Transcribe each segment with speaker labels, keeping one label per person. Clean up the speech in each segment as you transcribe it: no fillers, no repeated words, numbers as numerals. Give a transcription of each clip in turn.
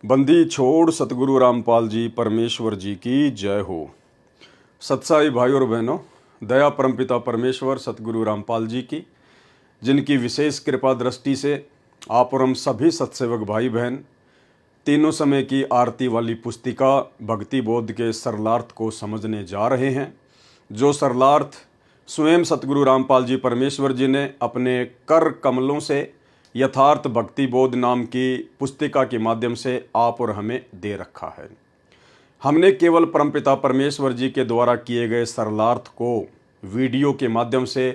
Speaker 1: बंदी छोड़ सतगुरु रामपाल जी परमेश्वर जी की जय हो। सत्साई भाई और बहनों, दया परमपिता परमेश्वर सतगुरु रामपाल जी की, जिनकी विशेष कृपा दृष्टि से आप और हम सभी सत्सेवक भाई बहन तीनों समय की आरती वाली पुस्तिका भक्ति बोध के सरलार्थ को समझने जा रहे हैं, जो सरलार्थ स्वयं सतगुरु रामपाल जी परमेश्वर जी ने अपने कर कमलों से यथार्थ भक्ति बोध नाम की पुस्तिका के माध्यम से आप और हमें दे रखा है। हमने केवल परमपिता परमेश्वर जी के द्वारा किए गए सरलार्थ को वीडियो के माध्यम से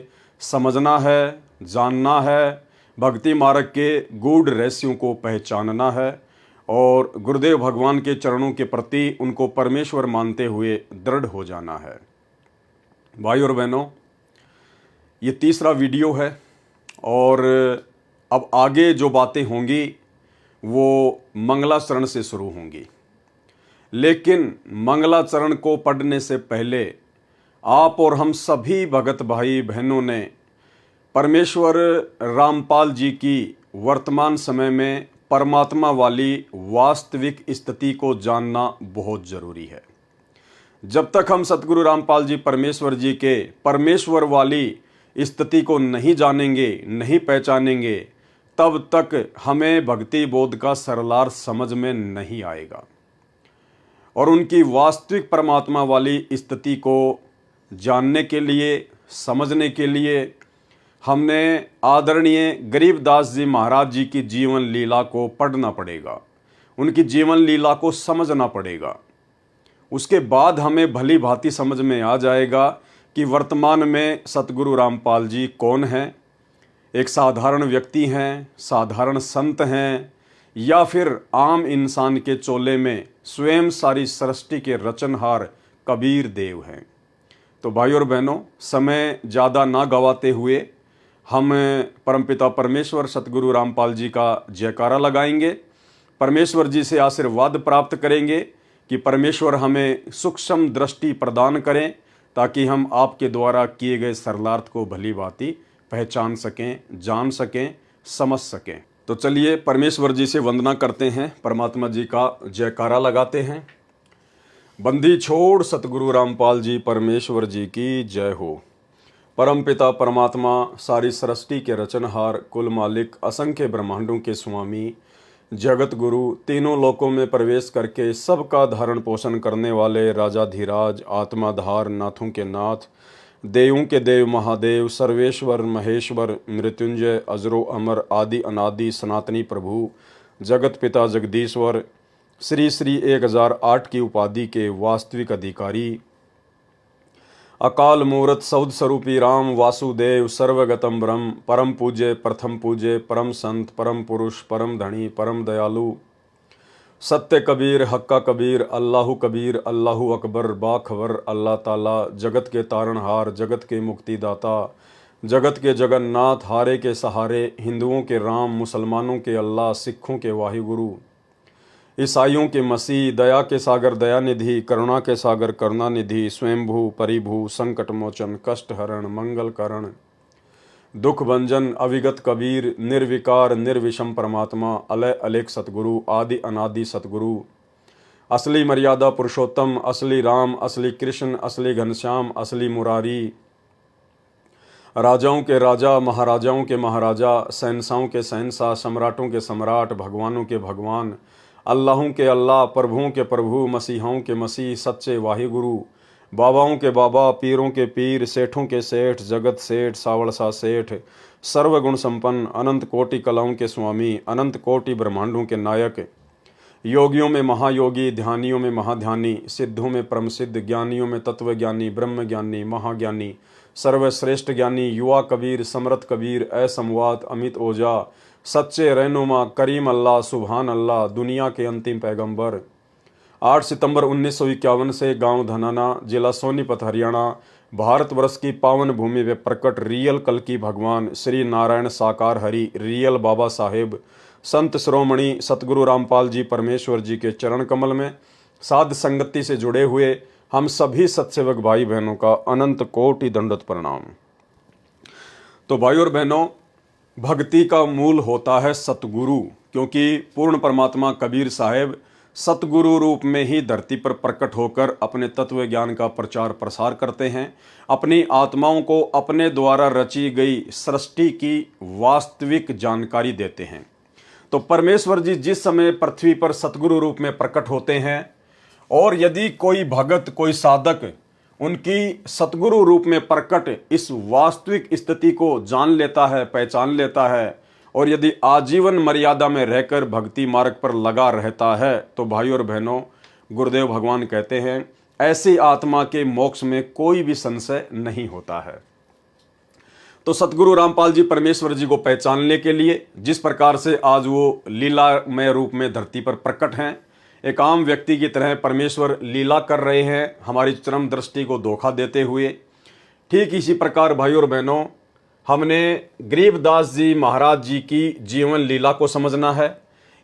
Speaker 1: समझना है, जानना है, भक्ति मार्ग के गूढ़ रहस्यों को पहचानना है और गुरुदेव भगवान के चरणों के प्रति उनको परमेश्वर मानते हुए दृढ़ हो जाना है। भाई और बहनों, ये तीसरा वीडियो है और अब आगे जो बातें होंगी वो मंगलाचरण से शुरू होंगी, लेकिन मंगलाचरण को पढ़ने से पहले आप और हम सभी भगत भाई बहनों ने परमेश्वर रामपाल जी की वर्तमान समय में परमात्मा वाली वास्तविक स्थिति को जानना बहुत ज़रूरी है। जब तक हम सतगुरु रामपाल जी परमेश्वर जी के परमेश्वर वाली स्थिति को नहीं जानेंगे, नहीं पहचानेंगे, तब तक हमें भक्ति बोध का सरलार्थ समझ में नहीं आएगा। और उनकी वास्तविक परमात्मा वाली स्थिति को जानने के लिए, समझने के लिए हमने आदरणीय गरीबदास जी महाराज जी की जीवन लीला को पढ़ना पड़ेगा, उनकी जीवन लीला को समझना पड़ेगा। उसके बाद हमें भली भांति समझ में आ जाएगा कि वर्तमान में सतगुरु रामपाल जी कौन हैं, एक साधारण व्यक्ति हैं, साधारण संत हैं, या फिर आम इंसान के चोले में स्वयं सारी सृष्टि के रचनहार कबीर देव हैं। तो भाई और बहनों, समय ज़्यादा ना गवाते हुए हम परमपिता परमेश्वर सतगुरु रामपाल जी का जयकारा लगाएंगे, परमेश्वर जी से आशीर्वाद प्राप्त करेंगे कि परमेश्वर हमें सूक्ष्म दृष्टि प्रदान करें, ताकि हम आपके द्वारा किए गए सरलार्थ को भली भांति पहचान सकें, जान सकें, समझ सकें। तो चलिए परमेश्वर जी से वंदना करते हैं, परमात्मा जी का जयकारा लगाते हैं। बंदी छोड़ सतगुरु रामपाल जी परमेश्वर जी की जय हो। परमपिता परमात्मा सारी सृष्टि के रचनहार, कुल मालिक, असंख्य ब्रह्मांडों के स्वामी, जगत गुरु, तीनों लोकों में प्रवेश करके सबका धारण पोषण करने वाले राजाधिराज, आत्माधार, नाथों के नाथ, देवों के देव महादेव, सर्वेश्वर महेश्वर, मृत्युंजय, अजरो अमर, आदि अनादि सनातनी प्रभु, जगत पिता जगदीश्वर, श्री श्री 1008 की उपाधि के वास्तविक अधिकारी, अकाल मूर्त सौद स्वरूपी राम वासुदेव, सर्वगतम ब्रह्म, परम पूज्य, प्रथम पूज्य, परम संत, परम पुरुष, परम धनी, परम दयालु, सत्य कबीर, हक्का कबीर, अल्लाहु कबीर, अल्लाहु अकबर, बाखबर, अल्लाह ताला, जगत के तारणहार, जगत के मुक्तिदाता, जगत के जगन्नाथ, हारे के सहारे, हिंदुओं के राम, मुसलमानों के अल्लाह, सिखों के वाहिगुरु, ईसाइयों के मसीह, दया के सागर दयानिधि, करुणा के सागर करुणानिधि, स्वयंभू परिभू, संकट मोचन, कष्ट हरण, मंगल करण, दुख भंजन, अविगत कबीर, निर्विकार निर्विषम परमात्मा, अलय अलेख सतगुरु, आदि अनादि सतगुरु, असली मर्यादा पुरुषोत्तम, असली राम, असली कृष्ण, असली घनश्याम, असली मुरारी, राजाओं के राजा, महाराजाओं के महाराजा, शहंशाहों के शहंशाह, सम्राटों के सम्राट, भगवानों के भगवान, अल्लाहों के अल्लाह, प्रभुओं के प्रभु, मसीहों के मसीह, सच्चे वाहिगुरु, बाबाओं के बाबा, पीरों के पीर, सेठों के सेठ, जगत सेठ, सावड़सा सेठ, सर्वगुण संपन्न, अनंत कोटि कलाओं के स्वामी, अनंत कोटि ब्रह्मांडों के नायक, योगियों में महायोगी, ध्यानियों में महाध्यानी, सिद्धों में परम सिद्ध, ज्ञानियों में तत्वज्ञानी, ब्रह्म ज्ञानी, महाज्ञानी, सर्वश्रेष्ठ ज्ञानी, युवा कबीर, समरथ कबीर, असमवात, अमित ओझा, सच्चे रहनुमा, करीम अल्लाह, सुभान अल्लाह, दुनिया के अंतिम पैगंबर। 8 सितंबर 1951 से गांव धनाना, जिला सोनीपत, हरियाणा, भारतवर्ष की पावन भूमि में प्रकट रियल कल की भगवान श्री नारायण साकार हरि, रियल बाबा साहेब, संत शिरोमणि सतगुरु रामपाल जी परमेश्वर जी के चरण कमल में साध संगति से जुड़े हुए हम सभी सत्सेवक भाई बहनों का अनंत कोटि दंडवत प्रणाम। तो भाई और बहनों, भक्ति का मूल होता है सतगुरु, क्योंकि पूर्ण परमात्मा कबीर साहब सतगुरु रूप में ही धरती पर प्रकट होकर अपने तत्व ज्ञान का प्रचार प्रसार करते हैं, अपनी आत्माओं को अपने द्वारा रची गई सृष्टि की वास्तविक जानकारी देते हैं। तो परमेश्वर जी जिस समय पृथ्वी पर सतगुरु रूप में प्रकट होते हैं, और यदि कोई भगत, कोई साधक उनकी सतगुरु रूप में प्रकट इस वास्तविक स्थिति को जान लेता है, पहचान लेता है, और यदि आजीवन मर्यादा में रहकर भक्ति मार्ग पर लगा रहता है, तो भाइयों और बहनों, गुरुदेव भगवान कहते हैं ऐसी आत्मा के मोक्ष में कोई भी संशय नहीं होता है। तो सतगुरु रामपाल जी परमेश्वर जी को पहचानने के लिए जिस प्रकार से आज वो लीलामय रूप में धरती पर प्रकट हैं, एक आम व्यक्ति की तरह परमेश्वर लीला कर रहे हैं हमारी चरम दृष्टि को धोखा देते हुए, ठीक इसी प्रकार भाइयों और बहनों हमने गरीबदास जी महाराज जी की जीवन लीला को समझना है।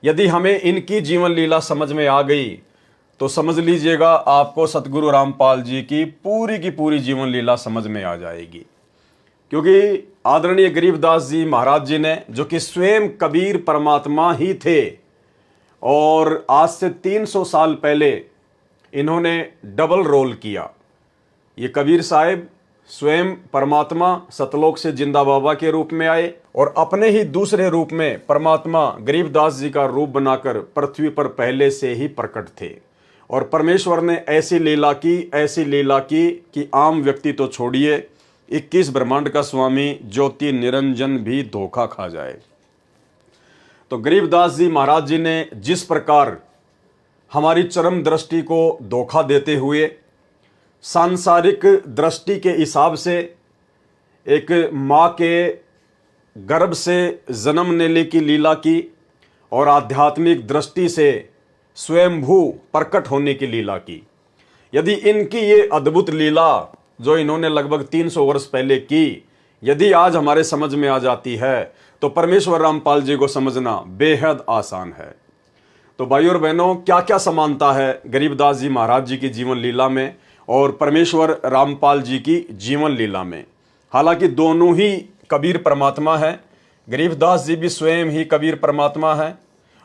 Speaker 1: यदि हमें इनकी जीवन लीला समझ में आ गई तो समझ लीजिएगा आपको सतगुरु रामपाल जी की पूरी जीवन लीला समझ में आ जाएगी। क्योंकि आदरणीय गरीबदास जी महाराज जी ने, जो कि स्वयं कबीर परमात्मा ही थे, और आज से 300 साल पहले इन्होंने डबल रोल किया। ये कबीर साहब स्वयं परमात्मा सतलोक से जिंदा बाबा के रूप में आए, और अपने ही दूसरे रूप में परमात्मा गरीबदास जी का रूप बनाकर पृथ्वी पर पहले से ही प्रकट थे। और परमेश्वर ने ऐसी लीला की कि आम व्यक्ति तो छोड़िए, 21 ब्रह्मांड का स्वामी ज्योति निरंजन भी धोखा खा जाए। तो गरीबदास जी महाराज जी ने जिस प्रकार हमारी चरम दृष्टि को धोखा देते हुए सांसारिक दृष्टि के हिसाब से एक माँ के गर्भ से जन्म लेने की लीला की, और आध्यात्मिक दृष्टि से स्वयंभू प्रकट होने की लीला की, यदि इनकी ये अद्भुत लीला जो इन्होंने लगभग 300 वर्ष पहले की, यदि आज हमारे समझ में आ जाती है तो परमेश्वर रामपाल जी को समझना बेहद आसान है। तो भाइयों और बहनों, क्या क्या समानता है गरीबदास जी महाराज जी की जीवन लीला में और परमेश्वर रामपाल जी की जीवन लीला में। हालांकि दोनों ही कबीर परमात्मा है, गरीबदास जी भी स्वयं ही कबीर परमात्मा है,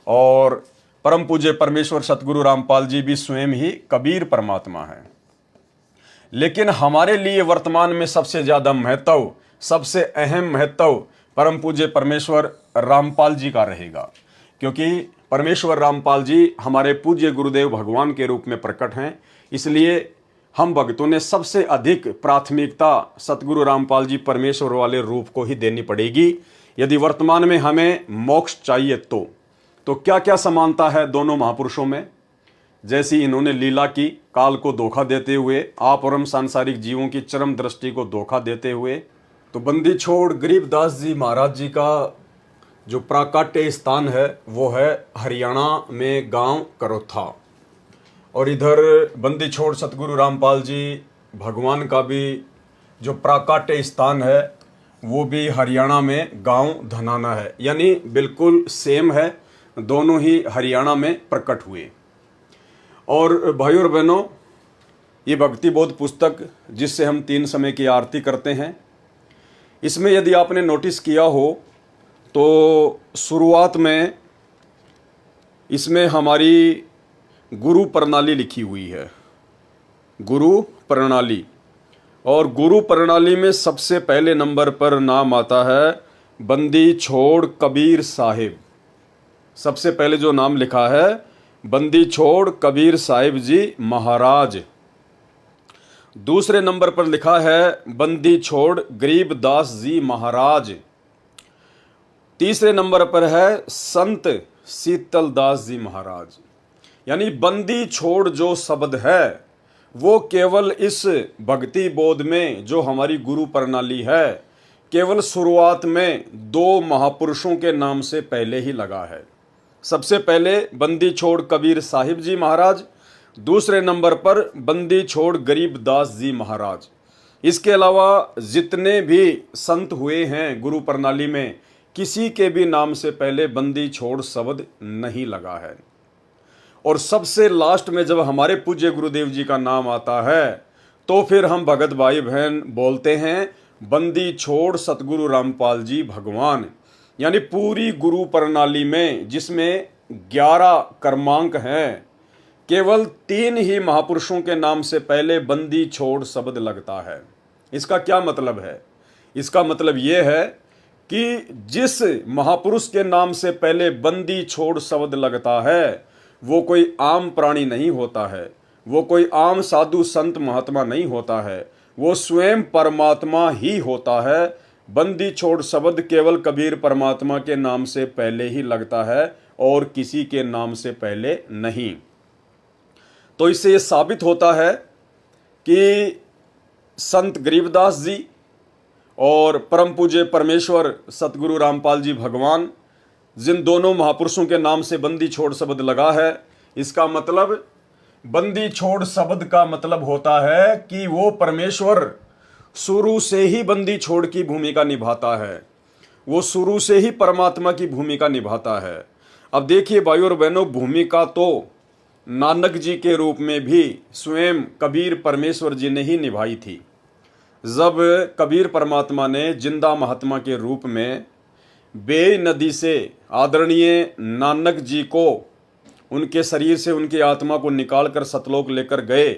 Speaker 1: और परम पूज्य परमेश्वर सतगुरु रामपाल जी भी स्वयं ही कबीर परमात्मा है। लेकिन हमारे लिए वर्तमान में सबसे ज़्यादा महत्व, सबसे अहम महत्व परम पूज्य परमेश्वर रामपाल जी का रहेगा, क्योंकि परमेश्वर रामपाल जी हमारे पूज्य गुरुदेव भगवान के रूप में प्रकट हैं। इसलिए हम भक्तों ने सबसे अधिक प्राथमिकता सतगुरु रामपाल जी परमेश्वर वाले रूप को ही देनी पड़ेगी, यदि वर्तमान में हमें मोक्ष चाहिए तो क्या क्या समानता है दोनों महापुरुषों में। जैसी इन्होंने लीला की, काल को धोखा देते हुए, आप और हम सांसारिक जीवों की चरम दृष्टि को धोखा देते हुए, तो बंदी छोड़ गरीबदास जी महाराज जी का जो प्राकट्य स्थान है वो है हरियाणा में गांव करोथा, और इधर बंदी छोड़ सतगुरु रामपाल जी भगवान का भी जो प्राकट्य स्थान है वो भी हरियाणा में गांव धनाना है, यानी बिल्कुल सेम है, दोनों ही हरियाणा में प्रकट हुए। और भाइयों और बहनों, ये भक्ति बोध पुस्तक जिससे हम 3 समय की आरती करते हैं, इसमें यदि आपने नोटिस किया हो तो शुरुआत में इसमें हमारी गुरु प्रणाली लिखी हुई है, गुरु प्रणाली। और गुरु प्रणाली में सबसे पहले नंबर पर नाम आता है बंदी छोड़ कबीर साहिब। सबसे पहले जो नाम लिखा है बंदी छोड़ कबीर साहिब जी महाराज। दूसरे नंबर पर लिखा है बंदी छोड़ गरीबदास जी महाराज। तीसरे नंबर पर है संत शीतलदास जी महाराज। यानी बंदी छोड़ जो शब्द है वो केवल इस भक्ति बोध में जो हमारी गुरु प्रणाली है, केवल शुरुआत में 2 महापुरुषों के नाम से पहले ही लगा है। सबसे पहले बंदी छोड़ कबीर साहिब जी महाराज, दूसरे नंबर पर बंदी छोड़ गरीबदास जी महाराज। इसके अलावा जितने भी संत हुए हैं गुरु प्रणाली में, किसी के भी नाम से पहले बंदी छोड़ शब्द नहीं लगा है। और सबसे लास्ट में जब हमारे पूज्य गुरुदेव जी का नाम आता है तो फिर हम भगत भाई बहन बोलते हैं बंदी छोड़ सतगुरु रामपाल जी भगवान। यानी पूरी गुरु प्रणाली में जिसमें 11 क्रमांक हैं, केवल 3 ही महापुरुषों के नाम से पहले बंदी छोड़ शब्द लगता है। इसका क्या मतलब है? इसका मतलब यह है कि जिस महापुरुष के नाम से पहले बंदी छोड़ शब्द लगता है वो कोई आम प्राणी नहीं होता है, वो कोई आम साधु संत महात्मा नहीं होता है, वो स्वयं परमात्मा ही होता है। बंदी छोड़ शब्द केवल कबीर परमात्मा के नाम से पहले ही लगता है और किसी के नाम से पहले नहीं। तो इससे ये साबित होता है कि संत गरीबदास जी और परम पूज्य परमेश्वर सतगुरु रामपाल जी भगवान, जिन दोनों महापुरुषों के नाम से बंदी छोड़ शब्द लगा है, इसका मतलब बंदी छोड़ शब्द का मतलब होता है कि वो परमेश्वर शुरू से ही बंदी छोड़ की भूमिका निभाता है, वो शुरू से ही परमात्मा की भूमिका निभाता है। अब देखिए भाइयों और बहनों, भूमिका तो नानक जी के रूप में भी स्वयं कबीर परमेश्वर जी ने ही निभाई थी। जब कबीर परमात्मा ने जिंदा महात्मा के रूप में बेई नदी से आदरणीय नानक जी को उनके शरीर से उनकी आत्मा को निकालकर सतलोक लेकर गए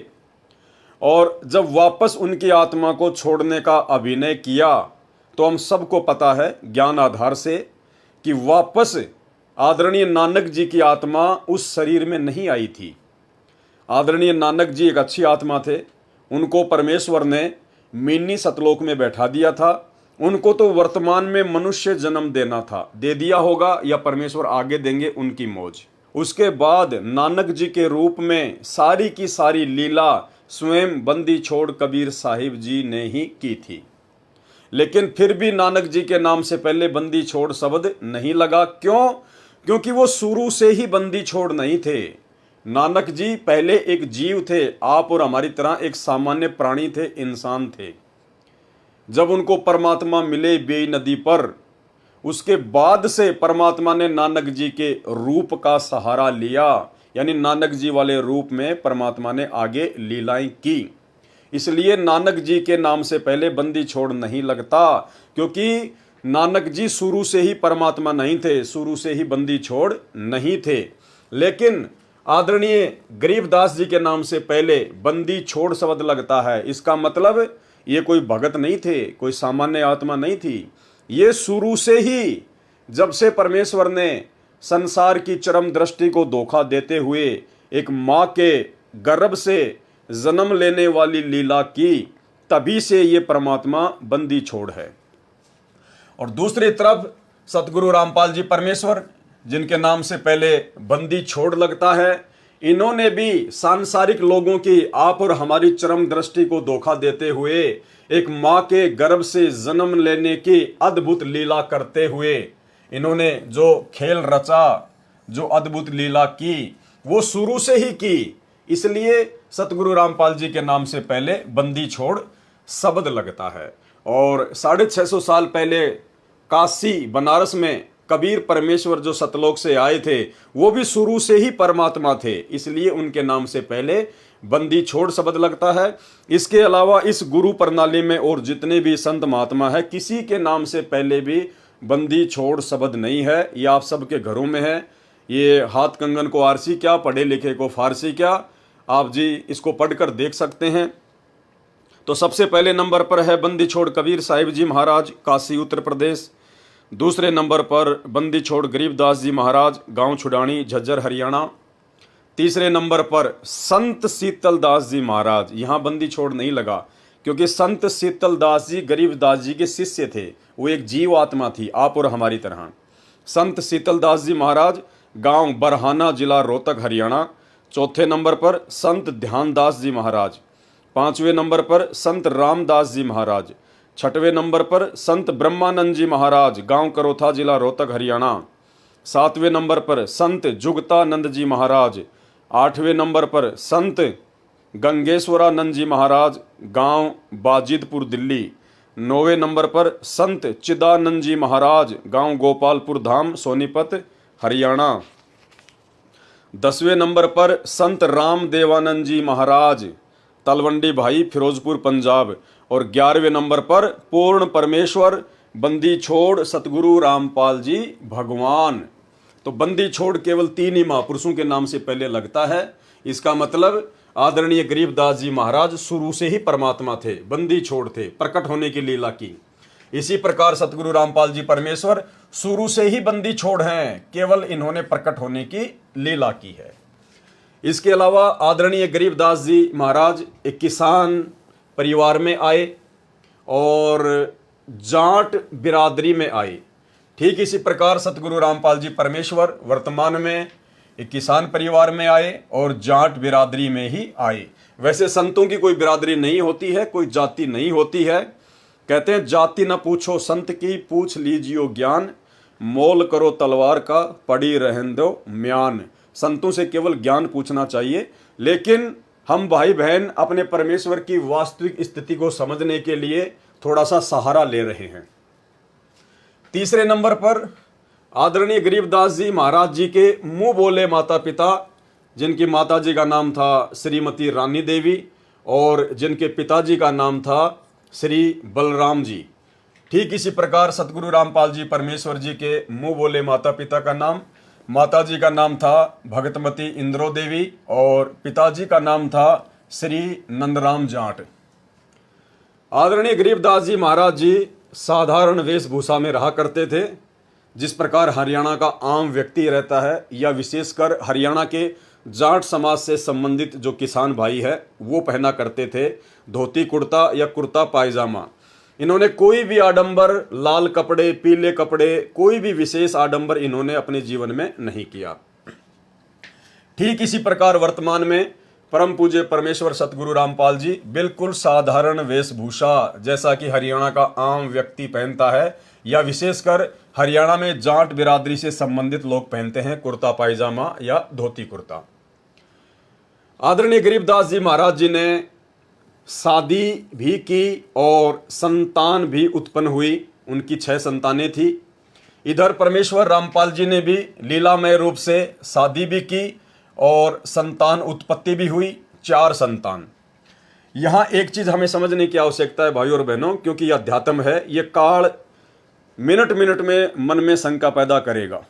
Speaker 1: और जब वापस उनकी आत्मा को छोड़ने का अभिनय किया, तो हम सबको पता है ज्ञान आधार से कि वापस आदरणीय नानक जी की आत्मा उस शरीर में नहीं आई थी। आदरणीय नानक जी एक अच्छी आत्मा थे, उनको परमेश्वर ने मिनी सतलोक में बैठा दिया था। उनको तो वर्तमान में मनुष्य जन्म देना था, दे दिया होगा या परमेश्वर आगे देंगे, उनकी मौज। उसके बाद नानक जी के रूप में सारी की सारी लीला स्वयं बंदी छोड़ कबीर साहिब जी ने ही की थी। लेकिन फिर भी नानक जी के नाम से पहले बंदी छोड़ शब्द नहीं लगा। क्यों? क्योंकि वो शुरू से ही बंदी छोड़ नहीं थे। नानक जी पहले एक जीव थे, आप और हमारी तरह एक सामान्य प्राणी थे, इंसान थे। जब उनको परमात्मा मिले बेई नदी पर, उसके बाद से परमात्मा ने नानक जी के रूप का सहारा लिया, यानी नानक जी वाले रूप में परमात्मा ने आगे लीलाएं की। इसलिए नानक जी के नाम से पहले बंदी छोड़ नहीं लगता, क्योंकि नानक जी शुरू से ही परमात्मा नहीं थे, शुरू से ही बंदी छोड़ नहीं थे। लेकिन आदरणीय गरीबदास जी के नाम से पहले बंदी छोड़ शब्द लगता है। इसका मतलब ये कोई भगत नहीं थे, कोई सामान्य आत्मा नहीं थी। ये शुरू से ही, जब से परमेश्वर ने संसार की चरम दृष्टि को धोखा देते हुए एक माँ के गर्भ से जन्म लेने वाली लीला की, तभी से ये परमात्मा बंदी छोड़ है। और दूसरी तरफ सतगुरु रामपाल जी परमेश्वर, जिनके नाम से पहले बंदी छोड़ लगता है, इन्होंने भी सांसारिक लोगों की, आप और हमारी चरम दृष्टि को धोखा देते हुए एक माँ के गर्भ से जन्म लेने की अद्भुत लीला करते हुए इन्होंने जो खेल रचा, जो अद्भुत लीला की, वो शुरू से ही की। इसलिए सतगुरु रामपाल जी के नाम से पहले बंदी छोड़ शब्द लगता है। और 650 साल पहले काशी बनारस में कबीर परमेश्वर जो सतलोक से आए थे, वो भी शुरू से ही परमात्मा थे, इसलिए उनके नाम से पहले बंदी छोड़ शब्द लगता है। इसके अलावा इस गुरु प्रणाली में और जितने भी संत महात्मा है, किसी के नाम से पहले भी बंदी छोड़ शब्द नहीं है। ये आप सबके घरों में है। ये हाथ कंगन को आरसी क्या, पढ़े लिखे को फारसी क्या, आप जी इसको पढ़कर देख सकते हैं। तो सबसे पहले नंबर पर है बंदी छोड़ कबीर साहिब जी महाराज, काशी उत्तर प्रदेश। दूसरे नंबर पर बंदी छोड़ गरीबदास जी महाराज, गांव छुडानी, झज्जर, हरियाणा। तीसरे नंबर पर संत शीतलदास जी महाराज। यहाँ बंदी छोड़ नहीं लगा, क्योंकि संत शीतलदास जी गरीबदास जी के शिष्य थे, वो एक जीव आत्मा थी, आप और हमारी तरह। संत शीतलदास जी महाराज, गांव बरहाना, जिला रोहतक, हरियाणा। चौथे नंबर पर संत ध्यानदास जी महाराज। पांचवें नंबर पर संत रामदास जी महाराज। छठवें नंबर पर संत ब्रह्मानंद जी महाराज, गांव करोथा, जिला रोहतक, हरियाणा। सातवें नंबर पर संत जुगतानंद जी महाराज। आठवें नंबर पर संत गंगेश्वरानंद जी महाराज, गांव बाजिदपुर, दिल्ली। नौवें नंबर पर संत चिदानंद जी महाराज, गांव गोपालपुर धाम, सोनीपत, हरियाणा। 10वें नंबर पर संत राम देवानंद जी महाराज, तलवंडी भाई, फिरोजपुर, पंजाब। और 11वें नंबर पर पूर्ण परमेश्वर बंदी छोड़ सतगुरु रामपाल जी भगवान। तो बंदी छोड़ केवल 3 ही महापुरुषों के नाम से पहले लगता है। इसका मतलब आदरणीय गरीबदास जी महाराज शुरू से ही परमात्मा थे, बंदी छोड़ थे, प्रकट होने की लीला की। इसी प्रकार सतगुरु रामपाल जी परमेश्वर शुरू से ही बंदी छोड़ हैं, केवल इन्होंने प्रकट होने की लीला की है। इसके अलावा आदरणीय गरीबदास जी महाराज एक किसान परिवार में आए और जाट बिरादरी में आए। ठीक इसी प्रकार सतगुरु रामपाल जी परमेश्वर वर्तमान में एक किसान परिवार में आए और जाट बिरादरी में ही आए। वैसे संतों की कोई बिरादरी नहीं होती है, कोई जाति नहीं होती है। कहते हैं जाति न पूछो संत की, पूछ लीजियो ज्ञान, मोल करो तलवार का, पड़ी रहन दो म्यान। संतों से केवल ज्ञान पूछना चाहिए, लेकिन हम भाई बहन अपने परमेश्वर की वास्तविक स्थिति को समझने के लिए थोड़ा सा सहारा ले रहे हैं। तीसरे नंबर पर आदरणीय गरीबदास जी महाराज जी के मुंह बोले माता पिता, जिनकी माता जी का नाम था श्रीमती रानी देवी और जिनके पिताजी का नाम था श्री बलराम जी। ठीक इसी प्रकार सतगुरु रामपाल जी परमेश्वर जी के मुंह बोले माता पिता का नाम, माता जी का नाम था भगतमती इंद्रो देवी और पिताजी का नाम था श्री नंदराम जाट। आदरणीय गरीबदास जी महाराज जी साधारण वेशभूषा में रहा करते थे, जिस प्रकार हरियाणा का आम व्यक्ति रहता है, या विशेषकर हरियाणा के जाट समाज से संबंधित जो किसान भाई है वो पहना करते थे, धोती कुर्ता या कुर्ता पायजामा। इन्होंने कोई भी आडंबर, लाल कपड़े, पीले कपड़े, कोई भी विशेष आडंबर इन्होंने अपने जीवन में नहीं किया। ठीक इसी प्रकार वर्तमान में परम पूज्य परमेश्वर सतगुरु रामपाल जी बिल्कुल साधारण वेशभूषा, जैसा कि हरियाणा का आम व्यक्ति पहनता है या विशेषकर हरियाणा में जाट बिरादरी से संबंधित लोग पहनते हैं, कुर्ता पायजामा या धोती कुर्ता। आदरणीय गरीबदास जी महाराज जी ने शादी भी की और संतान भी उत्पन्न हुई। उनकी 6 संतानें थी। इधर परमेश्वर रामपाल जी ने भी लीलामय रूप से शादी भी की और संतान उत्पत्ति भी हुई, 4 संतान। यहाँ एक चीज हमें समझने की आवश्यकता है भाइयों और बहनों, क्योंकि यह अध्यात्म है, ये काल मिनट मिनट में मन में शंका पैदा करेगा।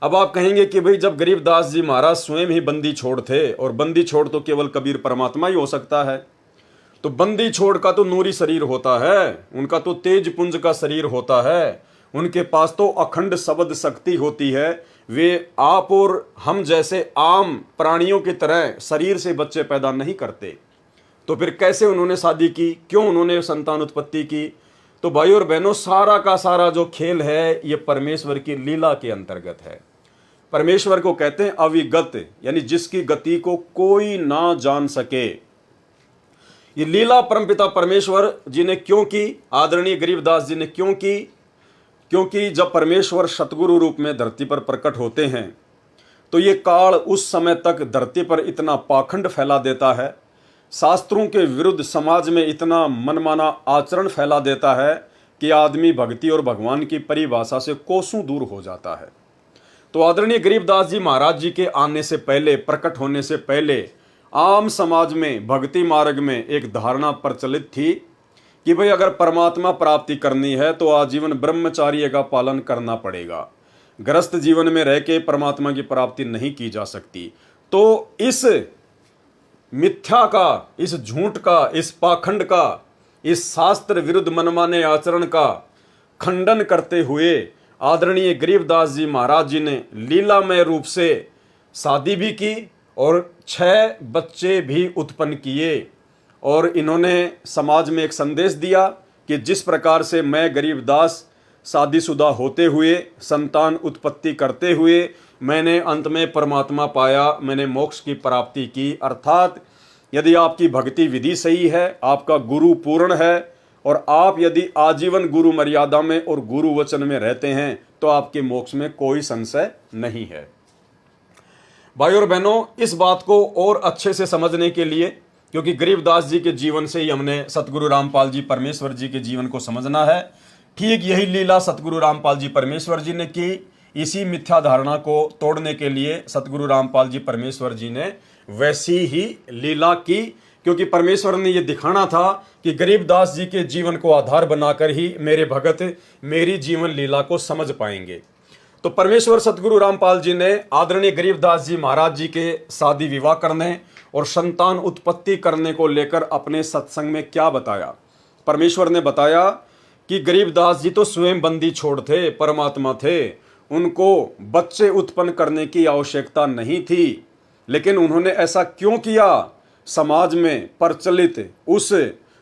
Speaker 1: अब आप कहेंगे कि भाई जब गरीबदास जी महाराज स्वयं ही बंदी छोड़ थे, और बंदी छोड़ तो केवल कबीर परमात्मा ही हो सकता है, तो बंदी छोड़ का तो नूरी शरीर होता है, उनका तो तेज पुंज का शरीर होता है, उनके पास तो अखंड शब्द शक्ति होती है। वे आप और हम जैसे आम प्राणियों की तरह शरीर से बच्चे पैदा नहीं करते। तो फिर कैसे उन्होंने शादी की, क्यों उन्होंने संतान उत्पत्ति की? तो भाई और बहनों, सारा का सारा जो खेल है ये परमेश्वर की लीला के अंतर्गत है। परमेश्वर को कहते हैं अविगत, यानी जिसकी गति को कोई ना जान सके। ये लीला परमपिता परमेश्वर जी ने क्यों की, आदरणीय गरीबदास जी ने क्यों की? क्योंकि जब परमेश्वर सतगुरु रूप में धरती पर प्रकट होते हैं तो ये काल उस समय तक धरती पर इतना पाखंड फैला देता है, शास्त्रों के विरुद्ध समाज में इतना मनमाना आचरण फैला देता है कि आदमी भक्ति और भगवान की परिभाषा से कोसों दूर हो जाता है। तो आदरणीय गरीबदास जी महाराज जी के आने से पहले, प्रकट होने से पहले, आम समाज में भक्ति मार्ग में एक धारणा प्रचलित थी कि भाई अगर परमात्मा प्राप्ति करनी है तो आजीवन ब्रह्मचार्य का पालन करना पड़ेगा, गृहस्थ जीवन में रह के परमात्मा की प्राप्ति नहीं की जा सकती। तो इस मिथ्या का, इस झूठ का, इस पाखंड का, इस शास्त्र विरुद्ध मनमाने आचरण का खंडन करते हुए आदरणीय गरीबदास जी महाराज जी ने लीलामय रूप से शादी भी की और 6 बच्चे भी उत्पन्न किए। और इन्होंने समाज में एक संदेश दिया कि जिस प्रकार से मैं गरीबदास शादीशुदा होते हुए, संतान उत्पत्ति करते हुए मैंने अंत में परमात्मा पाया, मैंने मोक्ष की प्राप्ति की। अर्थात यदि आपकी भक्ति विधि सही है, आपका गुरु पूर्ण है और आप यदि आजीवन गुरु मर्यादा में और गुरु वचन में रहते हैं तो आपके मोक्ष में कोई संशय नहीं है। भाई और बहनों, इस बात को और अच्छे से समझने के लिए, क्योंकि गरीबदास जी के जीवन से ही हमने सतगुरु रामपाल जी परमेश्वर जी के जीवन को समझना है, ठीक यही लीला सतगुरु रामपाल जी परमेश्वर जी ने की। इसी मिथ्या धारणा को तोड़ने के लिए सतगुरु रामपाल जी परमेश्वर जी ने वैसी ही लीला की, क्योंकि परमेश्वर ने यह दिखाना था कि गरीबदास जी के जीवन को आधार बनाकर ही मेरे भगत मेरी जीवन लीला को समझ पाएंगे। तो परमेश्वर सतगुरु रामपाल जी ने आदरणीय गरीबदास जी महाराज जी के शादी विवाह करने और संतान उत्पत्ति करने को लेकर अपने सत्संग में क्या बताया। परमेश्वर ने बताया कि गरीबदास जी तो स्वयं बंदी छोड़ थे, परमात्मा थे, उनको बच्चे उत्पन्न करने की आवश्यकता नहीं थी, लेकिन उन्होंने ऐसा क्यों किया? समाज में प्रचलित उस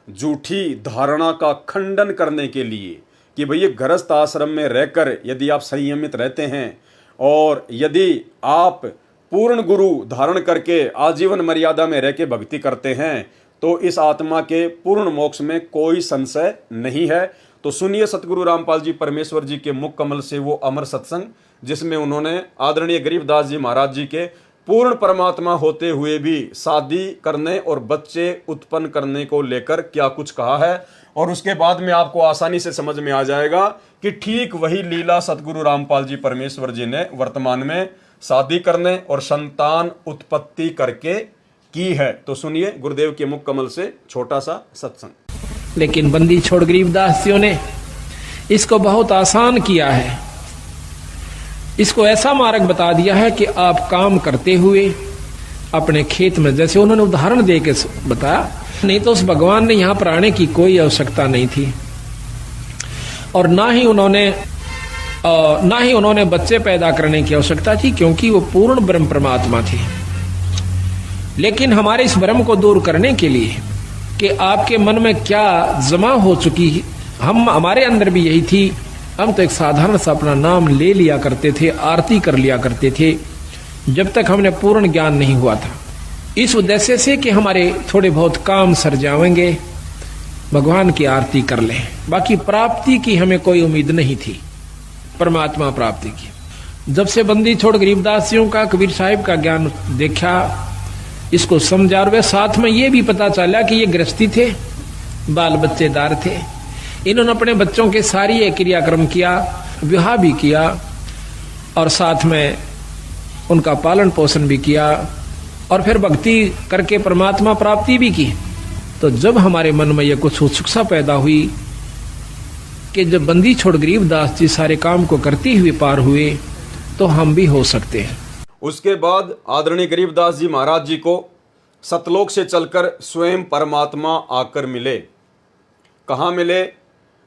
Speaker 1: झूठी धारणा का खंडन करने के लिए कि भैया गृहस्थ आश्रम में रहकर यदि आप संयमित रहते हैं और यदि आप पूर्ण गुरु धारण करके आजीवन मर्यादा में रह के भक्ति करते हैं तो इस आत्मा के पूर्ण मोक्ष में कोई संशय नहीं है। तो सुनिए सतगुरु रामपाल जी परमेश्वर जी के मुख कमल से वो अमर सत्संग, जिसमें उन्होंने आदरणीय गरीबदास जी महाराज जी के पूर्ण परमात्मा होते हुए भी शादी करने और बच्चे उत्पन्न करने को लेकर क्या कुछ कहा है। और उसके बाद में आपको आसानी से समझ में आ जाएगा कि ठीक वही लीला सतगुरु रामपाल जी परमेश्वर जी ने वर्तमान में शादी करने और संतान उत्पत्ति करके की है। तो सुनिए गुरुदेव के मुख कमल से छोटा सा सत्संग।
Speaker 2: लेकिन बंदी छोड़ गरीबदास जियों ने इसको बहुत आसान किया है। इसको ऐसा मार्ग बता दिया है कि आप काम करते हुए अपने खेत में, जैसे उन्होंने उदाहरण दे के बताया, नहीं तो उस भगवान ने यहां पर आने की कोई आवश्यकता नहीं थी और ना ही उन्होंने बच्चे पैदा करने की आवश्यकता थी, क्योंकि वो पूर्ण ब्रह्म परमात्मा थे। लेकिन हमारे इस भ्रम को दूर करने के लिए कि आपके मन में क्या जमा हो चुकी, हमारे अंदर भी यही थी। हम तो एक साधारण सा अपना नाम ले लिया करते थे, आरती कर लिया करते थे, जब तक हमने पूर्ण ज्ञान नहीं हुआ था, इस उद्देश्य से कि हमारे थोड़े बहुत काम सर जाएंगे, भगवान की आरती कर लें। बाकी प्राप्ति की हमें कोई उम्मीद नहीं थी, परमात्मा प्राप्ति की। जब से बंदी छोड़ गरीबदासियों का कबीर साहिब का ज्ञान देखा, इसको समझा, और वे साथ में ये भी पता चला कि ये गृहस्थी थे, बाल बच्चेदार थे, इन्होंने अपने बच्चों के सारी ये क्रियाक्रम किया, विवाह भी किया और साथ में उनका पालन पोषण भी किया और फिर भक्ति करके परमात्मा प्राप्ति भी की। तो जब हमारे मन में यह कुछ उत्सुकता पैदा हुई कि जब बंदी छोड़ गरीबदास जी सारे काम को करते हुए पार हुए तो हम भी हो सकते हैं।
Speaker 1: उसके बाद आदरणीय गरीबदास जी महाराज जी को सतलोक से चलकर स्वयं परमात्मा आकर मिले। कहाँ मिले?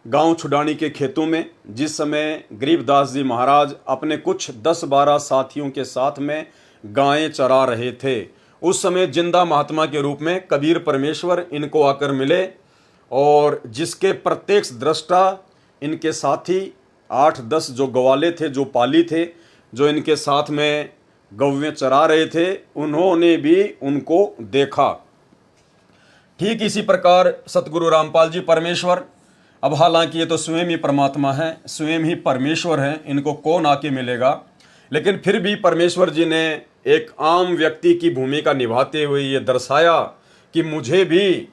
Speaker 1: गांव छुडानी के खेतों में। जिस समय गरीबदास जी महाराज अपने कुछ 10-12 साथियों के साथ में गायें चरा रहे थे, उस समय जिंदा महात्मा के रूप में कबीर परमेश्वर इनको आकर मिले और जिसके प्रत्यक्ष दृष्टा इनके साथी 8-10 जो गवाले थे, जो पाली थे, जो इनके साथ में गौवें चरा रहे थे, उन्होंने भी उनको देखा। ठीक इसी प्रकार सतगुरु रामपाल जी परमेश्वर, अब हालांकि ये तो स्वयं ही परमात्मा है, स्वयं ही परमेश्वर हैं, इनको कौन आके मिलेगा, लेकिन फिर भी परमेश्वर जी ने एक आम व्यक्ति की भूमिका निभाते हुए ये दर्शाया कि मुझे भी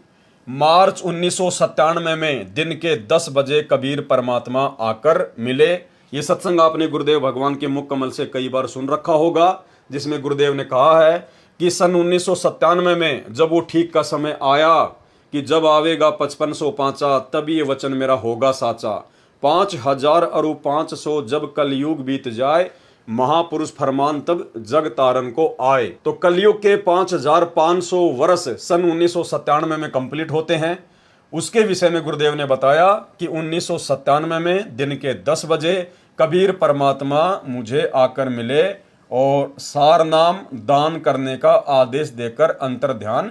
Speaker 1: मार्च 1997 में दिन के 10 बजे कबीर परमात्मा आकर मिले। ये सत्संग आपने गुरुदेव भगवान के मुख कमल से कई बार सुन रखा होगा, जिसमें गुरुदेव ने कहा है कि सन 1997 में जब वो ठीक का समय आया कि जब आवेगा 5500 पांचा, तब ये वचन मेरा होगा साचा। 5000 और 500 जब कलयुग बीत जाए, महापुरुष फरमान तब जग तारन को आए। तो कलयुग के 5500 वर्ष सन 1997 में कंप्लीट होते हैं। उसके विषय में गुरुदेव ने बताया कि 1997 में दिन के 10 बजे कबीर परमात्मा मुझे आकर मिले और सार नाम दान करने का आदेश देकर अंतर ध्यान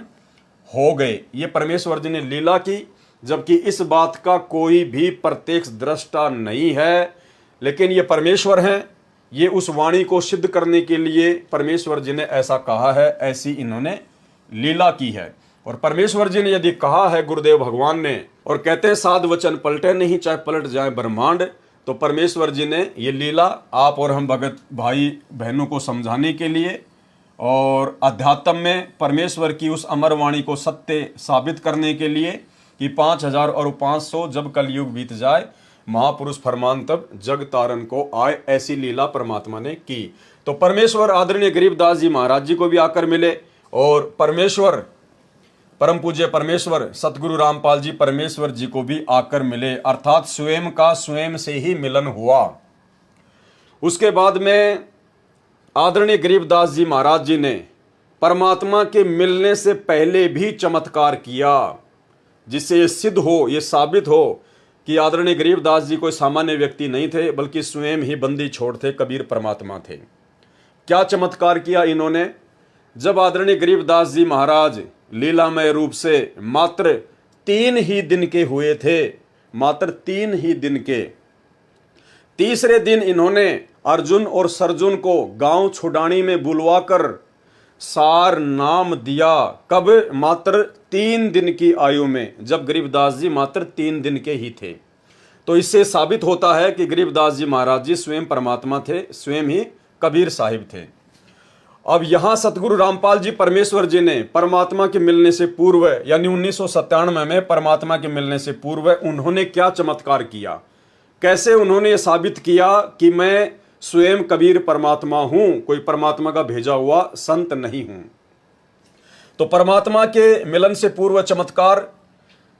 Speaker 1: हो गए। ये परमेश्वर जी ने लीला की, जबकि इस बात का कोई भी प्रत्यक्ष दृष्टा नहीं है, लेकिन ये परमेश्वर हैं। ये उस वाणी को सिद्ध करने के लिए परमेश्वर जी ने ऐसा कहा है, ऐसी इन्होंने लीला की है। और परमेश्वर जी ने यदि कहा है गुरुदेव भगवान ने, और कहते हैं साध वचन पलटे नहीं, चाहे पलट जाए ब्रह्मांड, तो परमेश्वर जी ने ये लीला आप और हम भगत भाई बहनों को समझाने के लिए और अध्यात्म में परमेश्वर की उस अमर वाणी को सत्य साबित करने के लिए कि 5000 और 500 जब कलयुग बीत जाए, महापुरुष फरमान तब जग तारन को आए, ऐसी लीला परमात्मा ने की। तो परमेश्वर आदरणीय गरीबदास जी महाराज जी को भी आकर मिले और परमेश्वर परम पूज्य परमेश्वर सतगुरु रामपाल जी परमेश्वर जी को भी आकर मिले, अर्थात स्वयं का स्वयं से ही मिलन हुआ। उसके बाद में आदरणीय गरीबदास जी महाराज जी ने परमात्मा के मिलने से पहले भी चमत्कार किया, जिससे ये सिद्ध हो, ये साबित हो कि आदरणीय गरीबदास जी कोई सामान्य व्यक्ति नहीं थे, बल्कि स्वयं ही बंदी छोड़ थे, कबीर परमात्मा थे। क्या चमत्कार किया इन्होंने? जब आदरणीय गरीबदास जी महाराज लीलामय रूप से मात्र 3 ही दिन के हुए थे, मात्र 3 ही दिन के, तीसरे दिन इन्होंने अर्जुन और सरजुन को गांव छुडानी में बुलवाकर सार नाम दिया। कब? मात्र 3 दिन की आयु में, जब गरीबदास जी मात्र 3 दिन के ही थे। तो इससे साबित होता है कि गरीबदास जी महाराज जी स्वयं परमात्मा थे, स्वयं ही कबीर साहिब थे। अब यहां सतगुरु रामपाल जी परमेश्वर जी ने परमात्मा के मिलने से पूर्व, यानी 1997 में परमात्मा के मिलने से पूर्व उन्होंने क्या चमत्कार किया, कैसे उन्होंने ये साबित किया कि मैं स्वयं कबीर परमात्मा हूं, कोई परमात्मा का भेजा हुआ संत नहीं हूं। तो परमात्मा के मिलन से पूर्व चमत्कार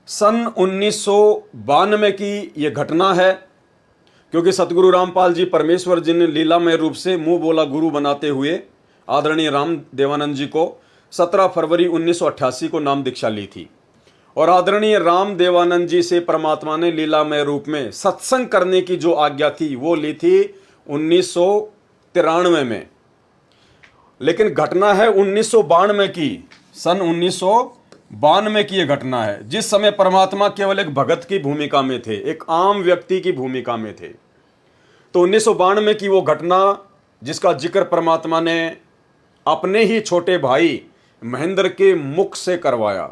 Speaker 1: सन 1992 की यह घटना है, क्योंकि सतगुरु रामपाल जी परमेश्वर जी ने लीलामय रूप से मुंह बोला गुरु बनाते हुए आदरणीय राम देवानंद जी को 17 फरवरी 1988 को नाम दीक्षा ली थी। और आदरणीय राम देवानंद जी से परमात्मा ने लीलामय रूप में सत्संग करने की जो आज्ञा थी वो ली थी 1993 में। लेकिन घटना है 1992 की, सन 1992 की यह घटना है, जिस समय परमात्मा केवल एक भगत की भूमिका में थे, एक आम व्यक्ति की भूमिका में थे। तो 1992 की वो घटना जिसका जिक्र परमात्मा ने अपने ही छोटे भाई महेंद्र के मुख से करवाया।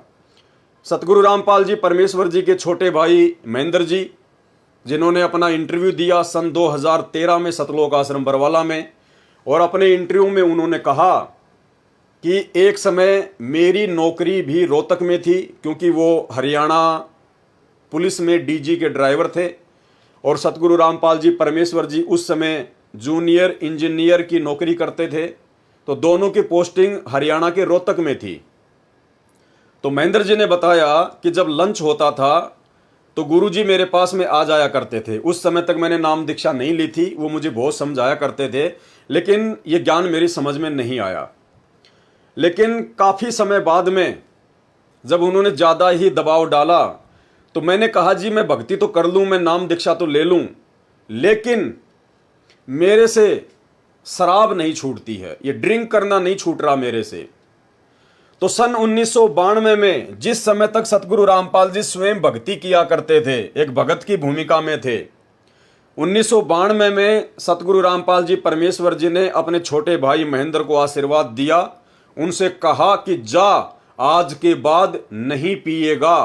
Speaker 1: सतगुरु रामपाल जी परमेश्वर जी के छोटे भाई महेंद्र जी, जिन्होंने अपना इंटरव्यू दिया सन 2013 में सतलोक आश्रम बरवाला में, और अपने इंटरव्यू में उन्होंने कहा कि एक समय मेरी नौकरी भी रोहतक में थी, क्योंकि वो हरियाणा पुलिस में डीजी के ड्राइवर थे, और सतगुरु रामपाल जी परमेश्वर जी उस समय जूनियर इंजीनियर की नौकरी करते थे। तो दोनों की पोस्टिंग हरियाणा के रोहतक में थी। तो महेंद्र जी ने बताया कि जब लंच होता था तो गुरुजी मेरे पास में आ जाया करते थे। उस समय तक मैंने नाम दीक्षा नहीं ली थी, वो मुझे बहुत समझाया करते थे, लेकिन ये ज्ञान मेरी समझ में नहीं आया। लेकिन काफ़ी समय बाद में जब उन्होंने ज़्यादा ही दबाव डाला तो मैंने कहा जी मैं भक्ति तो कर लूँ, मैं नाम दीक्षा तो ले लूँ, लेकिन मेरे से शराब नहीं छूटती है, ये ड्रिंक करना नहीं छूट रहा मेरे से। तो सन 1992 में, जिस समय तक सतगुरु रामपाल जी स्वयं भक्ति किया करते थे, एक भगत की भूमिका में थे, 1992 में सतगुरु रामपाल जी परमेश्वर जी ने अपने छोटे भाई महेंद्र को आशीर्वाद दिया, उनसे कहा कि जा आज के बाद नहीं पिएगा।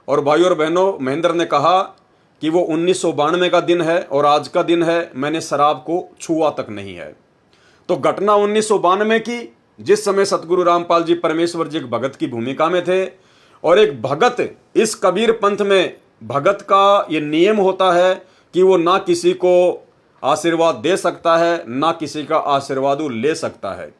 Speaker 1: और भाइयों और बहनों, महेंद्र ने कहा कि वो 1992 का दिन है और आज का दिन है, मैंने शराब को छुआ तक नहीं है। तो घटना 1992 की, जिस समय सतगुरु रामपाल जी परमेश्वर जी एक भगत की भूमिका में थे, और एक भगत, इस कबीर पंथ में भगत का ये नियम होता है कि वो ना किसी को आशीर्वाद दे सकता है, ना किसी का आशीर्वाद वो ले सकता है।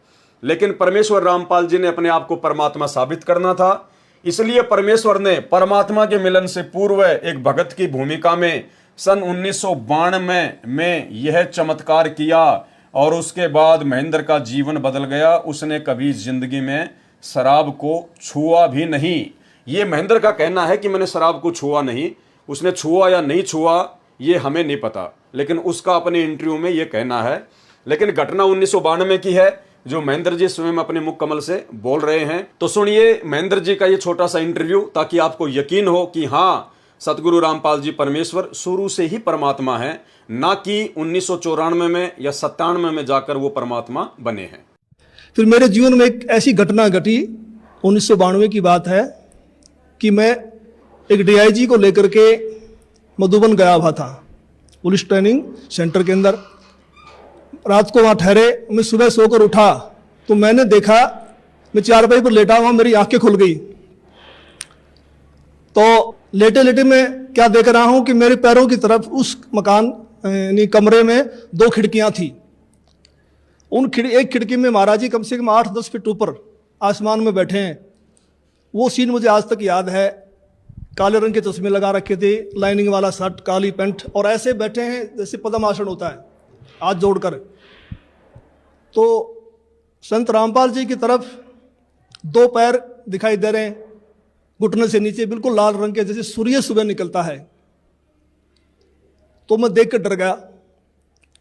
Speaker 1: लेकिन परमेश्वर रामपाल जी ने अपने आप को परमात्मा साबित करना था, इसलिए परमेश्वर ने परमात्मा के मिलन से पूर्व एक भगत की भूमिका में सन 1992 में यह चमत्कार किया, और उसके बाद महेंद्र का जीवन बदल गया। उसने कभी जिंदगी में शराब को छुआ भी नहीं। ये महेंद्र का कहना है कि मैंने शराब को छुआ नहीं, उसने छुआ या नहीं छुआ ये हमें नहीं पता, लेकिन उसका अपने इंटरव्यू में ये कहना है। लेकिन घटना 1992 की है, जो महेंद्र जी स्वयं अपने मुख कमल से बोल रहे हैं। तो सुनिए महेंद्र जी का ये छोटा सा इंटरव्यू, ताकि आपको यकीन हो कि हाँ, सतगुरु रामपाल जी परमेश्वर शुरू से ही परमात्मा है, ना कि 1994 में या 97 में जाकर वो परमात्मा बने हैं।
Speaker 3: फिर मेरे जीवन में एक ऐसी घटना घटी, 1992 की बात है, कि मैं एक डीआईजी को लेकर के मधुबन गया हुआ था, पुलिस ट्रेनिंग सेंटर के अंदर। रात को वहाँ ठहरे, मैं सुबह सोकर उठा तो मैंने देखा, मैं चारपाई पर लेटा हुआ, मेरी आंखें खुल गई। तो लेटे लेटे मैं क्या देख रहा हूँ कि मेरे पैरों की तरफ उस मकान यानी कमरे में 2 खिड़कियाँ थी। एक खिड़की में महाराज जी कम से कम 8-10 फीट ऊपर आसमान में बैठे हैं, वो सीन मुझे आज तक याद है। काले रंग के चश्मे लगा रखे थे, लाइनिंग वाला शर्ट, काली पैंट, और ऐसे बैठे हैं जैसे पद्मासन होता है, हाथ जोड़कर। तो संत रामपाल जी की तरफ 2 पैर दिखाई दे रहे हैं, घुटने से नीचे बिल्कुल लाल रंग के, जैसे सूर्य सुबह निकलता है। तो मैं देख कर डर गया।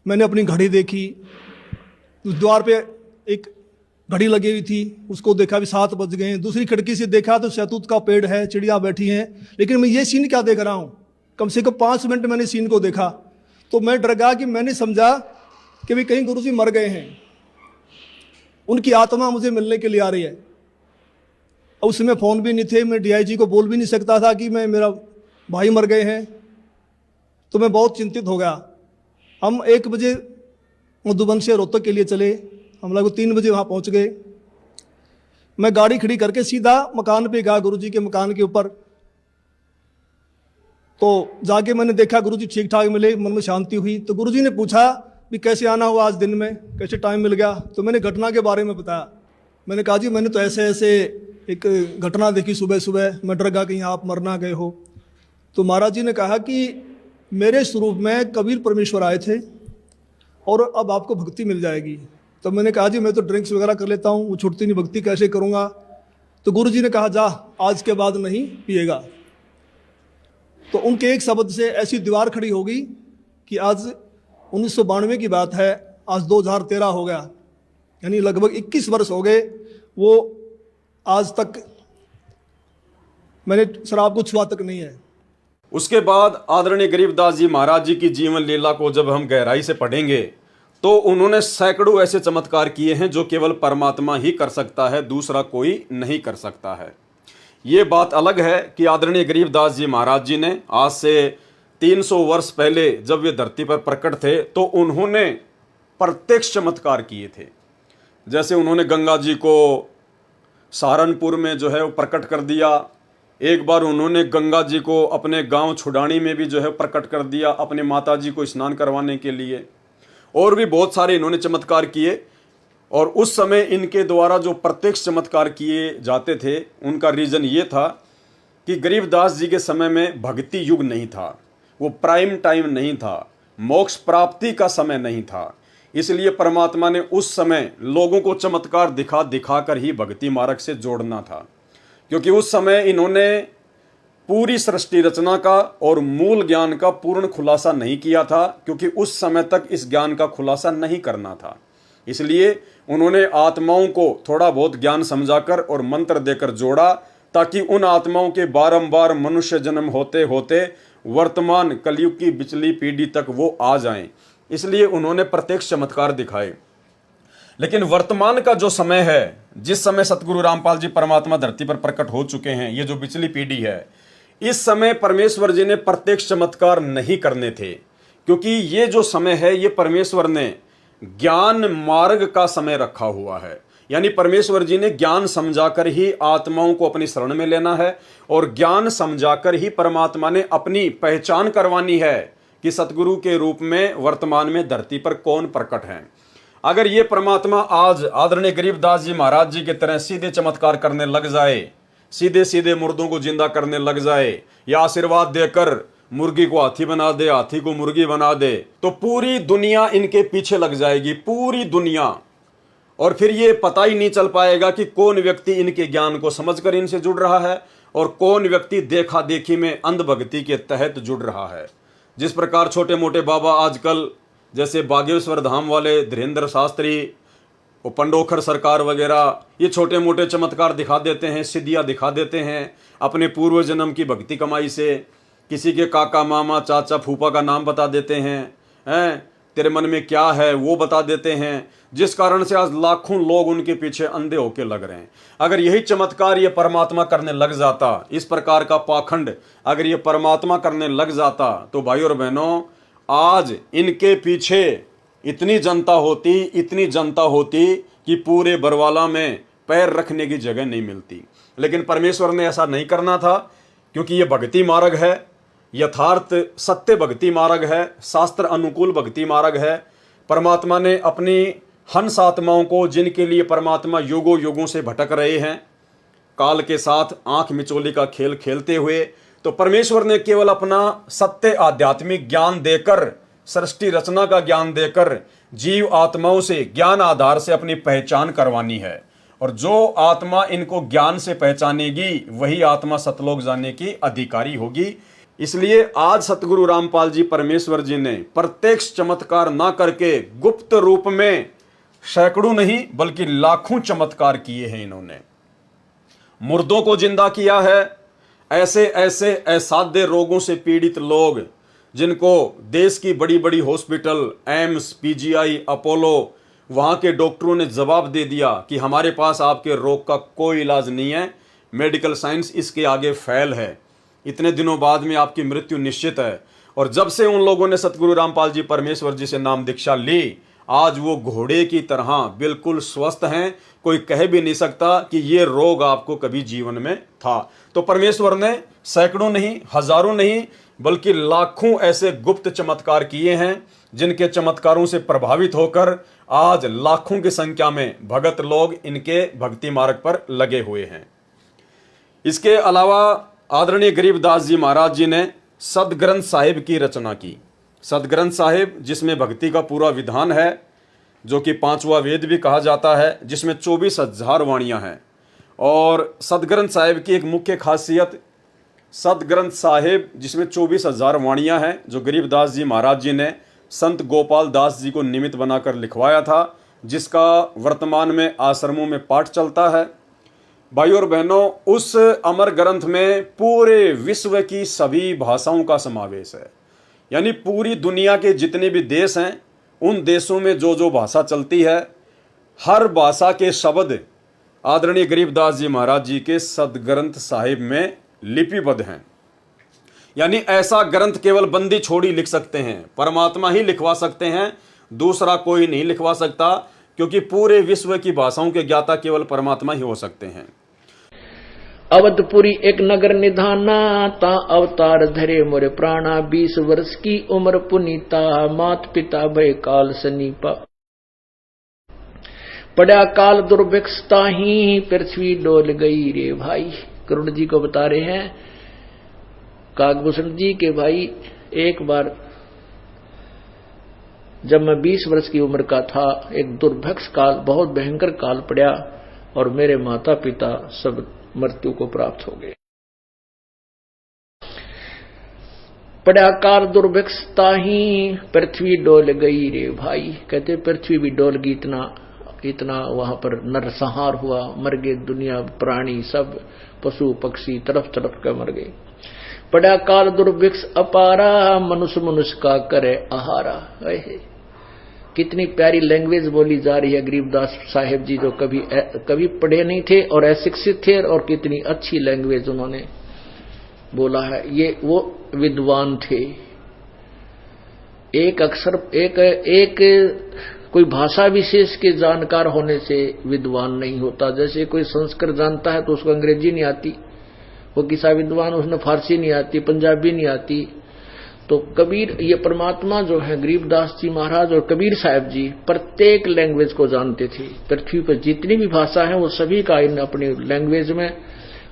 Speaker 3: मैंने अपनी घड़ी देखी, उस द्वार पे एक घड़ी लगी हुई थी, उसको देखा भी 7 बज गए हैं। दूसरी खिड़की से देखा तो शहतूत का पेड़ है, चिड़िया बैठी हैं, लेकिन मैं ये सीन क्या देख रहा हूँ। कम से कम 5 मिनट मैंने सीन को देखा, तो मैं डर गया कि मैंने समझा कि भी कहीं गुरु जी मर गए हैं, उनकी आत्मा मुझे मिलने के लिए आ रही है। उस समय फ़ोन भी नहीं थे, मैं DIG को बोल भी नहीं सकता था कि मेरा भाई मर गए हैं। तो मैं बहुत चिंतित हो गया। हम 1 बजे मधुबन से रोहतक के लिए चले, हम लोग 3 बजे वहाँ पहुँच गए। मैं गाड़ी खड़ी करके सीधा मकान पे गया, गुरुजी के मकान के ऊपर। तो जाके मैंने देखा गुरुजी ठीक ठाक मिले, मन में शांति हुई। तो गुरुजी ने पूछा भी कैसे आना हुआ आज दिन में, कैसे टाइम मिल गया। तो मैंने घटना के बारे में बताया। मैंने कहा जी मैंने तो ऐसे ऐसे एक घटना देखी सुबह सुबह, मैं डर गया कहीं आप मर ना गए हो। तो महाराज जी ने कहा कि मेरे स्वरूप में कबीर परमेश्वर आए थे और अब आपको भक्ति मिल जाएगी। तो मैंने कहा जी मैं तो ड्रिंक्स वगैरह कर लेता हूँ, वो छूटती नहीं, भक्ति कैसे करूँगा। तो गुरु जी ने कहा जा आज के बाद नहीं पिएगा। तो उनके एक शब्द से ऐसी दीवार खड़ी हो गई कि आज 1992 की बात है, आज 2013 हो गया, यानी लगभग 21 वर्ष हो गए। वो आज तक मैंने शराब को छुआ तक नहीं है।
Speaker 1: उसके बाद आदरणीय गरीबदास जी महाराज जी की जीवन लीला को जब हम गहराई से पढ़ेंगे तो उन्होंने सैकड़ों ऐसे चमत्कार किए हैं जो केवल परमात्मा ही कर सकता है, दूसरा कोई नहीं कर सकता है। ये बात अलग है कि आदरणीय गरीबदास जी महाराज जी ने आज से 300 वर्ष पहले जब वे धरती पर प्रकट थे तो उन्होंने प्रत्यक्ष चमत्कार किए थे। जैसे उन्होंने गंगा जी को सहारनपुर में जो है वो प्रकट कर दिया। एक बार उन्होंने गंगा जी को अपने गांव छुडानी में भी जो है प्रकट कर दिया अपने माता जी को स्नान करवाने के लिए। और भी बहुत सारे इन्होंने चमत्कार किए। और उस समय इनके द्वारा जो प्रत्यक्ष चमत्कार किए जाते थे उनका रीज़न ये था कि गरीबदास जी के समय में भक्ति युग नहीं था, वो प्राइम टाइम नहीं था, मोक्ष प्राप्ति का समय नहीं था। इसलिए परमात्मा ने उस समय लोगों को चमत्कार दिखा दिखा कर ही भक्ति मार्ग से जोड़ना था, क्योंकि उस समय इन्होंने पूरी सृष्टि रचना का और मूल ज्ञान का पूर्ण खुलासा नहीं किया था, क्योंकि उस समय तक इस ज्ञान का खुलासा नहीं करना था। इसलिए उन्होंने आत्माओं को थोड़ा बहुत ज्ञान समझाकर और मंत्र देकर जोड़ा, ताकि उन आत्माओं के बारंबार मनुष्य जन्म होते होते वर्तमान कलयुग की पिछली पीढ़ी तक वो आ जाएं। इसलिए उन्होंने प्रत्यक्ष चमत्कार दिखाए। लेकिन वर्तमान का जो समय है, जिस समय सतगुरु रामपाल जी परमात्मा धरती पर प्रकट हो चुके हैं, ये जो पिछली पीढ़ी है, इस समय परमेश्वर जी ने प्रत्यक्ष चमत्कार नहीं करने थे, क्योंकि ये जो समय है ये परमेश्वर ने ज्ञान मार्ग का समय रखा हुआ है। यानी परमेश्वर जी ने ज्ञान समझाकर ही आत्माओं को अपनी शरण में लेना है और ज्ञान समझाकर ही परमात्मा ने अपनी पहचान करवानी है कि सतगुरु के रूप में वर्तमान में धरती पर कौन प्रकट है। अगर ये परमात्मा आज आदरणीय गरीबदास जी महाराज जी की तरह सीधे चमत्कार करने लग जाए, सीधे सीधे मुर्दों को जिंदा करने लग जाए, या आशीर्वाद देकर मुर्गी को हाथी बना दे, हाथी को मुर्गी बना दे, तो पूरी दुनिया इनके पीछे लग जाएगी, पूरी दुनिया। और फिर ये पता ही नहीं चल पाएगा कि कौन व्यक्ति इनके ज्ञान को समझकर इनसे जुड़ रहा है और कौन व्यक्ति देखा देखी में अंधभक्ति के तहत जुड़ रहा है। जिस प्रकार छोटे मोटे बाबा आजकल जैसे बागेश्वर धाम वाले धीरेन्द्र शास्त्री, वो पंडोखर सरकार वगैरह, ये छोटे मोटे चमत्कार दिखा देते हैं, सिद्धियाँ दिखा देते हैं अपने पूर्व जन्म की भक्ति कमाई से। किसी के काका मामा चाचा फूफा का नाम बता देते हैं, तेरे मन में क्या है वो बता देते हैं, जिस कारण से आज लाखों लोग उनके पीछे अंधे होके लग रहे हैं। अगर यही चमत्कार ये परमात्मा करने लग जाता, इस प्रकार का पाखंड अगर ये परमात्मा करने लग जाता, तो भाई और बहनों आज इनके पीछे इतनी जनता होती कि पूरे बरवाला में पैर रखने की जगह नहीं मिलती। लेकिन परमेश्वर ने ऐसा नहीं करना था, क्योंकि ये भक्ति मार्ग है, यथार्थ सत्य भक्ति मार्ग है, शास्त्र अनुकूल भक्ति मार्ग है। परमात्मा ने अपनी हंस आत्माओं को, जिनके लिए परमात्मा युगों युगों से भटक रहे हैं, काल के साथ आंख मिचोली का खेल खेलते हुए, तो परमेश्वर ने केवल अपना सत्य आध्यात्मिक ज्ञान देकर, सृष्टि रचना का ज्ञान देकर जीव आत्माओं से ज्ञान आधार से अपनी पहचान करवानी है। और जो आत्मा इनको ज्ञान से पहचानेगी वही आत्मा सतलोक जाने की अधिकारी होगी। इसलिए आज सतगुरु रामपाल जी परमेश्वर जी ने प्रत्यक्ष चमत्कार ना करके गुप्त रूप में सैकड़ों नहीं बल्कि लाखों चमत्कार किए हैं। इन्होंने मुर्दों को जिंदा किया है। ऐसे ऐसे असाध्य रोगों से पीड़ित लोग जिनको देश की बड़ी बड़ी हॉस्पिटल, एम्स, पीजीआई, अपोलो, वहाँ के डॉक्टरों ने जवाब दे दिया कि हमारे पास आपके रोग का कोई इलाज नहीं है, मेडिकल साइंस इसके आगे फेल है, इतने दिनों बाद में आपकी मृत्यु निश्चित है। और जब से उन लोगों ने सतगुरु रामपाल जी परमेश्वर जी से नाम दीक्षा ली, आज वो घोड़े की तरह बिल्कुल स्वस्थ हैं। कोई कह भी नहीं सकता कि ये रोग आपको कभी जीवन में था। तो परमेश्वर ने सैकड़ों नहीं, हजारों नहीं बल्कि लाखों ऐसे गुप्त चमत्कार किए हैं, जिनके चमत्कारों से प्रभावित होकर आज लाखों की संख्या में भगत लोग इनके भक्ति मार्ग पर लगे हुए हैं। इसके अलावा आदरणीय गरीबदास जी महाराज जी ने सदग्रंथ साहिब की रचना की। सदग्रंथ साहिब जिसमें भक्ति का पूरा विधान है, जो कि 5वां वेद भी कहा जाता है, जिसमें 24,000 वाणियां हैं। और सदग्रंथ साहिब की एक मुख्य खासियत, सदग्रंथ साहिब जिसमें 24,000 वाणियां हैं, जो गरीबदास जी महाराज जी ने संत गोपाल दास जी को निमित्त बनाकर लिखवाया था, जिसका वर्तमान में आश्रमों में पाठ चलता है। भाइयों और बहनों, उस अमर ग्रंथ में पूरे विश्व की सभी भाषाओं का समावेश है। यानी पूरी दुनिया के जितने भी देश हैं, उन देशों में जो जो भाषा चलती है, हर भाषा के शब्द आदरणीय गरीबदास जी महाराज जी के सदग्रंथ साहिब में लिपिबद्ध हैं। यानी ऐसा ग्रंथ केवल बंदी छोड़ी लिख सकते हैं, परमात्मा ही लिखवा सकते हैं, दूसरा कोई नहीं लिखवा सकता, क्योंकि पूरे विश्व की भाषाओं के ज्ञाता केवल परमात्मा ही हो सकते हैं।
Speaker 2: अवधपुरी एक नगर निधाना, ता अवतार धरे मोरे प्राणा, 20 वर्ष की उम्र पुनीता, मात पिता भय काल सनीपा। पड़ा काल दुर्भिक्षता ही, पृथ्वी डोल गई रे भाई। करुण जी को बता रहे हैं काकभूषण जी के भाई, एक बार जब मैं 20 वर्ष की उम्र का था, एक दुर्भिक्ष काल, बहुत भयंकर काल पड़ा और मेरे माता पिता सब मृत्यु को प्राप्त हो गए। पड़ा काल दुर्भिक्षता ही, पृथ्वी डोल गई रे भाई। कहते पृथ्वी भी डोल गई, इतना वहां पर नरसंहार हुआ, मर गए दुनिया, प्राणी सब, पशु पक्षी तरफ तरफ का मर गए। पड़ा काल दुर्भिक्ष अपारा, मनुष्य मनुष्य का करे आहारा। कितनी प्यारी लैंग्वेज बोली जा रही है गरीबदास साहिब जी, जो कभी पढ़े नहीं थे और अशिक्षित थे, और कितनी अच्छी लैंग्वेज उन्होंने बोला है। ये वो विद्वान थे। एक अक्षर एक कोई भाषा विशेष के जानकार होने से विद्वान नहीं होता। जैसे कोई संस्कृत जानता है तो उसको अंग्रेजी नहीं आती, वो किसा विद्वान, उसने फारसी नहीं आती, पंजाबी नहीं आती। तो कबीर, ये परमात्मा जो है गरीबदास जी महाराज और कबीर साहब जी प्रत्येक लैंग्वेज को जानते थे। पृथ्वी पर जितनी भी भाषा है वो सभी का इन अपनी लैंग्वेज में,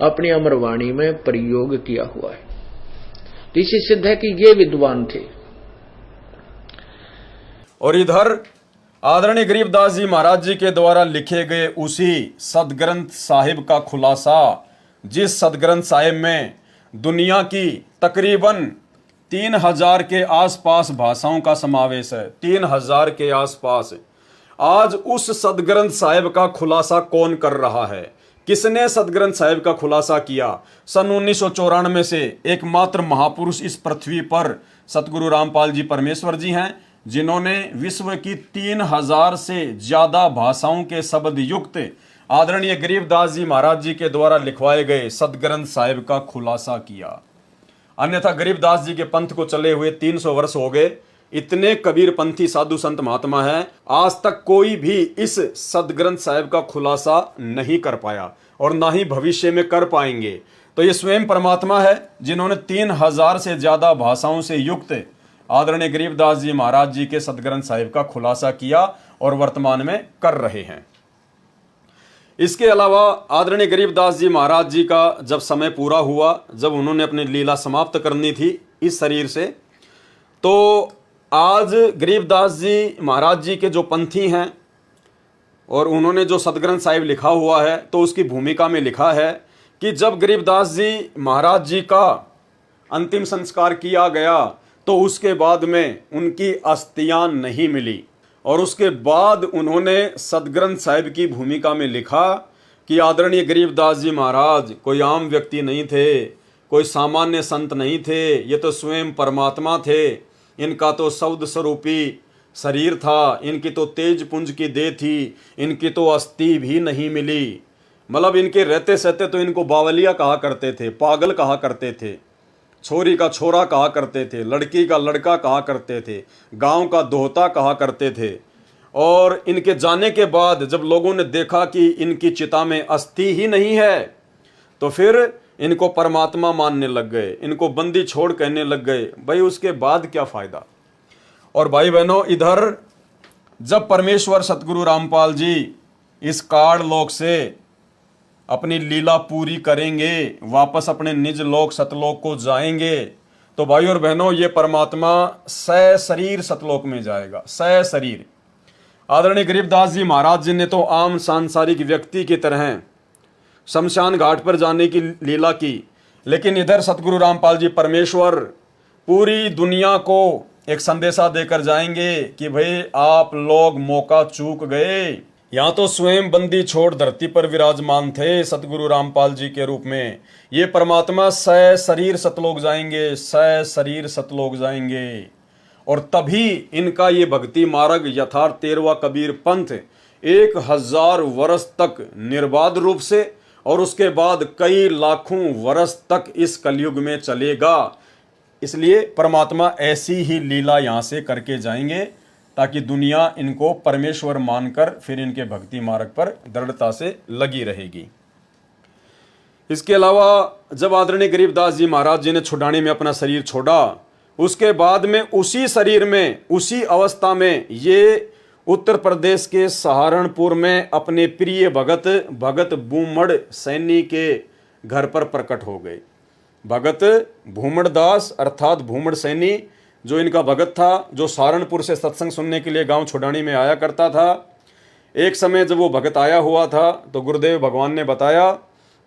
Speaker 2: अपनी अमरवाणी में प्रयोग किया हुआ है। तो इससे सिद्ध है कि ये विद्वान थे।
Speaker 1: और इधर आदरणीय गरीबदास जी महाराज जी के द्वारा लिखे गए उसी सदग्रंथ साहिब का खुलासा, जिस सदग्रंथ साहिब में दुनिया की तकरीबन 3000 के आसपास भाषाओं का समावेश है, 3000 के आसपास। आज उस सदग्रंथ साहिब का खुलासा कौन कर रहा है? किसने सदग्रंथ साहिब का खुलासा किया? सन 1994 से एकमात्र महापुरुष इस पृथ्वी पर सतगुरु रामपाल जी परमेश्वर जी हैं, जिन्होंने विश्व की 3000 से ज्यादा भाषाओं के शब्द युक्त आदरणीय गरीबदास जी महाराज जी के द्वारा लिखवाए गए सदग्रंथ साहिब का खुलासा किया। अन्यथा गरीबदास जी के पंथ को चले हुए 300 वर्ष हो गए। इतने कबीर पंथी साधु संत महात्मा हैं, आज तक कोई भी इस सदग्रंथ साहिब का खुलासा नहीं कर पाया और ना ही भविष्य में कर पाएंगे। तो ये स्वयं परमात्मा है जिन्होंने 3000 से ज्यादा भाषाओं से युक्त आदरणीय गरीबदास जी महाराज जी के सदग्रंथ साहिब का खुलासा किया और वर्तमान में कर रहे हैं। इसके अलावा आदरणीय गरीबदास जी महाराज जी का जब समय पूरा हुआ, जब उन्होंने अपनी लीला समाप्त करनी थी इस शरीर से, तो आज गरीबदास जी महाराज जी के जो पंथी हैं और उन्होंने जो सतग्रंथ साहिब लिखा हुआ है, तो उसकी भूमिका में लिखा है कि जब गरीबदास जी महाराज जी का अंतिम संस्कार किया गया तो उसके बाद में उनकी अस्थियां नहीं मिली, और उसके बाद उन्होंने सतग्रंथ साहिब की भूमिका में लिखा कि आदरणीय गरीबदास जी महाराज कोई आम व्यक्ति नहीं थे, कोई सामान्य संत नहीं थे, ये तो स्वयं परमात्मा थे। इनका तो शब्द स्वरूपी शरीर था, इनकी तो तेज पुंज की देह थी, इनकी तो अस्थि भी नहीं मिली। मतलब इनके रहते सहते तो इनको बावलिया कहा करते थे, पागल कहा करते थे, छोरी का छोरा कहा करते थे, लड़की का लड़का कहा करते थे, गांव का दोहता कहा करते थे। और इनके जाने के बाद जब लोगों ने देखा कि इनकी चिता में अस्थि ही नहीं है, तो फिर इनको परमात्मा मानने लग गए, इनको बंदी छोड़ कहने लग गए। भाई उसके बाद क्या फायदा। और भाई बहनों, इधर जब परमेश्वर सतगुरु रामपाल जी इस काड़ लोक से अपनी लीला पूरी करेंगे, वापस अपने निज लोक सतलोक को जाएंगे, तो भाई और बहनों ये परमात्मा सशरीर सतलोक में जाएगा, सशरीर। आदरणीय गरीबदास जी महाराज जी ने तो आम सांसारिक व्यक्ति की तरह शमशान घाट पर जाने की लीला की, लेकिन इधर सतगुरु रामपाल जी परमेश्वर पूरी दुनिया को एक संदेशा देकर जाएंगे कि भाई आप लोग मौका चूक गए। यहाँ तो स्वयं बंदी छोड़ धरती पर विराजमान थे सतगुरु रामपाल जी के रूप में, ये परमात्मा सशरीर सतलोक जाएंगे, सशरीर सतलोक जाएंगे। और तभी इनका ये भक्ति मार्ग यथार्थ 13वां कबीर पंथ 1000 वर्ष तक निर्बाध रूप से और उसके बाद कई लाखों वर्ष तक इस कलयुग में चलेगा। इसलिए परमात्मा ऐसी ही लीला यहाँ से करके जाएंगे ताकि दुनिया इनको परमेश्वर मानकर फिर इनके भक्ति मार्ग पर दृढ़ता से लगी रहेगी। इसके अलावा जब आदरणीय गरीबदास जी महाराज जी ने छुड़ानी में अपना शरीर छोड़ा, उसके बाद में उसी शरीर में उसी अवस्था में ये उत्तर प्रदेश के सहारनपुर में अपने प्रिय भगत बूमड़ सैनी के घर पर प्रकट हो गए। भगत भूमड़ दास अर्थात भूमड़ सैनी जो इनका भगत था, जो सहारनपुर से सत्संग सुनने के लिए गांव छुड़ानी में आया करता था। एक समय जब वो भगत आया हुआ था तो गुरुदेव भगवान ने बताया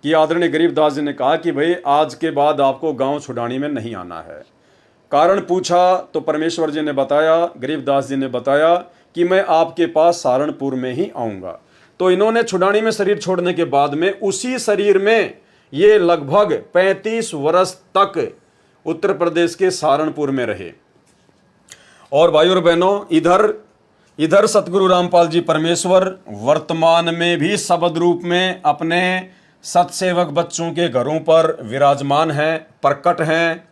Speaker 1: कि आदरणीय गरीबदास जी ने कहा कि भाई आज के बाद आपको गांव छुड़ानी में नहीं आना है। कारण पूछा तो परमेश्वर जी ने बताया, गरीबदास जी ने बताया कि मैं आपके पास सहारनपुर में ही आऊँगा। तो इन्होंने छुड़ानी में शरीर छोड़ने के बाद में उसी शरीर में ये लगभग 35 वर्ष तक उत्तर प्रदेश के सहारनपुर में रहे। और भाई और बहनों, इधर सतगुरु रामपाल जी परमेश्वर वर्तमान में भी शब्द रूप में अपने सतसेवक बच्चों के घरों पर विराजमान हैं, प्रकट हैं।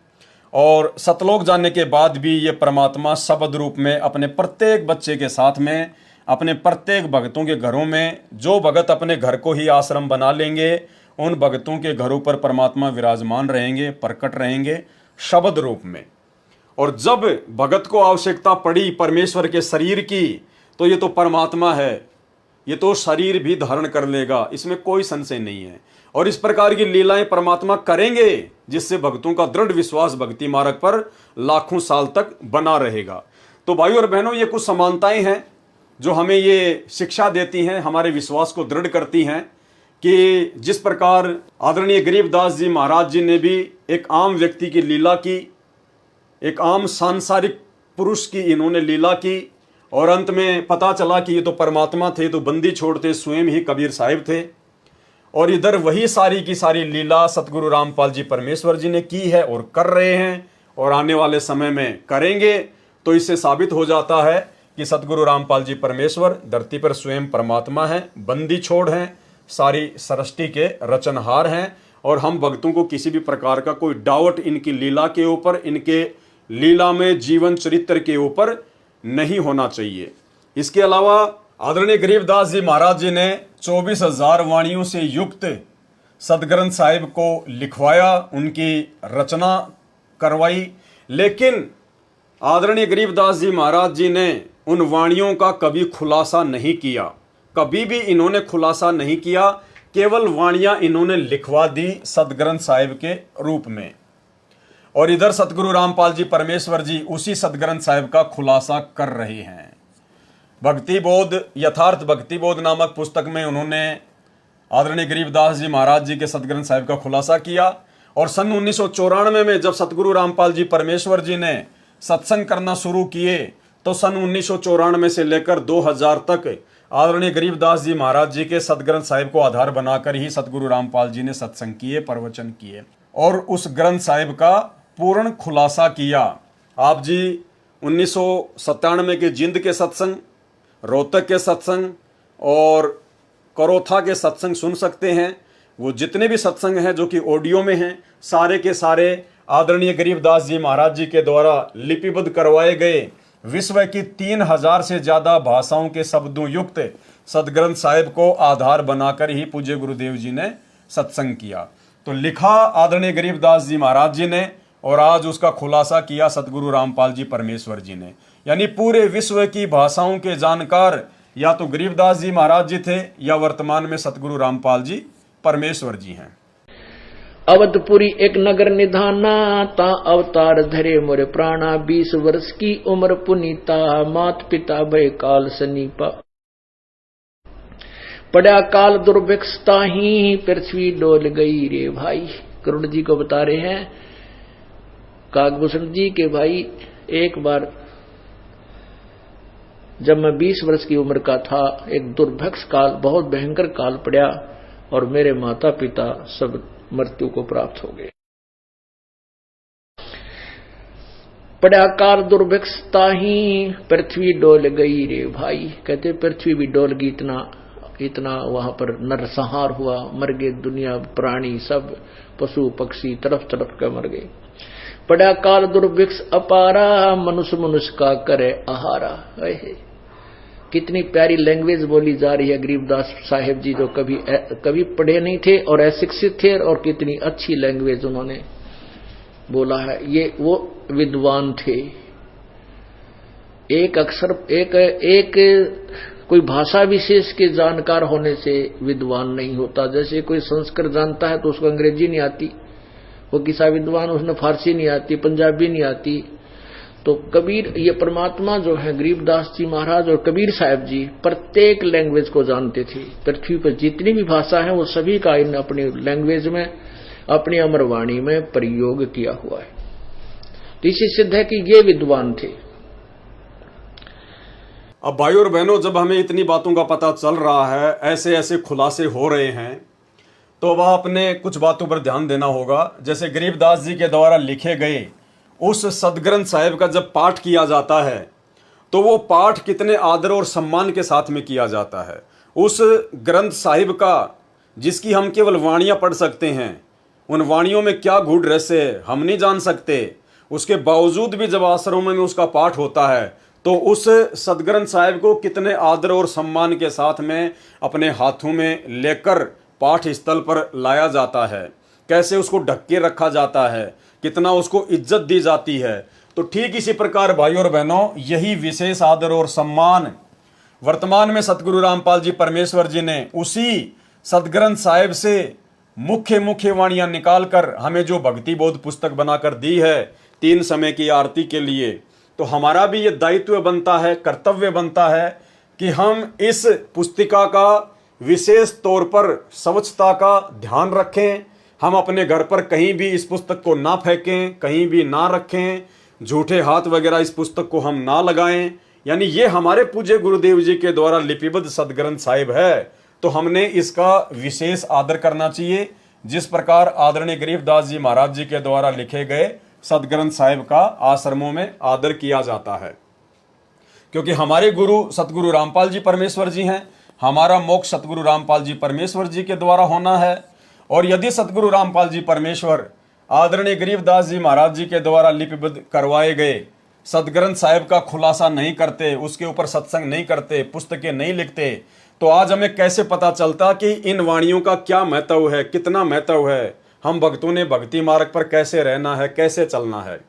Speaker 1: और सतलोक जाने के बाद भी ये परमात्मा शब्द रूप में अपने प्रत्येक बच्चे के साथ में, अपने प्रत्येक भक्तों के घरों में, जो भगत अपने घर को ही आश्रम बना लेंगे उन भक्तों के घरों पर परमात्मा विराजमान रहेंगे, प्रकट रहेंगे शब्द रूप में। और जब भगत को आवश्यकता पड़ी परमेश्वर के शरीर की, तो ये तो परमात्मा है, ये तो शरीर भी धारण कर लेगा, इसमें कोई संशय नहीं है। और इस प्रकार की लीलाएं परमात्मा करेंगे जिससे भक्तों का दृढ़ विश्वास भक्ति मार्ग पर लाखों साल तक बना रहेगा। तो भाइयों और बहनों, ये कुछ समानताएं हैं जो हमें ये शिक्षा देती हैं, हमारे विश्वास को दृढ़ करती हैं कि जिस प्रकार आदरणीय गरीबदास जी महाराज जी ने भी एक आम व्यक्ति की लीला की, एक आम सांसारिक पुरुष की इन्होंने लीला की, और अंत में पता चला कि ये तो परमात्मा थे, तो बंदी छोड़ते स्वयं ही कबीर साहिब थे। और इधर वही सारी की सारी लीला सतगुरु रामपाल जी परमेश्वर जी ने की है और कर रहे हैं और आने वाले समय में करेंगे। तो इससे साबित हो जाता है कि सतगुरु रामपाल जी परमेश्वर धरती पर स्वयं परमात्मा हैं, बंदी छोड़ हैं, सारी सृष्टि के रचनहार हैं। और हम भक्तों को किसी भी प्रकार का कोई डाउट इनकी लीला के ऊपर, इनके लीला में जीवन चरित्र के ऊपर नहीं होना चाहिए। इसके अलावा आदरणीय गरीबदास जी महाराज जी ने 24,000 वाणियों से युक्त सतग्रंथ साहिब को लिखवाया, उनकी रचना करवाई, लेकिन आदरणीय गरीबदास जी महाराज जी ने उन वाणियों का कभी खुलासा नहीं किया। कभी भी इन्होंने खुलासा नहीं किया, केवल वाणियां इन्होंने लिखवा दी सदग्रंथ साहिब के रूप में। और इधर सतगुरु रामपाल जी परमेश्वर जी उसी सदग्रंथ साहिब का खुलासा कर रहे हैं। भक्ति बोध, यथार्थ भक्ति बोध नामक पुस्तक में उन्होंने आदरणीय गरीबदास जी महाराज जी के सदग्रंथ साहिब का खुलासा किया। और सन 1994 में जब सतगुरु रामपाल जी परमेश्वर जी ने सत्संग करना शुरू किए, तो सन 1994 से लेकर 2000 तक आदरणीय गरीबदास जी महाराज जी के सदग्रंथ साहिब को आधार बनाकर ही सतगुरु रामपाल जी ने सत्संग किए, प्रवचन किए और उस ग्रंथ साहिब का पूर्ण खुलासा किया। आप जी 1997 के जिंद के सत्संग, रोहतक के सत्संग और करोथा के सत्संग सुन सकते हैं। वो जितने भी सत्संग हैं जो कि ऑडियो में हैं, सारे के सारे आदरणीय गरीबदास जी महाराज जी के द्वारा लिपिबद्ध करवाए गए विश्व की 3000 से ज़्यादा भाषाओं के शब्दों युक्त सदग्रंथ साहिब को आधार बनाकर ही पूज्य गुरुदेव जी ने सत्संग किया। तो लिखा आदरणीय गरीबदास जी महाराज जी ने और आज उसका खुलासा किया सतगुरु रामपाल जी परमेश्वर जी ने। यानी पूरे विश्व की भाषाओं के जानकार या तो गरीबदास जी महाराज जी थे या वर्तमान में सतगुरु रामपाल जी परमेश्वर जी हैं।
Speaker 2: अवधपुरी एक नगर निधाना, ता अवतार धरे मोरे प्राणा। 20 वर्ष की उम्र पुनीता, मात पिता भय काल सनीपा। पड़ा काल दुर्भिक्षता ही, पृथ्वी डोल गई रे भाई। करुण जी को बता रहे हैं काकभूषण जी के भाई, एक बार जब मैं 20 वर्ष की उम्र का था, एक दुर्भिक्ष काल, बहुत भयंकर काल पड़ा और मेरे माता पिता सब मृत्यु को प्राप्त हो गए। पड़ा काल दुर्भिक्षता ही, पृथ्वी डोल गई रे भाई। कहते पृथ्वी भी डोल गई, इतना वहां पर नरसंहार हुआ, मर गए दुनिया, प्राणी सब, पशु पक्षी तरफ तरफ के मर गए। पड़ा काल दुर्भिक्ष अपारा, मनुष्य मनुष्य का करे आहारा। कितनी प्यारी लैंग्वेज बोली जा रही है गरीबदास साहिब जी, जो कभी पढ़े नहीं थे और अशिक्षित थे, और कितनी अच्छी लैंग्वेज उन्होंने बोला है। ये वो विद्वान थे। एक अक्षर एक कोई भाषा विशेष के जानकार होने से विद्वान नहीं होता। जैसे कोई संस्कृत जानता है तो उसको अंग्रेजी नहीं आती, वो किसा विद्वान, उसने फारसी नहीं आती, पंजाबी नहीं आती। तो कबीर, ये परमात्मा जो है गरीबदास जी महाराज और कबीर साहब जी प्रत्येक लैंग्वेज को जानते थे। पृथ्वी पर जितनी भी भाषा है वो सभी का इन अपनी लैंग्वेज में, अपनी अमर वाणी में प्रयोग किया हुआ है। तो इसी सिद्ध है कि ये विद्वान थे।
Speaker 1: अब भाई और बहनों, जब हमें इतनी बातों का पता चल रहा है, ऐसे ऐसे खुलासे हो रहे हैं, तो वह अपने कुछ बातों पर ध्यान देना होगा। जैसे गरीबदास जी के द्वारा लिखे गए उस सदग्रंथ साहिब का जब पाठ किया जाता है, तो वो पाठ कितने आदर और सम्मान के साथ में किया जाता है। उस ग्रंथ साहिब का, जिसकी हम केवल वाणियाँ पढ़ सकते हैं, उन वाणियों में क्या गूढ़ रहस्य है हम नहीं जान सकते। उसके बावजूद भी जब आश्रमों में उसका पाठ होता है, तो उस सदग्रंथ साहिब को कितने आदर और सम्मान के साथ में अपने हाथों में लेकर पाठ स्थल पर लाया जाता है, कैसे उसको ढक के रखा जाता है, कितना उसको इज्जत दी जाती है। तो ठीक इसी प्रकार भाई और बहनों, यही विशेष आदर और सम्मान वर्तमान में सतगुरु रामपाल जी परमेश्वर जी ने उसी सदग्रंथ साहिब से मुख्य वाणियां निकालकर हमें जो भक्ति बोध पुस्तक बनाकर दी है 3 समय की आरती के लिए, तो हमारा भी ये दायित्व बनता है, कर्तव्य बनता है कि हम इस पुस्तिका का विशेष तौर पर स्वच्छता का ध्यान रखें। हम अपने घर पर कहीं भी इस पुस्तक को ना फेंकें, कहीं भी ना रखें, झूठे हाथ वगैरह इस पुस्तक को हम ना लगाएं। यानी ये हमारे पूज्य गुरुदेव जी के द्वारा लिपिबद्ध सदग्रंथ साहिब है, तो हमने इसका विशेष आदर करना चाहिए। जिस प्रकार आदरणीय गरीबदास जी महाराज जी के द्वारा लिखे गए सदग्रंथ साहिब का आश्रमों में आदर किया जाता है, क्योंकि हमारे गुरु सतगुरु रामपाल जी परमेश्वर जी हैं। हमारा मोक्ष सतगुरु रामपाल जी परमेश्वर जी के द्वारा होना है। और यदि सतगुरु रामपाल जी परमेश्वर आदरणीय गरीबदास जी महाराज जी के द्वारा लिपिबद्ध करवाए गए सदग्रंथ साहिब का खुलासा नहीं करते, उसके ऊपर सत्संग नहीं करते, पुस्तकें नहीं लिखते, तो आज हमें कैसे पता चलता कि इन वाणियों का क्या महत्व है, कितना महत्व है, हम भक्तों ने भक्ति मार्ग पर कैसे रहना है, कैसे चलना है।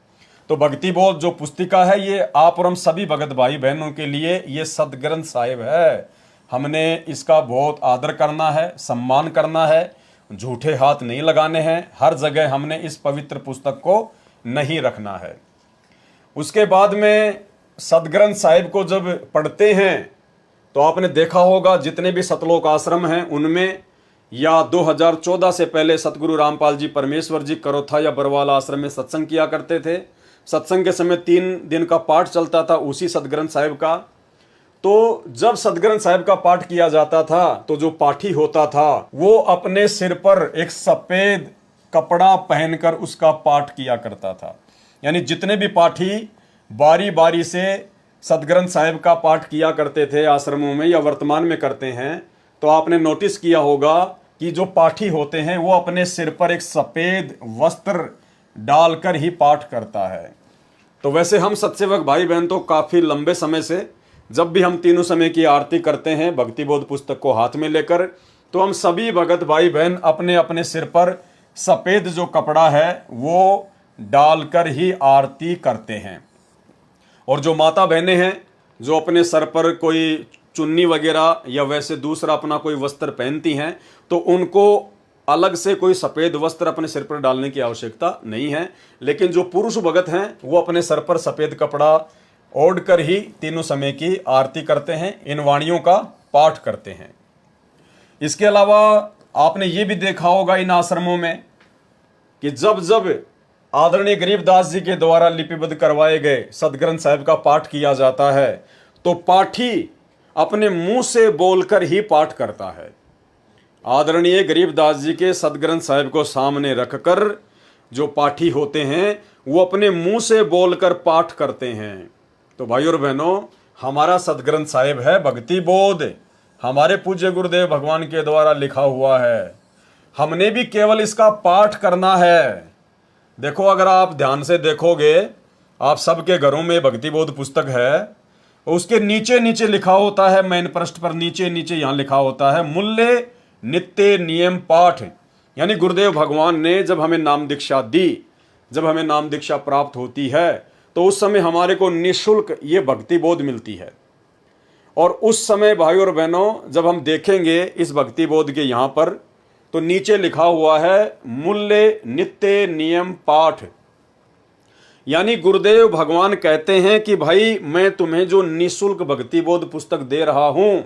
Speaker 1: तो भक्ति बोध जो पुस्तिका है, ये आप और हम सभी भगत भाई बहनों के लिए ये सदग्रंथ साहिब है। हमने इसका बहुत आदर करना है, सम्मान करना है, झूठे हाथ नहीं लगाने हैं, हर जगह हमने इस पवित्र पुस्तक को नहीं रखना है। उसके बाद में सदग्रंथ साहिब को जब पढ़ते हैं तो आपने देखा होगा जितने भी सतलोक आश्रम हैं उनमें या 2014 से पहले सतगुरु रामपाल जी परमेश्वर जी करोथा या बरवाला आश्रम में सत्संग किया करते थे। सत्संग के समय 3 दिन का पाठ चलता था उसी सदग्रंथ साहिब का। तो जब सदग्रंथ साहिब का पाठ किया जाता था तो जो पाठी होता था वो अपने सिर पर एक सफेद कपड़ा पहनकर उसका पाठ किया करता था। यानी जितने भी पाठी बारी बारी से सदग्रंथ साहिब का पाठ किया करते थे आश्रमों में या वर्तमान में करते हैं, तो आपने नोटिस किया होगा कि जो पाठी होते हैं वो अपने सिर पर एक सफेद वस्त्र डालकर ही पाठ करता है। तो वैसे हम सत्सेवक भाई बहन तो काफी लंबे समय से जब भी हम तीनों समय की आरती करते हैं भक्ति बोध पुस्तक को हाथ में लेकर, तो हम सभी भगत भाई बहन अपने अपने सिर पर सफेद जो कपड़ा है वो डालकर ही आरती करते हैं। और जो माता बहनें हैं जो अपने सर पर कोई चुन्नी वगैरह या वैसे दूसरा अपना कोई वस्त्र पहनती हैं, तो उनको अलग से कोई सफ़ेद वस्त्र अपने सिर पर डालने की आवश्यकता नहीं है। लेकिन जो पुरुष भगत हैं वो अपने सर पर सफ़ेद कपड़ा ओढ़ कर ही तीनों समय की आरती करते हैं, इन वाणियों का पाठ करते हैं। इसके अलावा आपने ये भी देखा होगा इन आश्रमों में कि जब जब आदरणीय गरीबदास जी के द्वारा लिपिबद्ध करवाए गए सदग्रंथ साहिब का पाठ किया जाता है तो पाठी अपने मुंह से बोलकर ही पाठ करता है। आदरणीय गरीबदास जी के सदग्रंथ साहिब को सामने रखकर जो पाठी होते हैं वो अपने मुंह से बोलकर पाठ करते हैं। तो भाइयों और बहनों, हमारा सदग्रंथ साहिब है भक्ति बोध, हमारे पूज्य गुरुदेव भगवान के द्वारा लिखा हुआ है। हमने भी केवल इसका पाठ करना है। देखो, अगर आप ध्यान से देखोगे, आप सबके घरों में भक्ति बोध पुस्तक है, उसके नीचे नीचे लिखा होता है, मेन पृष्ठ पर नीचे नीचे यहां लिखा होता है मूल्य नित्य नियम पाठ। यानी गुरुदेव भगवान ने जब हमें नाम दीक्षा दी, जब हमें नाम दीक्षा प्राप्त होती है तो उस समय हमारे को निःशुल्क ये भक्ति बोध मिलती है। और उस समय भाइयों और बहनों जब हम देखेंगे इस भक्ति बोध के यहाँ पर तो नीचे लिखा हुआ है मूल्य नित्य नियम पाठ। यानी गुरुदेव भगवान कहते हैं कि भाई मैं तुम्हें जो निःशुल्क भक्ति बोध पुस्तक दे रहा हूं,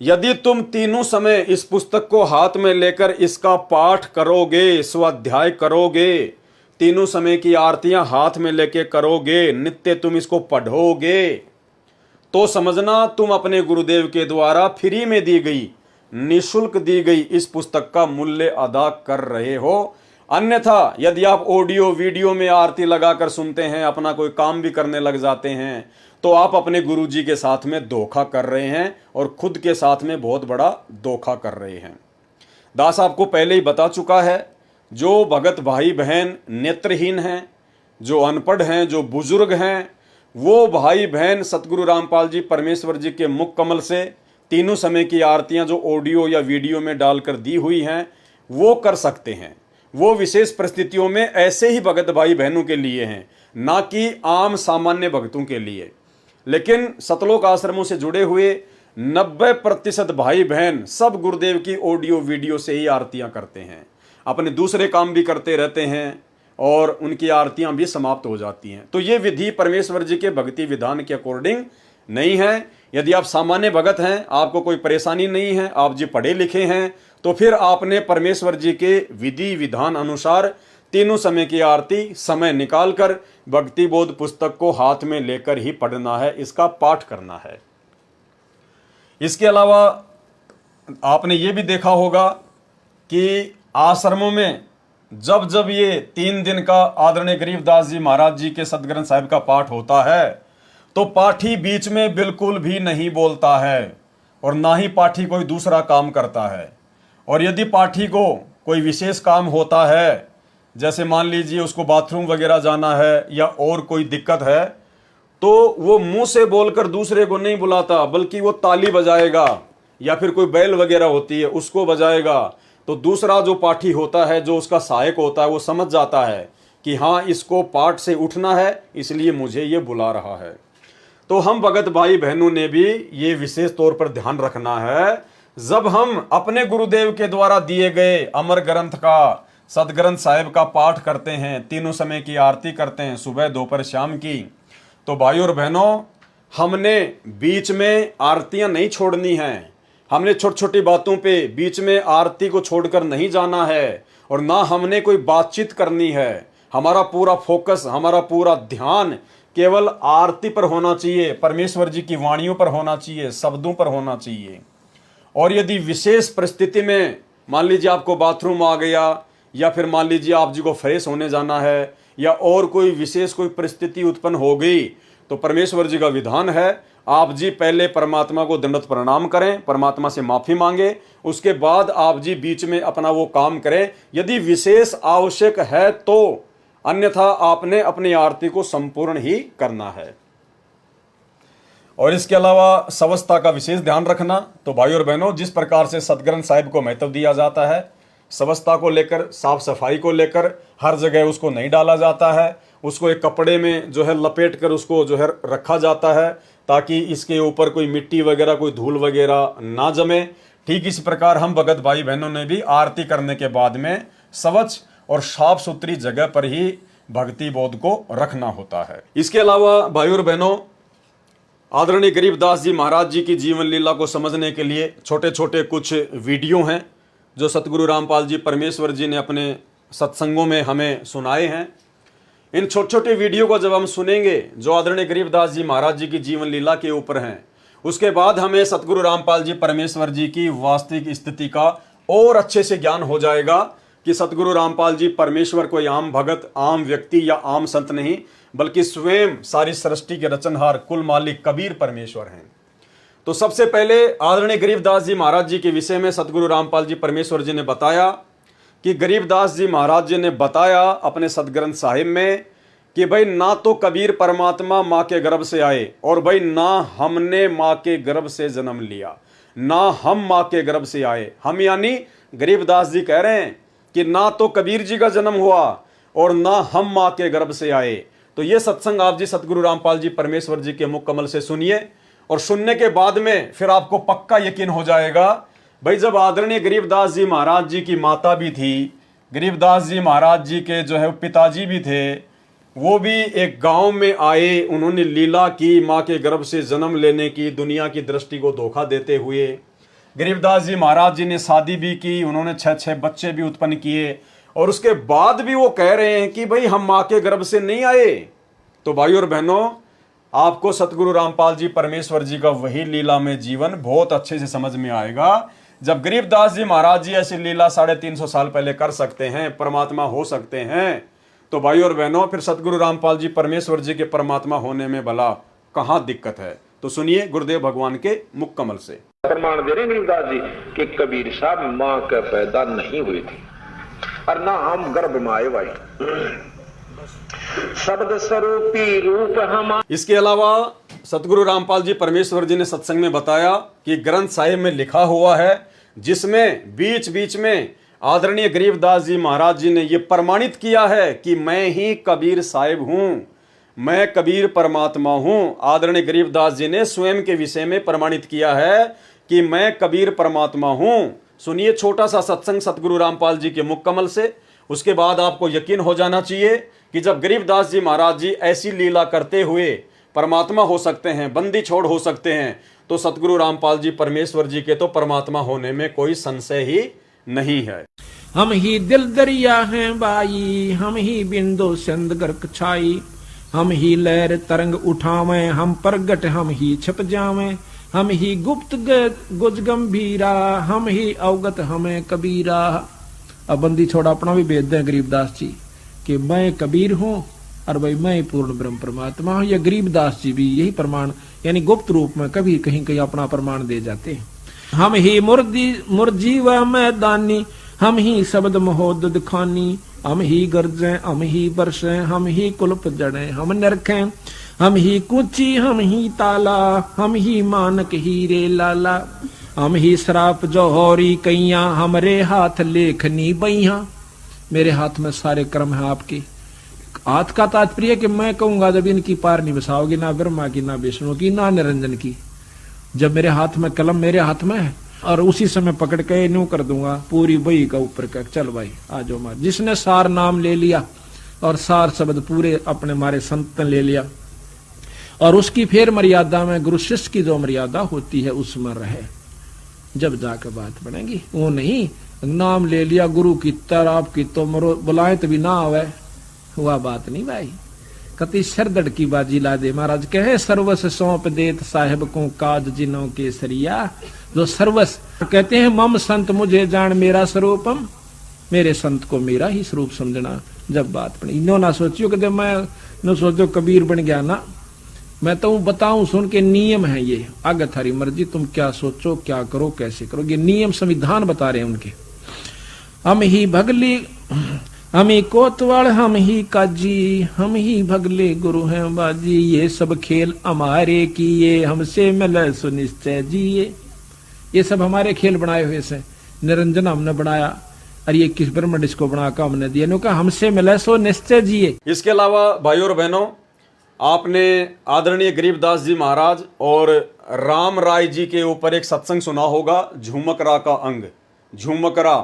Speaker 1: यदि तुम तीनों समय इस पुस्तक को हाथ में लेकर इसका पाठ करोगे, स्वाध्याय करोगे, तीनों समय की आरतियां हाथ में लेके करोगे, नित्य तुम इसको पढ़ोगे, तो समझना तुम अपने गुरुदेव के द्वारा फ्री में दी गई, निःशुल्क दी गई इस पुस्तक का मूल्य अदा कर रहे हो। अन्यथा यदि आप ऑडियो वीडियो में आरती लगाकर सुनते हैं, अपना कोई काम भी करने लग जाते हैं, तो आप अपने गुरुजी के साथ में धोखा कर रहे हैं और खुद के साथ में बहुत बड़ा धोखा कर रहे हैं। दास आपको पहले ही बता चुका है, जो भगत भाई बहन नेत्रहीन हैं, जो अनपढ़ हैं, जो बुजुर्ग हैं, वो भाई बहन सतगुरु रामपाल जी परमेश्वर जी के मुख कमल से तीनों समय की आरतियां जो ऑडियो या वीडियो में डालकर दी हुई हैं वो कर सकते हैं। वो विशेष परिस्थितियों में ऐसे ही भगत भाई बहनों के लिए हैं, ना कि आम सामान्य भक्तों के लिए। लेकिन सतलोक आश्रमों से जुड़े हुए 90% भाई बहन सब गुरुदेव की ऑडियो वीडियो से ही आरतियां करते हैं, अपने दूसरे काम भी करते रहते हैं और उनकी आरतियां भी समाप्त हो जाती हैं। तो ये विधि परमेश्वर जी के भक्ति विधान के अकॉर्डिंग नहीं है। यदि आप सामान्य भगत हैं, आपको कोई परेशानी नहीं है, आप जी पढ़े लिखे हैं, तो फिर आपने परमेश्वर जी के विधि विधान अनुसार तीनों समय की आरती समय निकालकर भक्ति बोध पुस्तक को हाथ में लेकर ही पढ़ना है, इसका पाठ करना है। इसके अलावा आपने ये भी देखा होगा कि आश्रमों में जब जब ये 3 दिन का आदरणीय गरीबदास जी महाराज जी के सदग्रंथ साहिब का पाठ होता है तो पाठी बीच में बिल्कुल भी नहीं बोलता है और ना ही पाठी कोई दूसरा काम करता है। और यदि पाठी को कोई विशेष काम होता है, जैसे मान लीजिए उसको बाथरूम वगैरह जाना है या और कोई दिक्कत है, तो वो मुंह से बोलकर दूसरे को नहीं बुलाता, बल्कि वो ताली बजाएगा या फिर कोई बैल वगैरह होती है उसको बजाएगा। तो दूसरा जो पाठी होता है, जो उसका सहायक होता है, वो समझ जाता है कि हाँ इसको पाठ से उठना है, इसलिए मुझे ये बुला रहा है। तो हम भगत भाई बहनों ने भी ये विशेष तौर पर ध्यान रखना है, जब हम अपने गुरुदेव के द्वारा दिए गए अमर ग्रंथ का, सदग्रंथ साहिब का पाठ करते हैं, तीनों समय की आरती करते हैं, सुबह दोपहर शाम की, तो भाइयों और बहनों हमने बीच में आरतियां नहीं छोड़नी हैं। हमने छोटी छोटी बातों पे बीच में आरती को छोड़कर नहीं जाना है, और ना हमने कोई बातचीत करनी है। हमारा पूरा फोकस, हमारा पूरा ध्यान केवल आरती पर होना चाहिए, परमेश्वर जी की वाणियों पर होना चाहिए, शब्दों पर होना चाहिए। और यदि विशेष परिस्थिति में मान लीजिए आपको बाथरूम आ गया, या फिर मान लीजिए आप जी को फ्रेश होने जाना है, या और कोई विशेष कोई परिस्थिति उत्पन्न हो गई, तो परमेश्वर जी का विधान है आप जी पहले परमात्मा को दंडवत प्रणाम करें, परमात्मा से माफी मांगे, उसके बाद आप जी बीच में अपना वो काम करें यदि विशेष आवश्यक है तो, अन्यथा आपने अपनी आरती को संपूर्ण ही करना है। और इसके अलावा स्वच्छता का विशेष ध्यान रखना। तो भाइयों और बहनों, जिस प्रकार से सदग्रंथ साहिब को महत्व दिया जाता है, स्वच्छता को लेकर, साफ सफाई को लेकर, हर जगह उसको नहीं डाला जाता है, उसको एक कपड़े में जो है लपेट कर उसको जो है रखा जाता है, ताकि इसके ऊपर कोई मिट्टी वगैरह, कोई धूल वगैरह ना जमे। ठीक इसी प्रकार हम भगत भाई बहनों ने भी आरती करने के बाद में स्वच्छ और साफ सुथरी जगह पर ही भक्ति बोध को रखना होता है। इसके अलावा भाइयों और बहनों, आदरणीय गरीबदास जी महाराज जी की जीवन लीला को समझने के लिए छोटे छोटे कुछ वीडियो हैं जो सतगुरु रामपाल जी परमेश्वर जी ने अपने सत्संगों में हमें सुनाए हैं। इन छोटे छोटे वीडियो को जब हम सुनेंगे जो आदरणीय गरीबदास जी महाराज जी की जीवन लीला के ऊपर हैं, उसके बाद हमें सतगुरु रामपाल जी परमेश्वर जी की वास्तविक स्थिति का और अच्छे से ज्ञान हो जाएगा कि सतगुरु रामपाल जी परमेश्वर कोई आम भगत, आम व्यक्ति या आम संत नहीं, बल्कि स्वयं सारी सृष्टि के रचनहार कुल मालिक कबीर परमेश्वर हैं। तो सबसे पहले आदरणीय गरीबदास जी महाराज जी के विषय में सतगुरु रामपाल जी परमेश्वर जी ने बताया कि गरीबदास जी महाराज जी ने बताया अपने सदग्रंथ साहिब में कि भाई ना तो कबीर परमात्मा माँ के गर्भ से आए, और भाई ना हमने माँ के गर्भ से जन्म लिया, ना हम माँ के गर्भ से आए। हम यानी गरीबदास जी कह रहे हैं कि ना तो कबीर जी का जन्म हुआ और ना हम माँ के गर्भ से आए। तो ये सत्संग आप जी सतगुरु रामपाल जी परमेश्वर जी के मुख कमल से सुनिए, और सुनने के बाद में फिर आपको पक्का यकीन हो जाएगा। भाई जब आदरणीय गरीबदास जी महाराज जी की माता भी थी, गरीबदास जी महाराज जी के जो है पिताजी भी थे, वो भी एक गांव में आए, उन्होंने लीला की माँ के गर्भ से जन्म लेने की, दुनिया की दृष्टि को धोखा देते हुए। गरीबदास जी महाराज जी ने शादी भी की, उन्होंने 6 बच्चे भी उत्पन्न किए, और उसके बाद भी वो कह रहे हैं कि भाई हम माँ के गर्भ से नहीं आए। तो भाइयों और बहनों, आपको सतगुरु रामपाल जी परमेश्वर जी का वही लीला में जीवन बहुत अच्छे से समझ में आएगा। जब गरीबदास जी महाराज जी ऐसी लीला 350 साल पहले कर सकते हैं, परमात्मा हो सकते हैं, तो भाइयों और बहनों फिर सतगुरु रामपाल जी परमेश्वर जी के परमात्मा होने में भला कहाँ दिक्कत है। तो सुनिए गुरुदेव भगवान के मुख कमल से।
Speaker 4: प्रमाण दे रहे गरीबदास जी कि कबीर साहब माँ के पैदा नहीं हुई थी और ना हम गर्भ में आए भाई, शब्द स्वरूपी रूप हम।
Speaker 1: इसके अलावा सतगुरु रामपाल जी परमेश्वर जी ने सत्संग में बताया कि ग्रंथ साहिब में लिखा हुआ है, जिसमें बीच बीच में आदरणीय गरीबदास जी महाराज जी ने यह प्रमाणित किया है कि मैं ही कबीर साहिब हूं, मैं कबीर परमात्मा हूं। आदरणीय गरीबदास जी ने स्वयं के विषय में प्रमाणित किया है कि मैं कबीर परमात्मा हूं। सुनिए छोटा सा सत्संग सतगुरु रामपाल जी के मुख कमल से, उसके बाद आपको यकीन हो जाना चाहिए कि जब गरीबदास जी महाराज जी ऐसी लीला करते हुए परमात्मा हो सकते हैं, बंदी छोड़ हो सकते हैं, तो सतगुरु रामपाल जी परमेश्वर जी के तो परमात्मा होने में कोई संशय ही नहीं है।
Speaker 2: हम ही दिल दरिया हैं बाई, हम ही बिंदु सिंध गर्क छाई, हम ही लहर तरंग उठावें, हम प्रगट हम ही छिप जावें, हम ही गुप्त गुज गंभीरा, हम ही अवगत हमें कबीरा। अब बंदी छोड़ा अपना भी भेद दें गरीबदास जी कि मैं कबीर हूं और भाई मैं पूर्ण ब्रह्म परमात्मा हूं। या गरीबदास जी भी यही प्रमाण यानी गुप्त रूप में कभी कहीं कहीं अपना प्रमाण दे जाते हैं। हम ही मुर्जी व मैदानी, हम ही शब्द महोदद खानी, हम ही गर्जें हम ही बरसें, हम ही कुल्प जड़ें हम नरखें, हम ही कुची हम ही ताला, हम ही मानक हीरे लाला, हम ही श्राप जौहरी कैया, हमरे हाथ लेखनी बैया। मेरे हाथ में सारे कर्म हैं आपके, हाथ का तात्पर्य कि मैं कहूंगा जब इनकी पार नहीं बसाओगी, ना ब्रह्मा की, ना विष्णु की, ना निरंजन की, जब मेरे हाथ में कलम मेरे हाथ में है और उसी समय पकड़ के न्यू कर दूंगा पूरी बही का ऊपर का, चल भाई आ जाओ मार। जिसने सार नाम ले लिया और सार शब्द पूरे अपने मारे संत ने ले लिया और उसकी फिर मर्यादा में गुरु शिष्य की जो मर्यादा होती है उसमें रहे, जब जाकर बात बनेगी। वो नहीं नाम ले लिया गुरु की तर आपकी तो मरो बुलाए तो भी ना आवे, हुआ बात नहीं भाई। कति सरदड़ की बाजी ला दे। महाराज कहे सर्वस सौंप देत साहेब को काज जिनों के सरिया। जो सर्वस कहते हैं मम संत मुझे जान मेरा स्वरूपम, मेरे संत को मेरा ही स्वरूप समझना। जब बात बनी इन्हों ना सोचियो कि मैं न सोचो कबीर बन गया ना, मैं तो बताऊं सुन के नियम है ये, आगे थारी मर्जी तुम क्या सोचो क्या करो कैसे करो, ये नियम संविधान बता रहे हैं उनके। हम ही भगली हम ही कोतवाल हम ही काजी, हम ही भगले गुरु हैं बाजी, ये सब खेल हमारे किए हमसे मिले सुनिश्चय जिए। ये सब हमारे खेल बनाए हुए से, निरंजन हमने बनाया और ये किस ब्रह्मंड इसको बनाकर हमने दिया, नो कहा हमसे मिले सो निश्चय जिए।
Speaker 1: इसके अलावा भाइयों और बहनों, आपने आदरणीय गरीबदास जी महाराज और राम राय जी के ऊपर एक सत्संग सुना होगा, झूमकरा का अंग। झूमकरा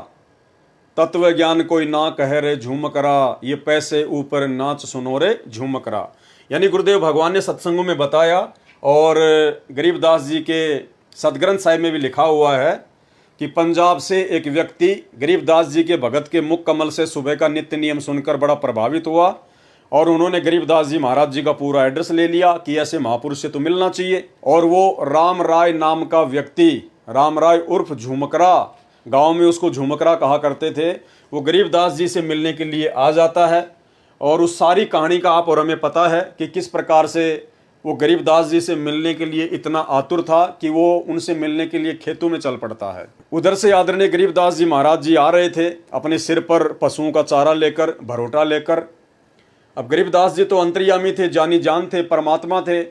Speaker 1: तत्व ज्ञान कोई ना कह रे झूमकरा, ये पैसे ऊपर नाच सुनो रे झूमकरा। यानी गुरुदेव भगवान ने सत्संगों में बताया और गरीबदास जी के सदग्रंथ साहिब में भी लिखा हुआ है कि पंजाब से एक व्यक्ति गरीबदास जी के भगत के मुख कमल से सुबह का नित्य नियम सुनकर बड़ा प्रभावित हुआ और उन्होंने गरीबदास जी महाराज जी का पूरा एड्रेस ले लिया कि ऐसे महापुरुष से तो मिलना चाहिए। और वो राम राय नाम का व्यक्ति, राम राय उर्फ झूमकरा, गांव में उसको झूमकरा कहा करते थे, वो गरीबदास जी से मिलने के लिए आ जाता है। और उस सारी कहानी का आप और हमें पता है कि किस प्रकार से वो गरीबदास जी से मिलने के लिए इतना आतुर था कि वो उनसे मिलने के लिए खेतों में चल पड़ता है। उधर से आदरणीय गरीबदास जी महाराज जी आ रहे थे अपने सिर पर पशुओं का चारा लेकर, भरोटा लेकर। अब गरीबदास जी तो अंतर्यामी थे, जानी जान थे, परमात्मा थे।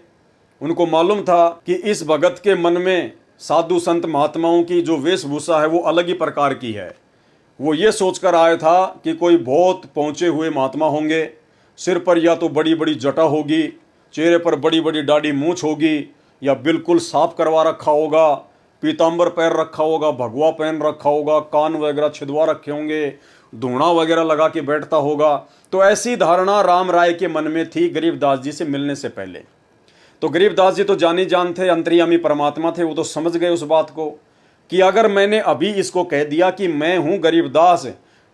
Speaker 1: उनको मालूम था कि इस भगत के मन में साधु संत महात्माओं की जो वेशभूषा है वो अलग ही प्रकार की है। वो ये सोचकर आया था कि कोई बहुत पहुँचे हुए महात्मा होंगे, सिर पर या तो बड़ी बड़ी जटा होगी, चेहरे पर बड़ी बड़ी दाढ़ी मूंछ होगी, या बिल्कुल साफ करवा रखा होगा, पीताम्बर पहन रखा होगा, भगवा पहन रखा होगा, कान वगैरह छिदवा रखे होंगे, धूणा वगैरह लगा के बैठता होगा। तो ऐसी धारणा राम राय के मन में थी गरीबदास जी से मिलने से पहले। तो गरीबदास जी तो जानी जान थे, अंतर्यामी परमात्मा थे, वो तो समझ गए उस बात को कि अगर मैंने अभी इसको कह दिया कि मैं हूं गरीबदास,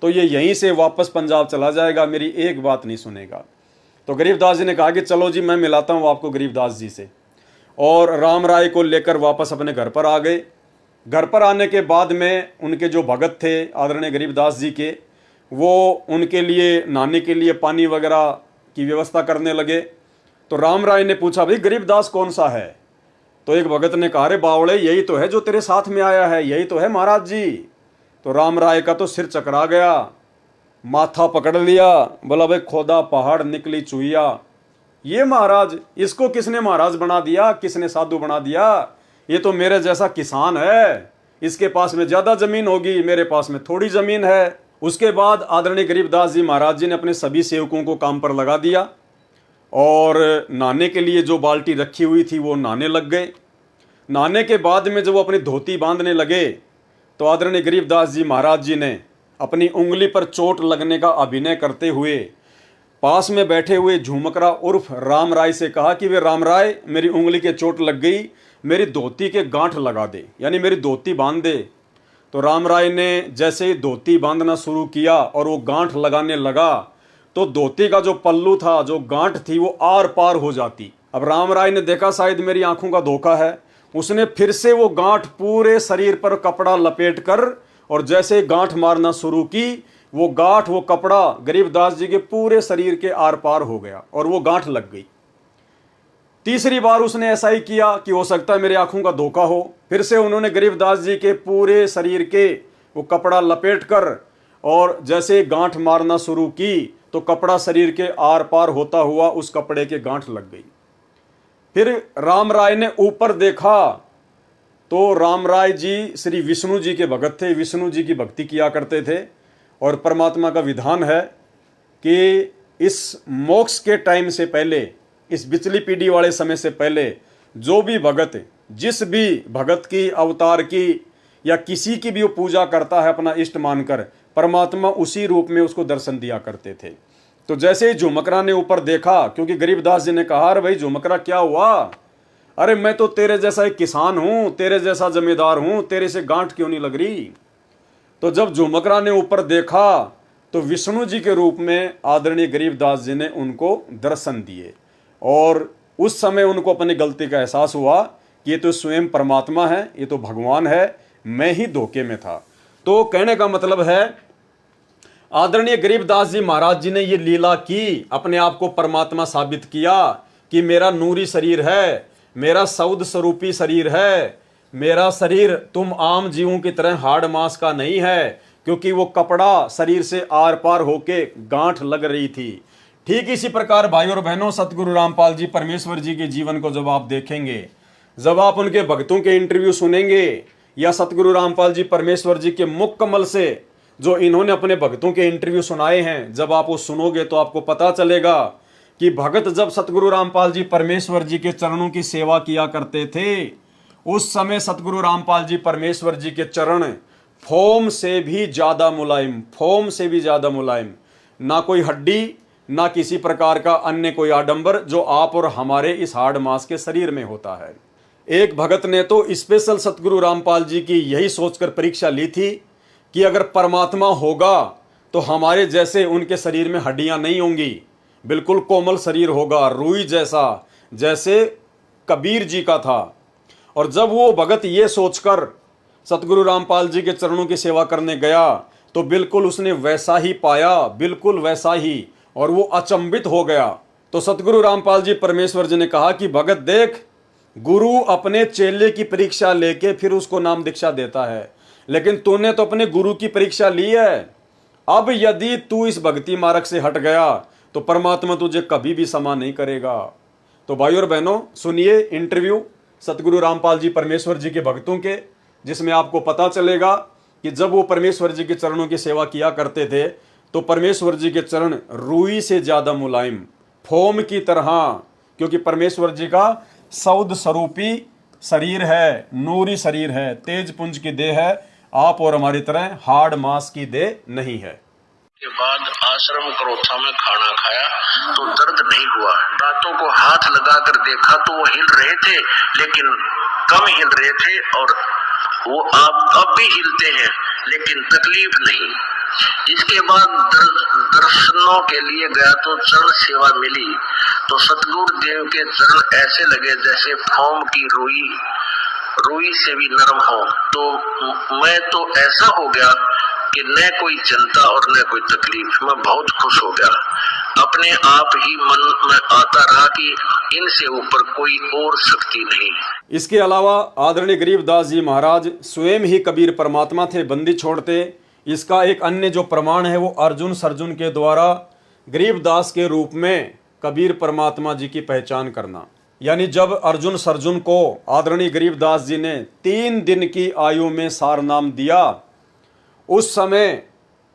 Speaker 1: तो ये यहीं से वापस पंजाब चला जाएगा, मेरी एक बात नहीं सुनेगा। तो गरीबदास जी ने कहा कि चलो जी मैं मिलाता हूं आपको गरीबदास जी से, और राम राय को लेकर वापस अपने घर पर आ गए। घर पर आने के बाद में उनके जो भगत थे आदरणीय गरीबदास जी के, वो उनके लिए नहाने के लिए पानी वगैरह की व्यवस्था करने लगे। तो राम राय ने पूछा भाई गरीबदास कौन सा है? तो एक भगत ने कहा रे बावड़े यही तो है जो तेरे साथ में आया है, यही तो है महाराज जी। तो राम राय का तो सिर चकरा गया, माथा पकड़ लिया, बोला भाई खोदा पहाड़ निकली चुहिया। ये महाराज, इसको किसने महाराज बना दिया, किसने साधु बना दिया? ये तो मेरे जैसा किसान है, इसके पास में ज्यादा जमीन होगी, मेरे पास में थोड़ी जमीन है। उसके बाद आदरणीय गरीबदास जी महाराज जी ने अपने सभी सेवकों को काम पर लगा दिया और नहाने के लिए जो बाल्टी रखी हुई थी वो नहाने लग गए। नहाने के बाद में जब वो अपनी धोती बांधने लगे तो आदरणीय गरीबदास जी महाराज जी ने अपनी उंगली पर चोट लगने का अभिनय करते हुए पास में बैठे हुए झूमकरा उर्फ राम राय से कहा कि वे राम राय मेरी उंगली के चोट लग गई, मेरी धोती के गांठ लगा दे, यानी मेरी धोती बांध दे। तो राम राय ने जैसे ही धोती बांधना शुरू किया और वो गांठ लगाने लगा तो धोती का जो पल्लू था, जो गांठ थी, वो आर पार हो जाती। अब राम राय ने देखा शायद मेरी आंखों का धोखा है, उसने फिर से वो गांठ पूरे शरीर पर कपड़ा लपेट कर और जैसे गांठ मारना शुरू की, वो गांठ, वो कपड़ा गरीबदास जी के पूरे शरीर के आर पार हो गया और वो गांठ लग गई। तीसरी बार उसने ऐसा ही किया कि हो सकता है मेरी आंखों का धोखा हो। फिर से उन्होंने गरीबदास जी के पूरे शरीर के वो कपड़ा लपेट कर और जैसे गांठ मारना शुरू की तो कपड़ा शरीर के आर पार होता हुआ उस कपड़े के गांठ लग गई। फिर राम राय ने ऊपर देखा तो राम राय जी श्री विष्णु जी के भगत थे, विष्णु जी की भक्ति किया करते थे और परमात्मा का विधान है कि इस मोक्ष के टाइम से पहले, इस बिचली पीढ़ी वाले समय से पहले जो भी भगत जिस भी भगत की, अवतार की या किसी की भी वो पूजा करता है अपना इष्ट मानकर, परमात्मा उसी रूप में उसको दर्शन दिया करते थे। तो जैसे ही झुमकरा ने ऊपर देखा, क्योंकि गरीबदास जी ने कहा, अरे भाई झुमकरा क्या हुआ, अरे मैं तो तेरे जैसा एक किसान हूं, तेरे जैसा जमींदार हूं, तेरे से गांठ क्यों नहीं लग रही। तो जब झुमकरा ने ऊपर देखा तो विष्णु जी के रूप में आदरणीय गरीबदास जी ने उनको दर्शन दिए, और उस समय उनको अपनी गलती का एहसास हुआ कि ये तो स्वयं परमात्मा है, ये तो भगवान है, मैं ही धोखे में था। तो कहने का मतलब है आदरणीय गरीबदास जी महाराज जी ने ये लीला की, अपने आप को परमात्मा साबित किया कि मेरा नूरी शरीर है, मेरा सौद स्वरूपी शरीर है, मेरा शरीर तुम आम जीवों की तरह हाड़ मांस का नहीं है, क्योंकि वो कपड़ा शरीर से आर पार होके गांठ लग रही थी। ठीक इसी प्रकार भाई और बहनों, सतगुरु रामपाल जी परमेश्वर जी के जीवन को जब आप देखेंगे, जब आप उनके भक्तों के इंटरव्यू सुनेंगे, या सतगुरु रामपाल जी परमेश्वर जी के मुख कमल से जो इन्होंने अपने भक्तों के इंटरव्यू सुनाए हैं, जब आप वो सुनोगे तो आपको पता चलेगा कि भगत जब सतगुरु रामपाल जी परमेश्वर जी के चरणों की सेवा किया करते थे, उस समय सतगुरु रामपाल जी परमेश्वर जी के चरण फोम से भी ज्यादा मुलायम, फोम से भी ज्यादा मुलायम, ना कोई हड्डी, ना किसी प्रकार का अन्य कोई आडंबर जो आप और हमारे इस हाड़ मांस के शरीर में होता है। एक भगत ने तो स्पेशल सतगुरु रामपाल जी की यही सोचकर परीक्षा ली थी कि अगर परमात्मा होगा तो हमारे जैसे उनके शरीर में हड्डियां नहीं होंगी, बिल्कुल कोमल शरीर होगा, रुई जैसा, जैसे कबीर जी का था। और जब वो भगत ये सोचकर सतगुरु रामपाल जी के चरणों की सेवा करने गया तो बिल्कुल उसने वैसा ही पाया, बिल्कुल वैसा ही, और वो अचंभित हो गया। तो सतगुरु रामपाल जी परमेश्वर जी ने कहा कि भगत देख, गुरु अपने चेले की परीक्षा लेके फिर उसको नाम दीक्षा देता है, लेकिन तूने तो अपने गुरु की परीक्षा ली है। अब यदि तू इस भक्ति मार्ग से हट गया तो परमात्मा तुझे कभी भी क्षमा नहीं करेगा। तो भाई और बहनों, सुनिए इंटरव्यू सतगुरु रामपाल जी परमेश्वर जी के भक्तों के, जिसमें आपको पता चलेगा कि जब वो परमेश्वर जी के चरणों की सेवा किया करते थे तो परमेश्वर जी के चरण रुई से ज्यादा मुलायम, फोम की तरह, क्योंकि परमेश्वर जी का सौद स्वरूपी शरीर है, नूरी शरीर है, तेज पुंज की देह है, आप और हमारी तरह हाड़ मांस की देह नहीं है।
Speaker 5: के बाद आश्रम क्रोथा में खाना खाया तो दर्द नहीं हुआ। दांतों को हाथ लगाकर देखा तो वो हिल रहे थे, लेकिन कम हिल रहे थे, और वो अब भी हिलते हैं लेकिन तकलीफ नहीं। इसके बाद दर्शनों के लिए गया तो चरण सेवा मिली तो सतगुरु देव के चरण ऐसे लगे जैसे फोम की रुई से भी नरम हो। तो मैं तो ऐसा हो गया कि न कोई चिंता और न कोई तकलीफ, मैं बहुत खुश हो गया। अपने आप ही मन में आता रहा कि इनसे ऊपर कोई और शक्ति नहीं।
Speaker 1: इसके अलावा आदरणीय गरीबदास जी महाराज स्वयं ही कबीर परमात्मा थे, बंदी छोड़ते। इसका एक अन्य जो प्रमाण है वो अर्जुन सर्जुन के द्वारा गरीबदास के रूप में कबीर परमात्मा जी की पहचान करना। यानी जब अर्जुन सर्जुन को आदरणीय गरीबदास जी ने 3 दिन की आयु में सारनाम दिया, उस समय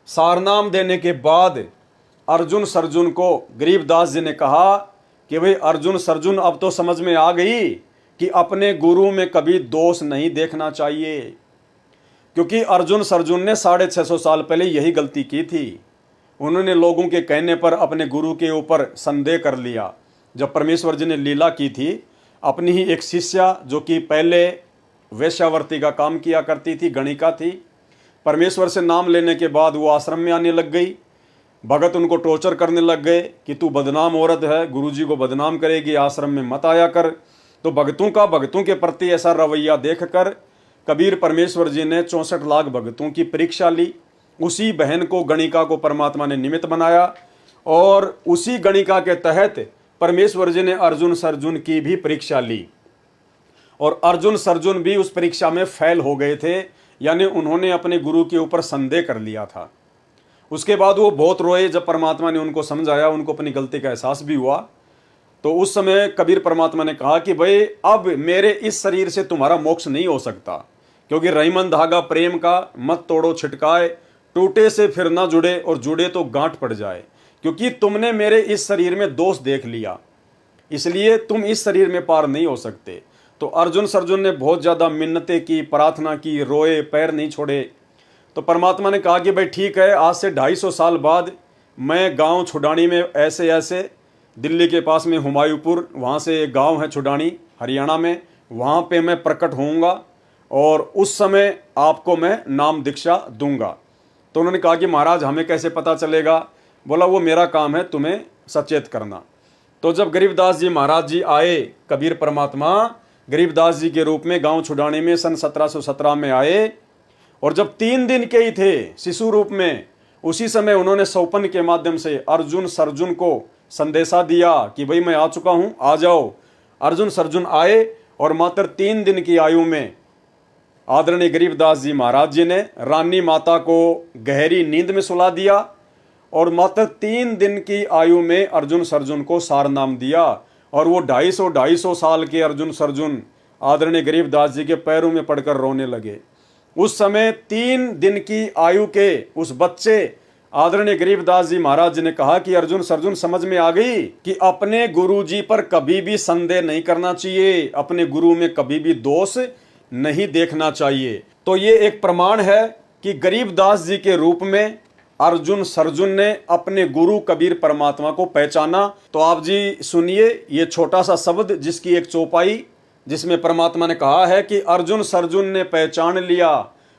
Speaker 1: सारनाम देने के बाद अर्जुन सर्जुन को गरीबदास जी ने कहा कि भाई अर्जुन सर्जुन, अब तो समझ में आ गई कि अपने गुरु में कभी दोष नहीं देखना चाहिए, क्योंकि अर्जुन सर्जुन ने 650 साल पहले यही गलती की थी। उन्होंने लोगों के कहने पर अपने गुरु के ऊपर संदेह कर लिया। जब परमेश्वर जी ने लीला की थी, अपनी ही एक शिष्या जो कि पहले वेश्यावर्ती का काम किया करती थी, गणिका थी, परमेश्वर से नाम लेने के बाद वो आश्रम में आने लग गई। भगत उनको टॉर्चर करने लग गए कि तू बदनाम औरत है, गुरुजी को बदनाम करेगी, आश्रम में मत आया कर। तो भक्तों के प्रति ऐसा रवैया देखकर कबीर परमेश्वर जी ने 64 लाख भक्तों की परीक्षा ली। उसी बहन को, गणिका को परमात्मा ने निमित्त बनाया, और उसी गणिका के तहत परमेश्वर जी ने अर्जुन सर्जुन की भी परीक्षा ली, और अर्जुन सर्जुन भी उस परीक्षा में फेल हो गए थे। यानी उन्होंने अपने गुरु के ऊपर संदेह कर लिया था। उसके बाद वो बहुत रोए। जब परमात्मा ने उनको समझाया, उनको अपनी गलती का एहसास भी हुआ, तो उस समय कबीर परमात्मा ने कहा कि भाई अब मेरे इस शरीर से तुम्हारा मोक्ष नहीं हो सकता, क्योंकि रहीमन धागा प्रेम का मत तोड़ो छिटकाए, टूटे से फिर ना जुड़े और जुड़े तो गांठ पड़ जाए। क्योंकि तुमने मेरे इस शरीर में दोष देख लिया, इसलिए तुम इस शरीर में पार नहीं हो सकते। तो अर्जुन ने बहुत ज़्यादा मिन्नतें की, प्रार्थना की, रोए, पैर नहीं छोड़े। तो परमात्मा ने कहा कि भाई ठीक है, आज से 250 साल बाद मैं गांव छुडानी में ऐसे दिल्ली के पास में हुमायूंपुर, वहाँ से एक गांव है छुडानी हरियाणा में, वहाँ पे मैं प्रकट होऊंगा और उस समय आपको मैं नाम दीक्षा दूंगा। तो उन्होंने कहा कि महाराज हमें कैसे पता चलेगा? बोला वो मेरा काम है तुम्हें सचेत करना। तो जब गरीबदास जी महाराज जी आए, कबीर परमात्मा गरीबदास जी के रूप में गांव छुडानी में सन 1717 में आए, और जब 3 दिन के ही थे शिशु रूप में, उसी समय उन्होंने सौपन के माध्यम से अर्जुन को संदेशा दिया कि भाई मैं आ चुका हूं, आ जाओ। अर्जुन आए और मात्र 3 दिन की आयु में आदरणीय गरीबदास जी महाराज जी ने रानी माता को गहरी नींद में सुला दिया और मात्र 3 दिन की आयु में अर्जुन को सार नाम दिया। और वो 250 साल के अर्जुन आदरणीय गरीबदास जी के पैरों में पड़कर रोने लगे। उस समय 3 दिन की आयु के उस बच्चे आदरणीय गरीबदास जी महाराज जी ने कहा कि अर्जुन समझ में आ गई कि अपने गुरु जी पर कभी भी संदेह नहीं करना चाहिए, अपने गुरु में कभी भी दोष नहीं देखना चाहिए। तो ये एक प्रमाण है कि गरीबदास जी के रूप में अर्जुन ने अपने गुरु कबीर परमात्मा को पहचाना। तो आप जी सुनिए ये छोटा सा शब्द जिसकी एक चौपाई, जिसमें परमात्मा ने कहा है कि अर्जुन ने पहचान लिया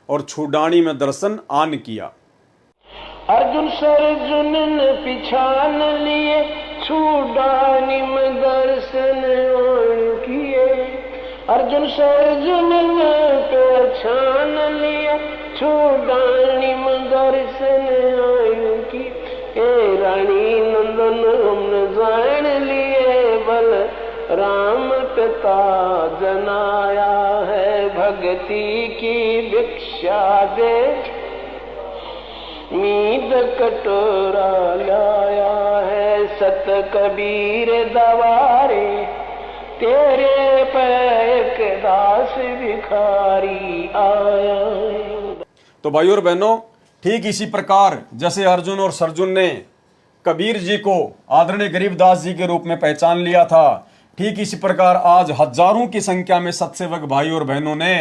Speaker 1: और छुडानी में दर्शन आन किया।
Speaker 6: अर्जुन ने पिछान लिए, छुडानी में दर्शन आन किए। अर्जुन ने पहचान लिया, छुडानी में दर्शन आन की। रानी नंदन हमने जान लिए, बल राम पिता जनाया है। भक्ति की भिक्षा दे, मीद कटोरा लाया है। सत कबीर दवारे, तेरे पैक दास भिखारी आया है।
Speaker 1: तो भाइयों और बहनों, ठीक इसी प्रकार जैसे अर्जुन और सरजुन ने कबीर जी को आदरणीय गरीबदास जी के रूप में पहचान लिया था, ठीक इसी प्रकार आज हजारों की संख्या में सत्सेवक भाई और बहनों ने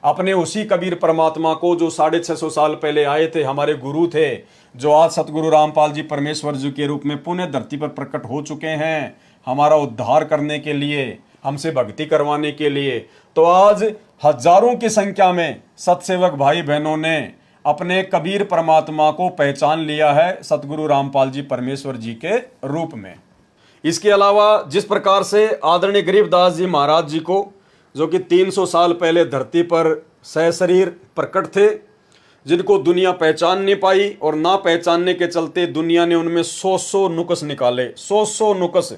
Speaker 1: अपने उसी कबीर परमात्मा को, जो 650 साल पहले आए थे, हमारे गुरु थे, जो आज सतगुरु रामपाल जी परमेश्वर जी के रूप में पुण्य धरती पर प्रकट हो चुके हैं, हमारा उद्धार करने के लिए, हमसे भक्ति करवाने के लिए। तो आज हजारों की संख्या में सत्सेवक भाई बहनों ने अपने कबीर परमात्मा को पहचान लिया है सतगुरु रामपाल जी परमेश्वर जी के रूप में। इसके अलावा जिस प्रकार से आदरणीय गरीबदास जी महाराज जी को, जो कि 300 साल पहले धरती पर सशरीर प्रकट थे, जिनको दुनिया पहचान नहीं पाई और ना पहचानने के चलते दुनिया ने उनमें 100 नुक्स निकाले, 100 नुक्स।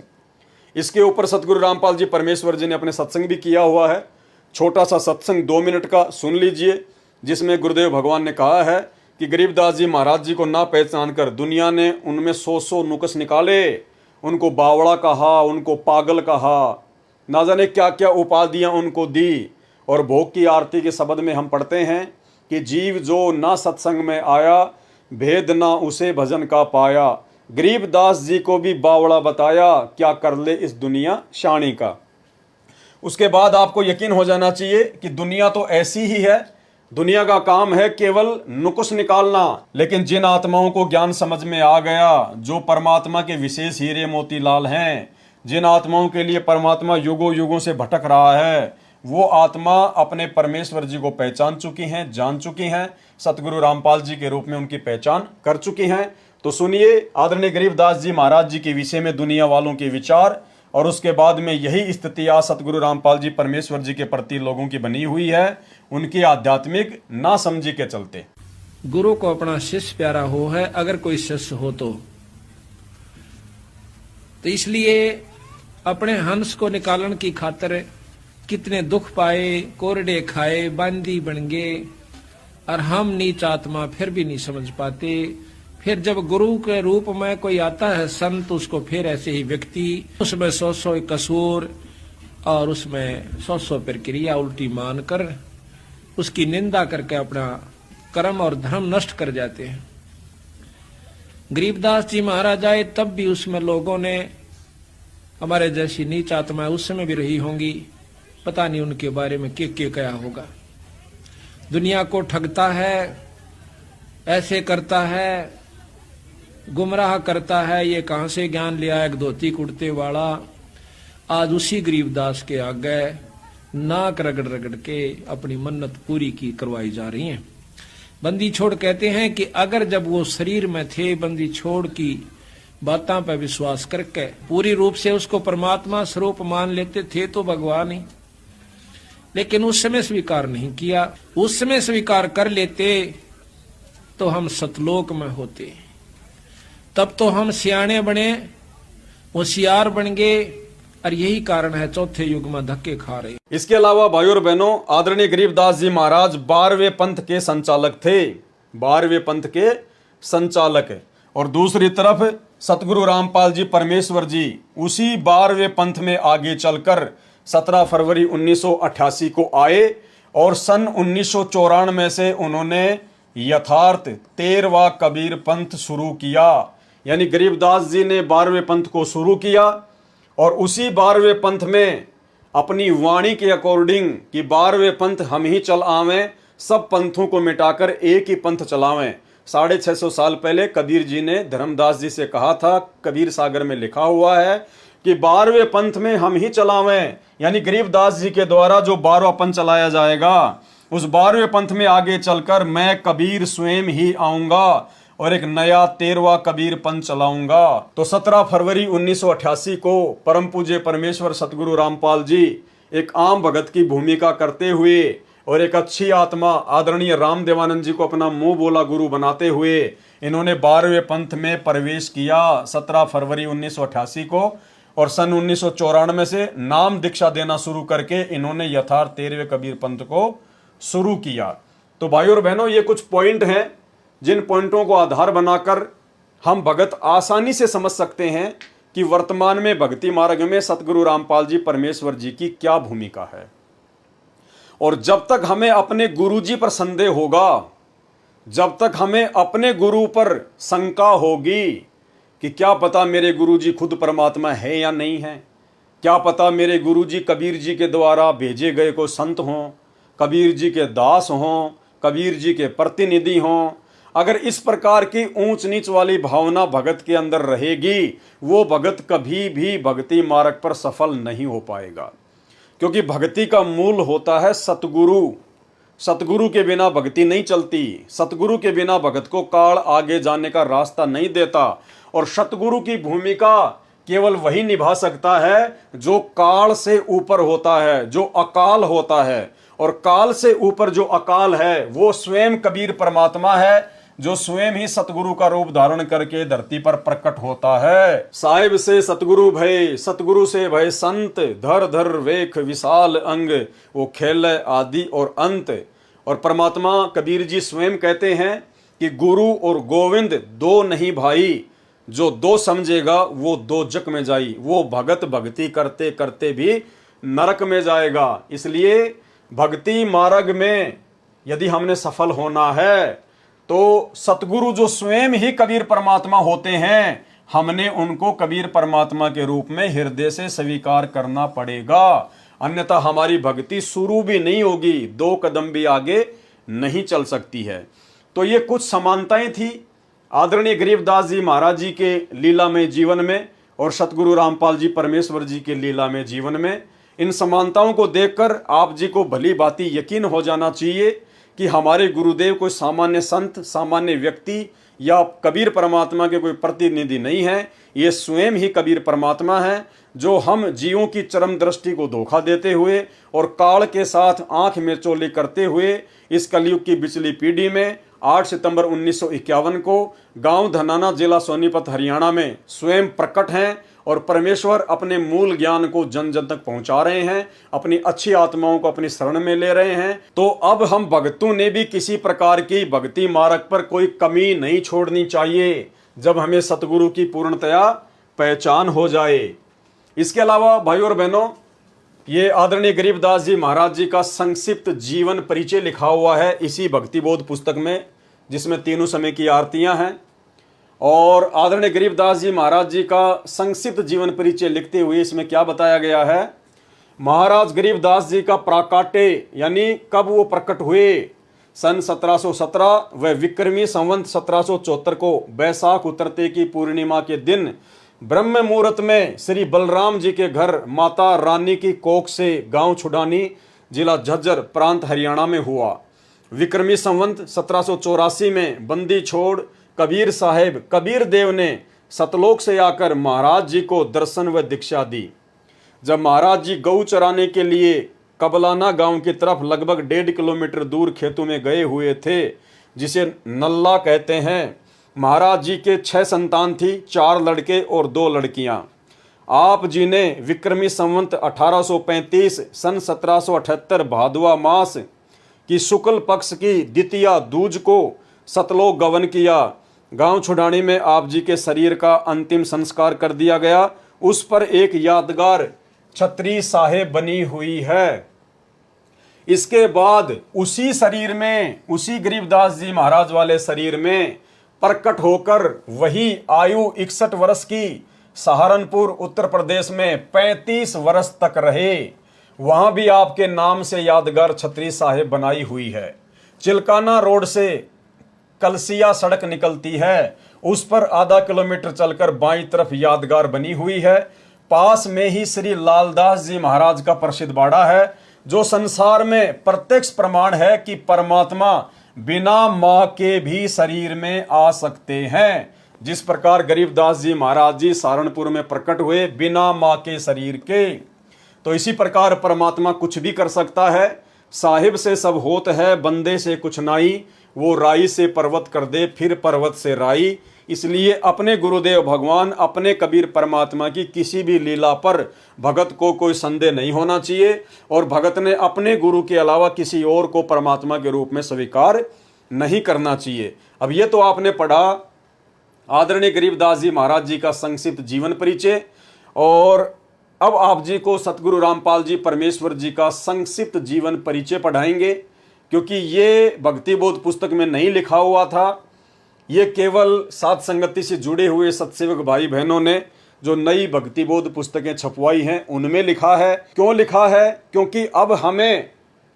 Speaker 1: इसके ऊपर सतगुरु रामपाल जी परमेश्वर जी ने अपने सत्संग भी किया हुआ है। छोटा सा सत्संग 2 मिनट का सुन लीजिए, जिसमें गुरुदेव भगवान ने कहा है कि गरीबदास जी महाराज जी को ना पहचान कर दुनिया ने उनमें 100 नुक्स निकाले, उनको बावड़ा कहा, उनको पागल कहा, ना जाने क्या क्या उपाधियां उनको दी। और भोग की आरती के शब्द में हम पढ़ते हैं कि जीव जो ना सत्संग में आया, भेद ना उसे भजन का पाया। गरीबदास जी को भी बावड़ा बताया, क्या कर ले इस दुनिया शानी का। उसके बाद आपको यकीन हो जाना चाहिए कि दुनिया तो ऐसी ही है, दुनिया का काम है केवल नुक्स निकालना। लेकिन जिन आत्माओं को ज्ञान समझ में आ गया, जो परमात्मा के विशेष हीरे मोती लाल हैं, जिन आत्माओं के लिए परमात्मा युगों युगों से भटक रहा है, वो आत्मा अपने परमेश्वर जी को पहचान चुकी हैं, जान चुकी हैं, सतगुरु रामपाल जी के रूप में उनकी पहचान कर चुकी हैं। तो सुनिए आदरणीय गरीबदास जी महाराज जी के विषय में दुनिया वालों के विचार, और उसके बाद में यही स्थिति आज सतगुरु रामपाल जी परमेश्वर जी के प्रति लोगों की बनी हुई है, उनकी आध्यात्मिक ना समझी के चलते।
Speaker 2: गुरु को अपना शिष्य प्यारा हो है, अगर कोई शिष्य हो तो इसलिए अपने हंस को निकालन की खातिर कितने दुख पाए, कोरडे खाए, बांदी बन गए, और हम नीच आत्मा फिर भी नहीं समझ पाते। फिर जब गुरु के रूप में कोई आता है संत, उसको फिर ऐसे ही व्यक्ति उसमें 100 कसूर और उसमें 100 प्रक्रिया उल्टी मानकर उसकी निंदा करके अपना कर्म और धर्म नष्ट कर जाते हैं। गरीबदास जी महाराज आए तब भी उसमें लोगों ने, हमारे जैसी नीच आत्माएं उस समय भी रही होंगी, पता नहीं उनके बारे में क्या क्या होगा। दुनिया को ठगता है, ऐसे करता है, गुमराह करता है, ये कहां से ज्ञान लिया एक धोती कुर्ते वाला। आज उसी गरीबदास के आगे नाक रगड़ रगड़ के अपनी मन्नत पूरी की करवाई जा रही है। बंदी छोड़ कहते हैं कि अगर जब वो शरीर में थे, बंदी छोड़ की बातों पर विश्वास करके पूरी रूप से उसको परमात्मा स्वरूप मान लेते थे तो भगवान ही, लेकिन उस समय स्वीकार नहीं किया। उस समय स्वीकार कर लेते तो हम सतलोक में होते, तब तो हम सियाणे बने, होशियार बन गए, और यही कारण है चौथे युग में धक्के खा रहे।
Speaker 1: इसके अलावा भाइयों और बहनों, आदरणीय गरीबदास जी महाराज 12वें पंथ के संचालक थे, 12वें पंथ के संचालक। और दूसरी तरफ सतगुरु रामपाल जी परमेश्वर जी उसी 12वें पंथ में आगे चलकर 17 फरवरी 1988 को आए और सन 1994 से उन्होंने यथार्थ 13वां कबीर पंथ शुरू किया। यानी गरीबदास जी ने 12वें पंथ को शुरू किया और उसी 12वें पंथ में अपनी वाणी के अकॉर्डिंग कि 12वें पंथ हम ही चल आवें, सब पंथों को मिटाकर एक ही पंथ चलावें। 650 साल पहले कबीर जी ने धर्मदास जी से कहा था, कबीर सागर में लिखा हुआ है कि 12वें पंथ में हम ही चलावें। यानी गरीबदास जी के द्वारा जो 12वां पंथ चलाया जाएगा, उस 12वें पंथ में आगे चलकर मैं कबीर स्वयं ही आऊंगा और एक नया 13वां कबीर पंथ चलाऊंगा। तो 17 फरवरी 1988 को परम पूज्य परमेश्वर सतगुरु रामपाल जी एक आम भगत की भूमिका करते हुए और एक अच्छी आत्मा आदरणीय राम देवानंद जी को अपना मुंह बोला गुरु बनाते हुए इन्होंने 12वें पंथ में प्रवेश किया 17 फरवरी 1988 को। और सन 1994 से नाम दीक्षा देना शुरू करके इन्होंने यथार्थ 13वें कबीर पंथ को शुरू किया। तो भाइयों और बहनों, ये कुछ पॉइंट हैं जिन पॉइंटों को आधार बनाकर हम भगत आसानी से समझ सकते हैं कि वर्तमान में भक्ति मार्ग में सतगुरु रामपाल जी परमेश्वर जी की क्या भूमिका है। और जब तक हमें अपने गुरु जी पर संदेह होगा, जब तक हमें अपने गुरु पर शंका होगी कि क्या पता मेरे गुरु जी खुद परमात्मा है या नहीं है, क्या पता मेरे गुरु जी कबीर जी के द्वारा भेजे गए को संत हों, कबीर जी के दास हों, कबीर जी के प्रतिनिधि हों, अगर इस प्रकार की ऊंच नीच वाली भावना भगत के अंदर रहेगी, वो भगत कभी भी भक्ति मार्ग पर सफल नहीं हो पाएगा। क्योंकि भक्ति का मूल होता है सतगुरु। सतगुरु के बिना भक्ति नहीं चलती, सतगुरु के बिना भगत को काल आगे जाने का रास्ता नहीं देता। और सतगुरु की भूमिका केवल वही निभा सकता है जो काल से ऊपर होता है, जो अकाल होता है। और काल से ऊपर जो अकाल है वो स्वयं कबीर परमात्मा है, जो स्वयं ही सतगुरु का रूप धारण करके धरती पर प्रकट होता है। साहिब से सतगुरु भय, सतगुरु से भय संत, धर धर वेख विशाल अंग, वो खेल आदि और अंत। और परमात्मा कबीर जी स्वयं कहते हैं कि गुरु और गोविंद दो नहीं भाई, जो दो समझेगा वो दो जग में जाई, वो भगत भक्ति करते करते भी नरक में जाएगा। इसलिए भक्ति मार्ग में यदि हमने सफल होना है तो सतगुरु जो स्वयं ही कबीर परमात्मा होते हैं, हमने उनको कबीर परमात्मा के रूप में हृदय से स्वीकार करना पड़ेगा, अन्यथा हमारी भक्ति शुरू भी नहीं होगी, 2 कदम भी आगे नहीं चल सकती है। तो ये कुछ समानताएं थी आदरणीय गरीबदास जी महाराज जी के लीलामय जीवन में और सतगुरु रामपाल जी परमेश्वर जी के लीलामय जीवन में। इन समानताओं को देखकर आप जी को भली भांति यकीन हो जाना चाहिए कि हमारे गुरुदेव कोई सामान्य संत, सामान्य व्यक्ति या कबीर परमात्मा के कोई प्रतिनिधि नहीं है। ये स्वयं ही कबीर परमात्मा है, जो हम जीवों की चरम दृष्टि को धोखा देते हुए और काल के साथ आंख में चोली करते हुए इस कलयुग की बिचली पीढ़ी में 8 सितंबर 1951 को गांव धनाना, जिला सोनीपत, हरियाणा में स्वयं प्रकट हैं और परमेश्वर अपने मूल ज्ञान को जन जन तक पहुंचा रहे हैं, अपनी अच्छी आत्माओं को अपनी शरण में ले रहे हैं। तो अब हम भक्तों ने भी किसी प्रकार की भक्ति मार्ग पर कोई कमी नहीं छोड़नी चाहिए, जब हमें सतगुरु की पूर्णतया पहचान हो जाए। इसके अलावा भाइयों और बहनों, ये आदरणीय गरीबदास जी महाराज जी का संक्षिप्त जीवन परिचय लिखा हुआ है इसी भक्ति बोध पुस्तक में, जिसमें तीनों समय की आरतियां हैं। और आदरणीय गरीबदास जी महाराज जी का संक्षिप्त जीवन परिचय लिखते हुए इसमें क्या बताया गया है। महाराज गरीबदास जी का प्राकाट्य यानी कब वो प्रकट हुए, सन 1717 व विक्रमी संवत 1774 को बैसाख उतरते की पूर्णिमा के दिन ब्रह्म मुहूर्त में श्री बलराम जी के घर माता रानी की कोख से गांव छुडानी जिला झज्जर प्रांत हरियाणा में हुआ। विक्रमी संवत 1784 में बंदी छोड़ कबीर साहेब कबीर देव ने सतलोक से आकर महाराज जी को दर्शन व दीक्षा दी। जब महाराज जी गऊ चराने के लिए कबलाना गांव की तरफ लगभग 1.5 किलोमीटर दूर खेतों में गए हुए थे, जिसे नल्ला कहते हैं, महाराज जी के 6 संतान थी, 4 लड़के और 2 लड़कियां। आप जी ने विक्रमी संवत 1835 सन 1778 भादवा मास की शुक्ल पक्ष की द्वितीया दूज को सतलोक गमन किया। गांव छुडानी में आप जी के शरीर का अंतिम संस्कार कर दिया गया। उस पर एक यादगार छतरी साहेब बनी हुई है। इसके बाद उसी शरीर में, उसी गरीबदास जी महाराज वाले शरीर में प्रकट होकर वही आयु 61 वर्ष की सहारनपुर उत्तर प्रदेश में 35 वर्ष तक रहे। वहां भी आपके नाम से यादगार छतरी साहेब बनाई हुई है। चिलकाना रोड से कलसिया सड़क निकलती है, उस पर आधा किलोमीटर चलकर बाईं तरफ यादगार बनी हुई है। पास में ही श्री लालदास जी महाराज का प्रसिद्ध बाड़ा है, जो संसार में प्रत्यक्ष प्रमाण है कि परमात्मा बिना मां के भी शरीर में आ सकते हैं। जिस प्रकार गरीबदास जी महाराज जी सहारनपुर में प्रकट हुए बिना मां के शरीर के, तो इसी प्रकार परमात्मा कुछ भी कर सकता है। साहिब से सब होत है, बंदे से कुछ नाई, वो राई से पर्वत कर दे, फिर पर्वत से राई। इसलिए अपने गुरुदेव भगवान, अपने कबीर परमात्मा की किसी भी लीला पर भगत को कोई संदेह नहीं होना चाहिए, और भगत ने अपने गुरु के अलावा किसी और को परमात्मा के रूप में स्वीकार नहीं करना चाहिए। अब ये तो आपने पढ़ा आदरणीय गरीबदास जी महाराज जी का संक्षिप्त जीवन परिचय, और अब आप जी को सतगुरु रामपाल जी परमेश्वर जी का संक्षिप्त जीवन परिचय पढ़ाएंगे, क्योंकि ये भक्ति बोध पुस्तक में नहीं लिखा हुआ था। ये केवल साध संगति से जुड़े हुए सत्सेवक भाई बहनों ने जो नई भक्ति बोध पुस्तकें छपवाई हैं उनमें लिखा है। क्यों लिखा है? क्योंकि अब हमें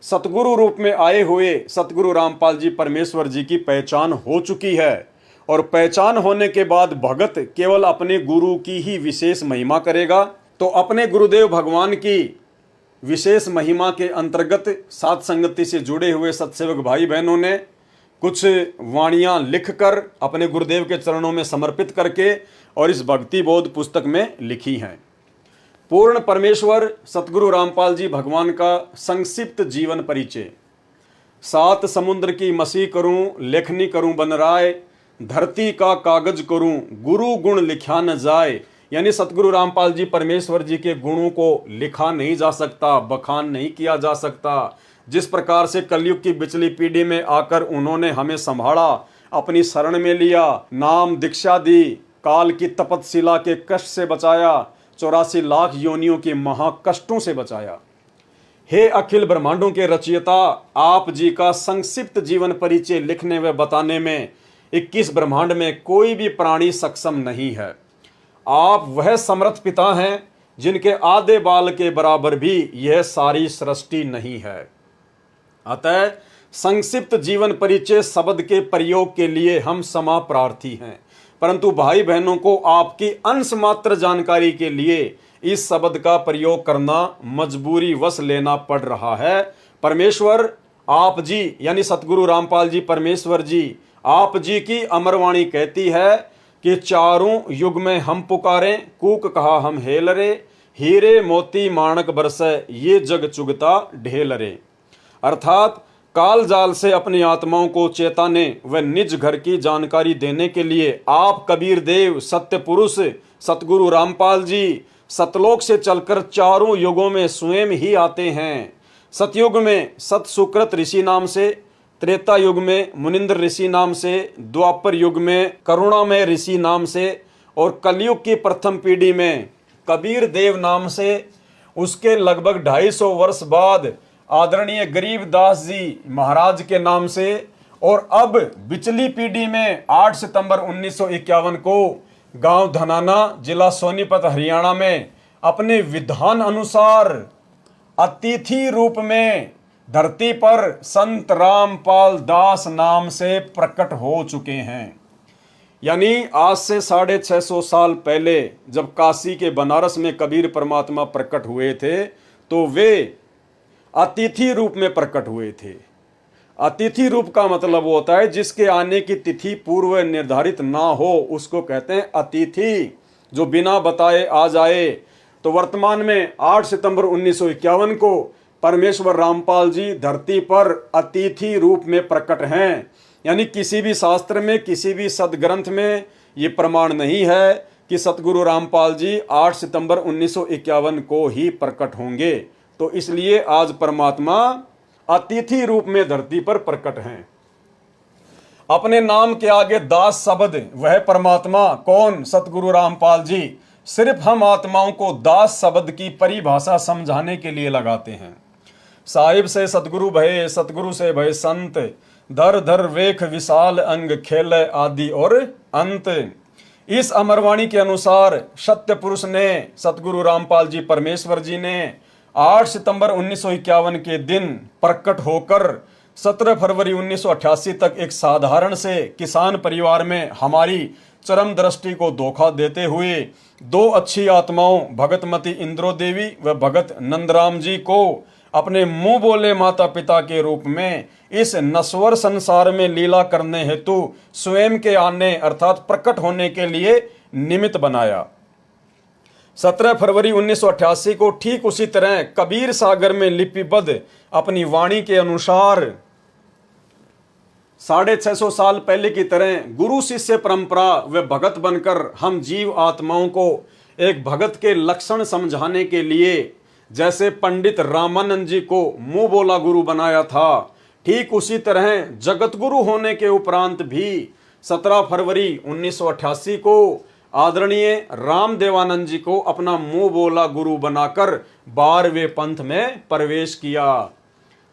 Speaker 1: सतगुरु रूप में आए हुए सतगुरु रामपाल जी परमेश्वर जी की पहचान हो चुकी है, और पहचान होने के बाद भगत केवल अपने गुरु की ही विशेष महिमा करेगा। तो अपने गुरुदेव भगवान की विशेष महिमा के अंतर्गत साध संगति से जुड़े हुए सत्सेवक भाई बहनों ने कुछ वाणियां लिखकर अपने गुरुदेव के चरणों में समर्पित करके और इस भक्ति बोध पुस्तक में लिखी हैं। पूर्ण परमेश्वर सतगुरु रामपाल जी भगवान का संक्षिप्त जीवन परिचय। 7 समुद्र की मसी करूं, लेखनी करूं बनराय, धरती का कागज करूं, गुरु गुण लिखा न जाए। यानी सतगुरु रामपाल जी परमेश्वर जी के गुणों को लिखा नहीं जा सकता, बखान नहीं किया जा सकता। जिस प्रकार से कलयुग की बिचली पीढ़ी में आकर उन्होंने हमें संभाला, अपनी शरण में लिया, नाम दीक्षा दी, काल की तपतशिला के कष्ट से बचाया, 84 लाख योनियों के महाकष्टों से बचाया। हे अखिल ब्रह्मांडों के रचयिता, आप जी का संक्षिप्त जीवन परिचय लिखने व बताने में 21 ब्रह्मांड में कोई भी प्राणी सक्षम नहीं है। आप वह समर्थ पिता हैं जिनके आधे बाल के बराबर भी यह सारी सृष्टि नहीं है। अतः संक्षिप्त जीवन परिचय शब्द के प्रयोग के लिए हम क्षमा प्रार्थी हैं, परंतु भाई बहनों को आपकी अंश मात्र जानकारी के लिए इस शब्द का प्रयोग करना मजबूरी वश लेना पड़ रहा है। परमेश्वर आप जी यानी सतगुरु रामपाल जी परमेश्वर जी, आप जी की अमरवाणी कहती है कि चारों युग में हम पुकारें, कूक कहा हम हेलरे, हीरे मोती माणक बरसे, ये जग चुगता ढेलरे। अर्थात काल जाल से अपनी आत्माओं को चेताने व निज घर की जानकारी देने के लिए आप कबीर देव सत्य पुरुष सतगुरु रामपाल जी सतलोक से चलकर चारों युगों में स्वयं ही आते हैं। सतयुग में सत सुकृत ऋषि नाम से, त्रेता युग में मुनिंद्र ऋषि नाम से, द्वापर युग में करुणामय ऋषि नाम से, और कलयुग की प्रथम पीढ़ी में कबीर देव नाम से। उसके लगभग 250 वर्ष बाद आदरणीय गरीबदास जी महाराज के नाम से, और अब बिचली पीढ़ी में 8 सितंबर 1951 को गांव धनाना, जिला सोनीपत, हरियाणा में अपने विधान अनुसार अतिथि रूप में धरती पर संत रामपाल दास नाम से प्रकट हो चुके हैं। यानी आज से 650 साल पहले जब काशी के बनारस में कबीर परमात्मा प्रकट हुए थे तो वे अतिथि रूप में प्रकट हुए थे। अतिथि रूप का मतलब होता है जिसके आने की तिथि पूर्व निर्धारित ना हो, उसको कहते हैं अतिथि, जो बिना बताए आ जाए। तो वर्तमान में 8 सितंबर 1951 को परमेश्वर रामपाल जी धरती पर अतिथि रूप में प्रकट हैं। यानी किसी भी शास्त्र में, किसी भी सदग्रंथ में ये प्रमाण नहीं है कि सतगुरु रामपाल जी 8 सितंबर 1951 को ही प्रकट होंगे। तो इसलिए आज परमात्मा अतिथि रूप में धरती पर प्रकट हैं। अपने नाम के आगे दास शब्द, वह परमात्मा कौन? सतगुरु रामपाल जी सिर्फ हम आत्माओं को दास शब्द की परिभाषा समझाने के लिए लगाते हैं। साहिब से सतगुरु भये, सतगुरु से भय संत, धर धर वेख विशाल अंग, खेल आदि और अंत। इस अमरवाणी के अनुसार सत्य पुरुष ने, सतगुरु रामपाल जी परमेश्वर जी ने 8 सितंबर 1951 के दिन प्रकट होकर 17 फरवरी 1988 तक एक साधारण से किसान परिवार में हमारी चरम दृष्टि को धोखा देते हुए 2 अच्छी आत्माओं भगतमती इंद्रो देवी व भगत नंदराम जी को अपने मुंह बोले माता पिता के रूप में इस नश्वर संसार में लीला करने हेतु स्वयं के आने अर्थात प्रकट होने के लिए निमित्त बनाया। 17 फरवरी 1988 को ठीक उसी तरह कबीर सागर में लिपिबद्ध अपनी वाणी के अनुसार 650 साल पहले की तरह गुरु शिष्य परंपरा व भगत बनकर हम जीव आत्माओं को एक भगत के लक्षण समझाने के लिए जैसे पंडित रामानंद जी को मुंह बोला गुरु बनाया था, ठीक उसी तरह जगत गुरु होने के उपरांत भी 17 फरवरी 1988 को आदरणीय राम देवानंद जी को अपना मुंह बोला गुरु बनाकर 12वें पंथ में प्रवेश किया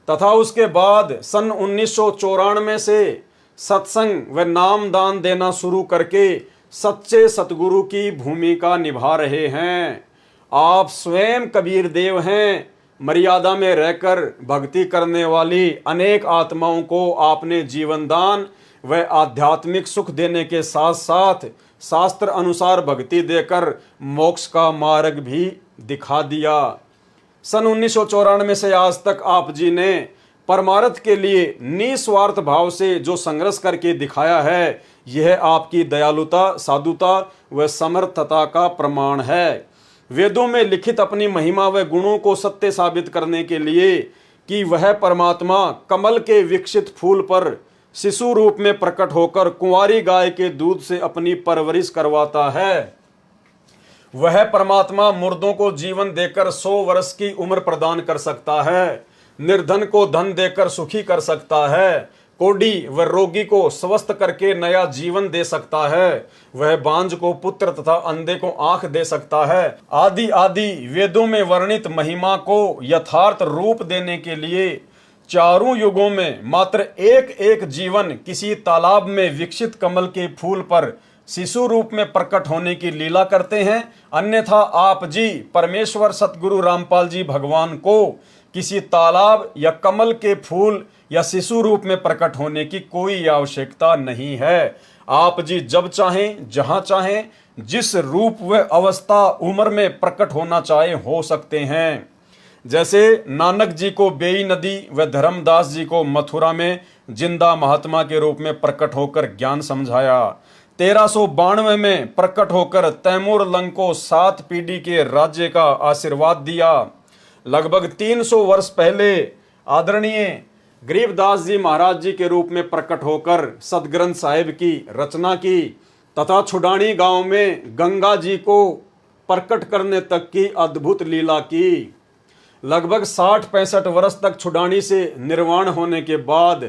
Speaker 1: तथा उसके बाद सन 1994 से सत्संग व नाम दान देना शुरू करके सच्चे सतगुरु की भूमिका निभा रहे हैं। आप स्वयं कबीर देव हैं। मर्यादा में रहकर भक्ति करने वाली अनेक आत्माओं को आपने जीवन दान व आध्यात्मिक सुख देने के साथ साथ शास्त्र अनुसार भक्ति देकर मोक्ष का मार्ग भी दिखा दिया। सन 1994 से आज तक आप जी ने परमार्थ के लिए निस्वार्थ भाव से जो संघर्ष करके दिखाया है, यह आपकी दयालुता, साधुता व समर्थता का प्रमाण है। वेदों में लिखित अपनी महिमा व गुणों को सत्य साबित करने के लिए कि वह परमात्मा कमल के विकसित फूल पर शिशु रूप में प्रकट होकर कुंवारी गाय के दूध से अपनी परवरिश करवाता है, वह परमात्मा मुर्दों को जीवन देकर 100 वर्ष की उम्र प्रदान कर सकता है, निर्धन को धन देकर सुखी कर सकता है, कोढ़ी व रोगी को स्वस्थ करके नया जीवन दे सकता है, वह बांझ को पुत्र तथा अंधे को आंख दे सकता है, आदि आदि वेदों में वर्णित महिमा को यथार्थ रूप देने के लिए चारों युगों में मात्र एक एक जीवन किसी तालाब में विकसित कमल के फूल पर शिशु रूप में प्रकट होने की लीला करते हैं। अन्यथा आप जी परमेश्वर सतगुरु रामपाल जी भगवान को किसी तालाब या कमल के फूल या शिशु रूप में प्रकट होने की कोई आवश्यकता नहीं है। आप जी जब चाहें, जहां चाहें, जिस रूप व अवस्था उम्र में प्रकट होना चाहे हो सकते हैं। जैसे नानक जी को बेई नदी व धर्मदास जी को मथुरा में जिंदा महात्मा के रूप में प्रकट होकर ज्ञान समझाया, 1392 में प्रकट होकर तैमूर लंग को 7 पीढ़ी के राज्य का आशीर्वाद दिया। लगभग 300 वर्ष पहले आदरणीय गरीबदास जी महाराज जी के रूप में प्रकट होकर सदग्रंथ साहिब की रचना की तथा छुडानी गांव में गंगा जी को प्रकट करने तक की अद्भुत लीला की। लगभग 60-65 वर्ष तक छुडानी से निर्वाण होने के बाद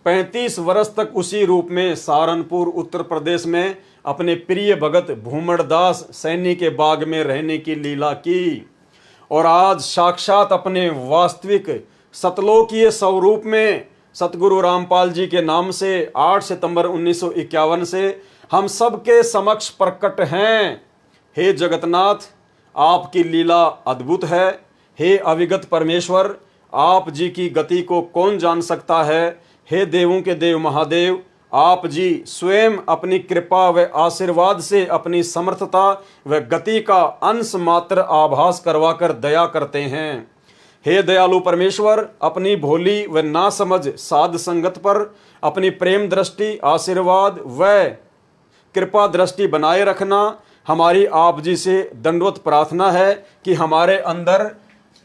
Speaker 1: 35 वर्ष तक उसी रूप में सहारनपुर उत्तर प्रदेश में अपने प्रिय भगत भूमड़दास सैनी के बाग में रहने की लीला की और आज साक्षात अपने वास्तविक सतलोकीय स्वरूप में सतगुरु रामपाल जी के नाम से 8 सितंबर 1951 से हम सबके समक्ष प्रकट हैं। हे जगन्नाथ, आपकी लीला अद्भुत है। हे अविगत परमेश्वर, आप जी की गति को कौन जान सकता है। हे देवों के देव महादेव, आप जी स्वयं अपनी कृपा व आशीर्वाद से अपनी समर्थता व गति का अंश मात्र आभास करवाकर दया करते हैं। हे दयालु परमेश्वर, अपनी भोली व नासमझ साध संगत पर अपनी प्रेम दृष्टि, आशीर्वाद व कृपा दृष्टि बनाए रखना। हमारी आप जी से दंडवत प्रार्थना है कि हमारे अंदर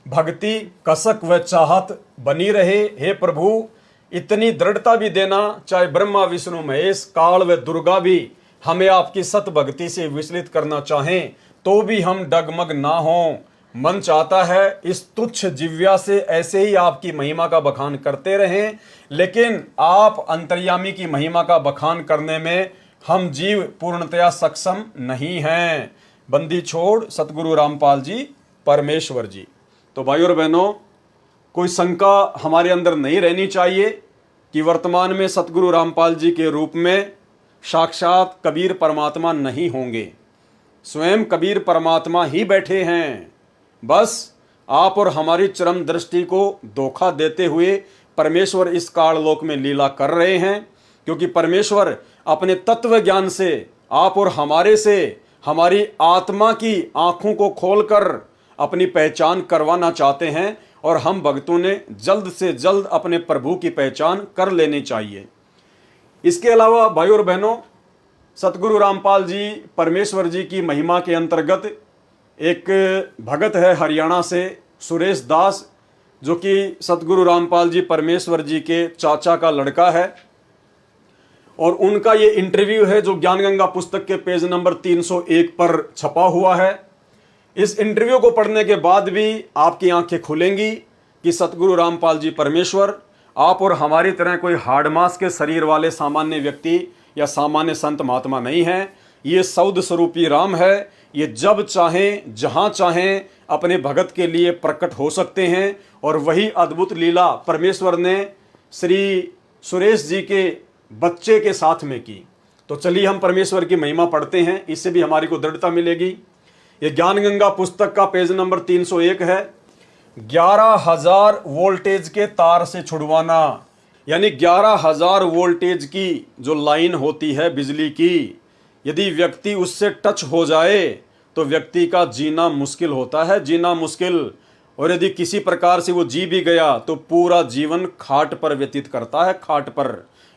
Speaker 1: भक्ति, कसक व चाहत बनी रहे। हे प्रभु, इतनी दृढ़ता भी देना, चाहे ब्रह्मा विष्णु महेश काल व दुर्गा भी हमें आपकी सत भक्ति से विचलित करना चाहें तो भी हम डगमग ना हों। मन चाहता है इस तुच्छ जिव्या से ऐसे ही आपकी महिमा का बखान करते रहें, लेकिन आप अंतर्यामी की महिमा का बखान करने में हम जीव पूर्णतया सक्षम नहीं हैं। बंदी छोड़ सतगुरु रामपाल जी परमेश्वर जी। तो भाइयों और बहनों, कोई शंका हमारे अंदर नहीं रहनी चाहिए कि वर्तमान में सतगुरु रामपाल जी के रूप में साक्षात कबीर परमात्मा नहीं होंगे। स्वयं कबीर परमात्मा ही बैठे हैं। बस आप और हमारी चरम दृष्टि को धोखा देते हुए परमेश्वर इस काललोक में लीला कर रहे हैं, क्योंकि परमेश्वर अपने तत्व ज्ञान से आप और हमारे से हमारी आत्मा की आंखों को खोलकर अपनी पहचान करवाना चाहते हैं, और हम भक्तों ने जल्द से जल्द अपने प्रभु की पहचान कर लेनी चाहिए। इसके अलावा भाइयों और बहनों, सतगुरु रामपाल जी परमेश्वर जी की महिमा के अंतर्गत एक भगत है हरियाणा से, सुरेश दास, जो कि सतगुरु रामपाल जी परमेश्वर जी के चाचा का लड़का है। और उनका ये इंटरव्यू है जो ज्ञानगंगा पुस्तक के पेज नंबर 301 पर छपा हुआ है। इस इंटरव्यू को पढ़ने के बाद भी आपकी आंखें खुलेंगी कि सतगुरु रामपाल जी परमेश्वर आप और हमारी तरह कोई हार्ड मास के शरीर वाले सामान्य व्यक्ति या सामान्य संत महात्मा नहीं हैं। ये सौद स्वरूपी राम है। ये जब चाहें जहां चाहें अपने भगत के लिए प्रकट हो सकते हैं, और वही अद्भुत लीला परमेश्वर ने श्री सुरेश जी के बच्चे के साथ में की। तो चलिए हम परमेश्वर की महिमा पढ़ते हैं, इससे भी हमारी को दृढ़ता मिलेगी। ये ज्ञानगंगा पुस्तक का पेज नंबर 301 है। 11,000 वोल्टेज के तार से छुड़वाना, यानी 11,000 वोल्टेज की जो लाइन होती है बिजली की, यदि व्यक्ति उससे टच हो जाए तो व्यक्ति का जीना मुश्किल होता है, जीना मुश्किल। और यदि किसी प्रकार से वो जी भी गया तो पूरा जीवन खाट पर व्यतीत करता है, खाट पर।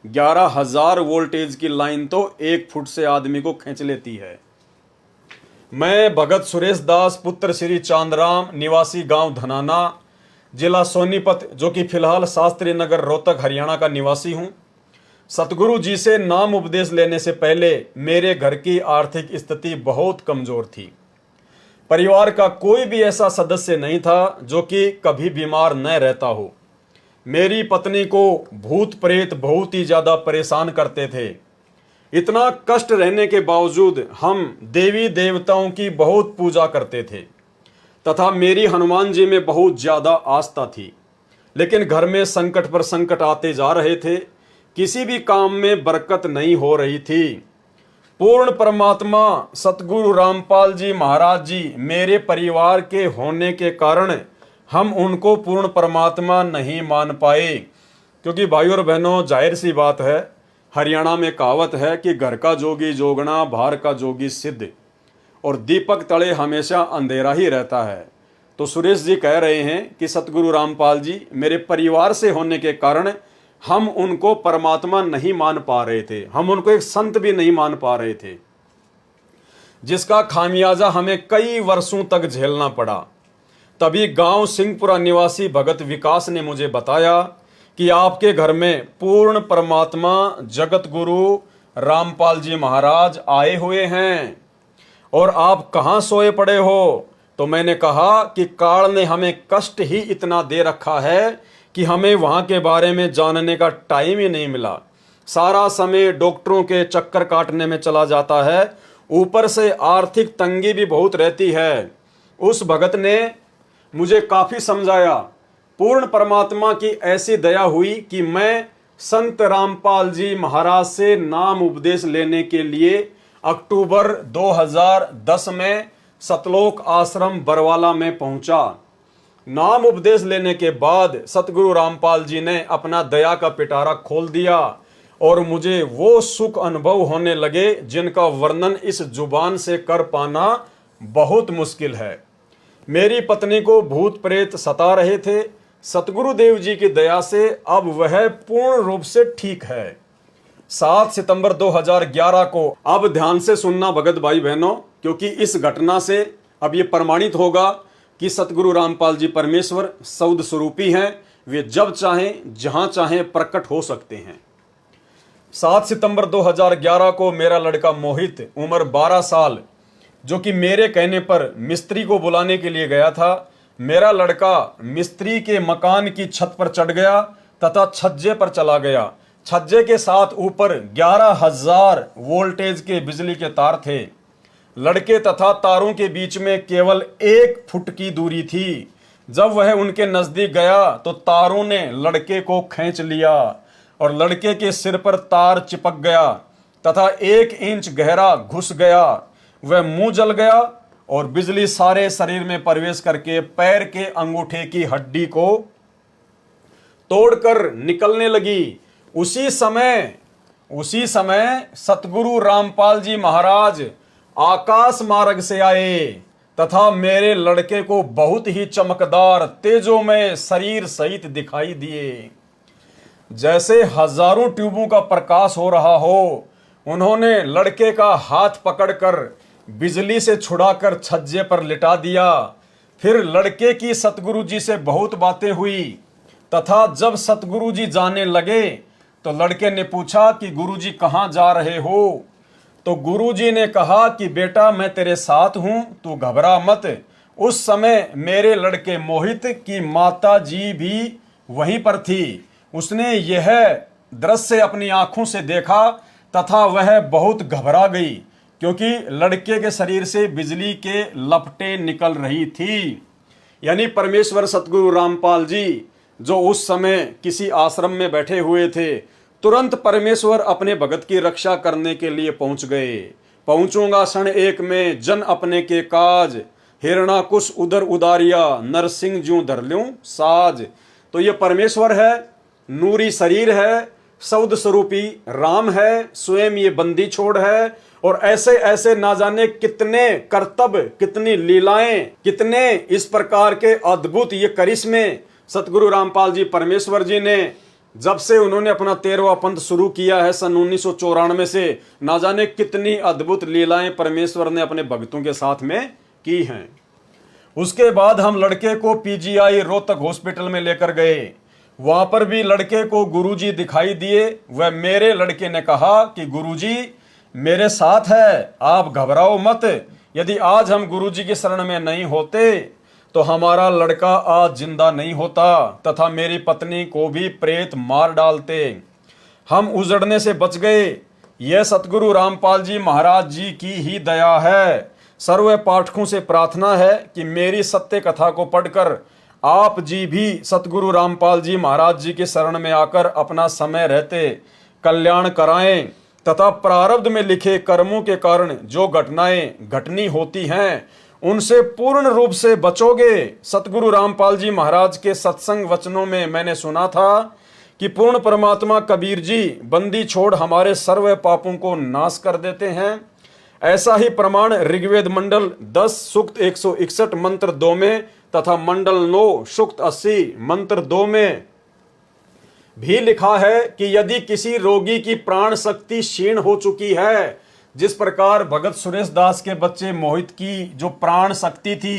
Speaker 1: 11,000 वोल्टेज की लाइन तो 1 फुट से आदमी को खींच लेती है। मैं भगत सुरेश दास, पुत्र श्री चांदराम, निवासी गांव धनाना, जिला सोनीपत, जो कि फिलहाल शास्त्री नगर रोहतक हरियाणा का निवासी हूं। सतगुरु जी से नाम उपदेश लेने से पहले मेरे घर की आर्थिक स्थिति बहुत कमजोर थी। परिवार का कोई भी ऐसा सदस्य नहीं था जो कि कभी बीमार न रहता हो। मेरी पत्नी को भूत प्रेत बहुत ही ज्यादा परेशान करते थे। इतना कष्ट रहने के बावजूद हम देवी देवताओं की बहुत पूजा करते थे तथा मेरी हनुमान जी में बहुत ज्यादा आस्था थी। लेकिन घर में संकट पर संकट आते जा रहे थे, किसी भी काम में बरकत नहीं हो रही थी। पूर्ण परमात्मा सतगुरु रामपाल जी महाराज जी मेरे परिवार के होने के कारण हम उनको पूर्ण परमात्मा नहीं मान पाए, क्योंकि भाइयों और बहनों, जाहिर सी बात है, हरियाणा में कहावत है कि घर का जोगी जोगना, बाहर का जोगी सिद्ध, और दीपक तले हमेशा अंधेरा ही रहता है। तो सुरेश जी कह रहे हैं कि सतगुरु रामपाल जी मेरे परिवार से होने के कारण हम उनको परमात्मा नहीं मान पा रहे थे, हम उनको एक संत भी नहीं मान पा रहे थे, जिसका खामियाजा हमें कई वर्षों तक झेलना पड़ा। तभी गांव सिंहपुरा निवासी भगत विकास ने मुझे बताया कि आपके घर में पूर्ण परमात्मा जगत गुरु रामपाल जी महाराज आए हुए हैं और आप कहाँ सोए पड़े हो। तो मैंने कहा कि काल ने हमें कष्ट ही इतना दे रखा है कि हमें वहाँ के बारे में जानने का टाइम ही नहीं मिला। सारा समय डॉक्टरों के चक्कर काटने में चला जाता है, ऊपर से आर्थिक तंगी भी बहुत रहती है। उस भगत ने मुझे काफ़ी समझाया पूर्ण परमात्मा की ऐसी दया हुई कि मैं संत रामपाल जी महाराज से नाम उपदेश लेने के लिए अक्टूबर 2010 में सतलोक आश्रम बरवाला में पहुंचा। नाम उपदेश लेने के बाद सतगुरु रामपाल जी ने अपना दया का पिटारा खोल दिया और मुझे वो सुख अनुभव होने लगे जिनका वर्णन इस जुबान से कर पाना बहुत मुश्किल है। मेरी पत्नी को भूत प्रेत सता रहे थे। सतगुरु देव जी की दया से अब वह पूर्ण रूप से ठीक है। 7 सितंबर 2011 को, अब ध्यान से सुनना भगत भाई बहनों, क्योंकि इस घटना से अब ये प्रमाणित होगा कि सतगुरु रामपाल जी परमेश्वर सौद स्वरूपी हैं। वे जब चाहें जहां चाहें प्रकट हो सकते हैं। 7 सितंबर 2011 को मेरा लड़का मोहित, उम्र 12 साल, जो कि मेरे कहने पर मिस्त्री को बुलाने के लिए गया था, मेरा लड़का मिस्त्री के मकान की छत पर चढ़ गया तथा छज्जे पर चला गया। छज्जे के साथ ऊपर 11,000 वोल्टेज के बिजली के तार थे। लड़के तथा तारों के बीच में केवल 1 फुट की दूरी थी। जब वह उनके नजदीक गया तो तारों ने लड़के को खींच लिया और लड़के के सिर पर तार चिपक गया तथा 1 इंच गहरा घुस गया। वह मुंह जल गया और बिजली सारे शरीर में प्रवेश करके पैर के अंगूठे की हड्डी को तोड़कर निकलने लगी। उसी समय सतगुरु रामपाल जी महाराज आकाश मार्ग से आए तथा मेरे लड़के को बहुत ही चमकदार तेजोमय शरीर सहित दिखाई दिए, जैसे हजारों ट्यूबों का प्रकाश हो रहा हो। उन्होंने लड़के का हाथ पकड़कर बिजली से छुड़ाकर छज्जे पर लिटा दिया। फिर लड़के की सतगुरु जी से बहुत बातें हुई तथा जब सतगुरु जी जाने लगे तो लड़के ने पूछा कि गुरुजी कहाँ जा रहे हो? तो गुरुजी ने कहा कि बेटा मैं तेरे साथ हूं, तू घबरा मत। उस समय मेरे लड़के मोहित की माता जी भी वहीं पर थी। उसने यह दृश्य अपनी आंखों से देखा तथा वह बहुत घबरा गई, क्योंकि लड़के के शरीर से बिजली के लपटें निकल रही थी। यानी परमेश्वर सतगुरु रामपाल जी जो उस समय किसी आश्रम में बैठे हुए थे, तुरंत परमेश्वर अपने भगत की रक्षा करने के लिए पहुंच गए। पहुंचूंगा क्षण एक में जन अपने के काज, हिरणा कुश उधर उदारिया, नरसिंह ज्यों धर लूं साज। तो ये परमेश्वर है, नूरी शरीर है, सौद स्वरूपी राम है, स्वयं ये बंदी छोड़ है। और ऐसे ऐसे ना जाने कितने करतब, कितनी लीलाएं, कितने इस प्रकार के अद्भुत ये करिश्मे सतगुरु रामपाल जी परमेश्वर जी ने जब से उन्होंने अपना 13वां पंथ शुरू किया है सन 1994 से, ना जाने कितनी अद्भुत लीलाएं परमेश्वर ने अपने भक्तों के साथ में की हैं। उसके बाद हम लड़के को पीजीआई रोहतक हॉस्पिटल में लेकर गए। वहां पर भी लड़के को गुरुजी दिखाई दिए। वह मेरे लड़के ने कहा कि गुरुजी मेरे साथ है, आप घबराओ मत। यदि आज हम गुरुजी की शरण में नहीं होते तो हमारा लड़का आज जिंदा नहीं होता तथा मेरी पत्नी को भी प्रेत मार डालते। हम उजड़ने से बच गए। यह सतगुरु रामपाल जी महाराज जी की ही दया है। सर्व पाठकों से प्रार्थना है कि मेरी सत्य कथा को पढ़कर आप जी भी सतगुरु रामपाल जी महाराज जी के शरण में आकर अपना समय रहते कल्याण कराएं तथा प्रारब्ध में लिखे कर्मों के कारण जो घटनाएं घटनी होती हैं उनसे पूर्ण रूप से बचोगे। सतगुरु रामपाल जी महाराज के सत्संग वचनों में मैंने सुना था कि पूर्ण परमात्मा कबीर जी बंदी छोड़ हमारे सर्व पापों को नाश कर देते हैं। ऐसा ही प्रमाण ऋग्वेद मंडल 10 सूक्त 161 मंत्र 2 में तथा मंडल 9 सूक्त 80 मंत्र 2 में भी लिखा है कि यदि किसी रोगी की प्राण शक्ति क्षीण हो चुकी है, जिस प्रकार भगत सुरेश दास के बच्चे मोहित की जो प्राण शक्ति थी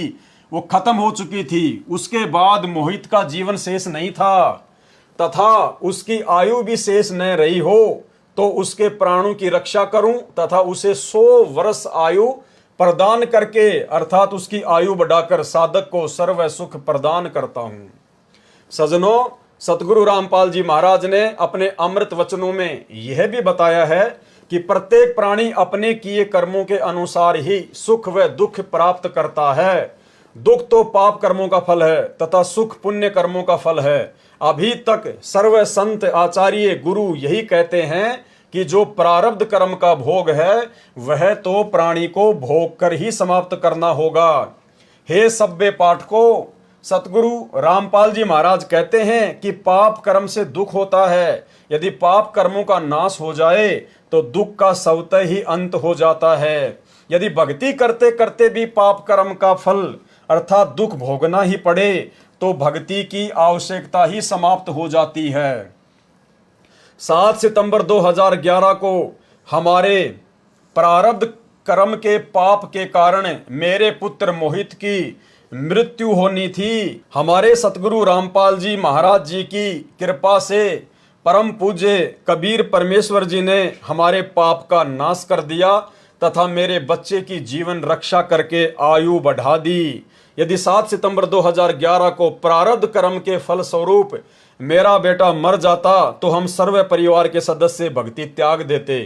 Speaker 1: वो खत्म हो चुकी थी, उसके बाद मोहित का जीवन शेष नहीं था तथा उसकी आयु भी शेष न रही हो, तो उसके प्राणों की रक्षा करूं तथा उसे 100 वर्ष आयु प्रदान करके अर्थात उसकी आयु बढ़ाकर साधक को सर्व सुख प्रदान करता हूं। सजनों, सतगुरु रामपाल जी महाराज ने अपने अमृत वचनों में यह भी बताया है कि प्रत्येक प्राणी अपने किए कर्मों के अनुसार ही सुख व दुख प्राप्त करता है। दुख तो पाप कर्मों का फल है तथा सुख पुण्य कर्मों का फल है। अभी तक सर्व संत आचार्य गुरु यही कहते हैं कि जो प्रारब्ध कर्म का भोग है वह तो प्राणी को भोग कर ही समाप्त करना होगा। हे सभ्य पाठकों, सतगुरु रामपाल जी महाराज कहते हैं कि पाप कर्म से दुख होता है। यदि पाप कर्मों का नाश हो जाए तो दुख का स्वतः ही अंत हो जाता है। यदि भक्ति करते करते भी पाप कर्म का फल अर्थात दुख भोगना ही पड़े तो भक्ति की आवश्यकता ही समाप्त हो जाती है। 7 सितंबर 2011 को हमारे प्रारब्ध कर्म के पाप के कारण मेरे पुत्र मोहित की मृत्यु होनी थी। हमारे सतगुरु रामपाल जी महाराज जी की कृपा से परम पूज्य कबीर परमेश्वर जी ने हमारे पाप का नाश कर दिया तथा मेरे बच्चे की जीवन रक्षा करके आयु बढ़ा दी। यदि 7 सितंबर 2011 को प्रारब्ध कर्म के फल स्वरूप मेरा बेटा मर जाता तो हम सर्व परिवार के सदस्य भक्ति त्याग देते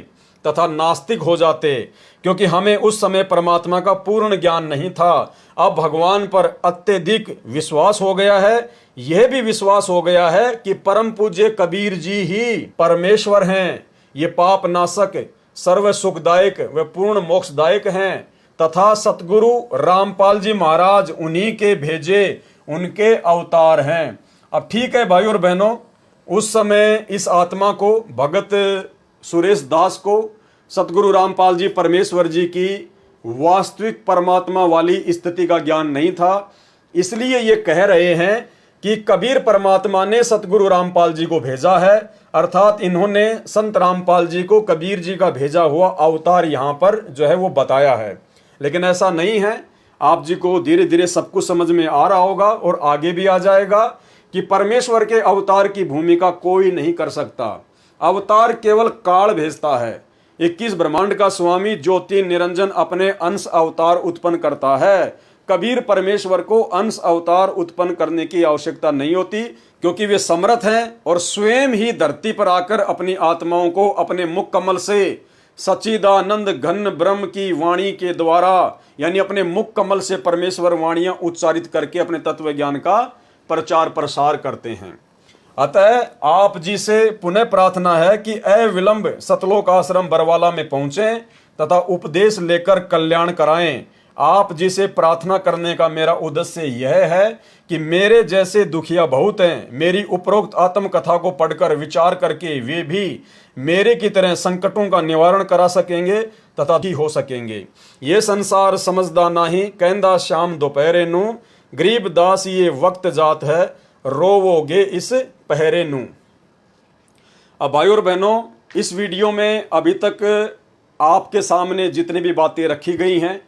Speaker 1: तथा नास्तिक हो जाते, क्योंकि हमें उस समय परमात्मा का पूर्ण ज्ञान नहीं था। अब भगवान पर अत्यधिक विश्वास हो गया है। यह भी विश्वास हो गया है कि परम पूज्य कबीर जी ही परमेश्वर हैं। ये पाप नाशक, सर्व सुखदायक व पूर्ण मोक्षदायक हैं तथा सतगुरु रामपाल जी महाराज उन्हीं के भेजे उनके अवतार हैं। अब ठीक है भाई और बहनों, उस समय इस आत्मा को भगत सुरेश दास को सतगुरु रामपाल जी परमेश्वर जी की वास्तविक परमात्मा वाली स्थिति का ज्ञान नहीं था। इसलिए ये कह रहे हैं कि कबीर परमात्मा ने सतगुरु रामपाल जी को भेजा है, अर्थात इन्होंने संत रामपाल जी को कबीर जी का भेजा हुआ अवतार यहाँ पर जो है वो बताया है। लेकिन ऐसा नहीं है। आप जी को धीरे धीरे सब कुछ समझ में आ रहा होगा और आगे भी आ जाएगा कि परमेश्वर के अवतार की भूमिका कोई नहीं कर सकता। अवतार केवल काल भेजता है। 21 ब्रह्मांड का स्वामी ज्योति निरंजन अपने अंश अवतार उत्पन्न करता है। कबीर परमेश्वर को अंश अवतार उत्पन्न करने की आवश्यकता नहीं होती, क्योंकि वे समर्थ हैं और स्वयं ही धरती पर आकर अपनी आत्माओं को अपने मुख कमल से सच्चिदानंद घन ब्रह्म की वाणी के द्वारा यानी अपने मुख कमल से परमेश्वर वाणियां उच्चारित करके अपने तत्व ज्ञान का प्रचार प्रसार करते हैं। अतः आप जी से पुनः प्रार्थना है कि अविलंब सतलोक आश्रम बरवाला में पहुंचें तथा उपदेश लेकर कल्याण कराएं। आप जी से प्रार्थना करने का मेरा उद्देश्य यह है कि मेरे जैसे दुखिया बहुत हैं, मेरी उपरोक्त आत्मकथा को पढ़कर विचार करके वे भी मेरे की तरह संकटों का निवारण करा सकेंगे तथा ही हो सकेंगे। ये संसार समझदा नाही, कहंदा शाम दोपहरे नू, गरीब दास ये वक्त जात है, रोवोगे इस पहरे नू। अब भाई और बहनों, इस वीडियो में अभी तक आपके सामने जितनी भी बातें रखी गई हैं,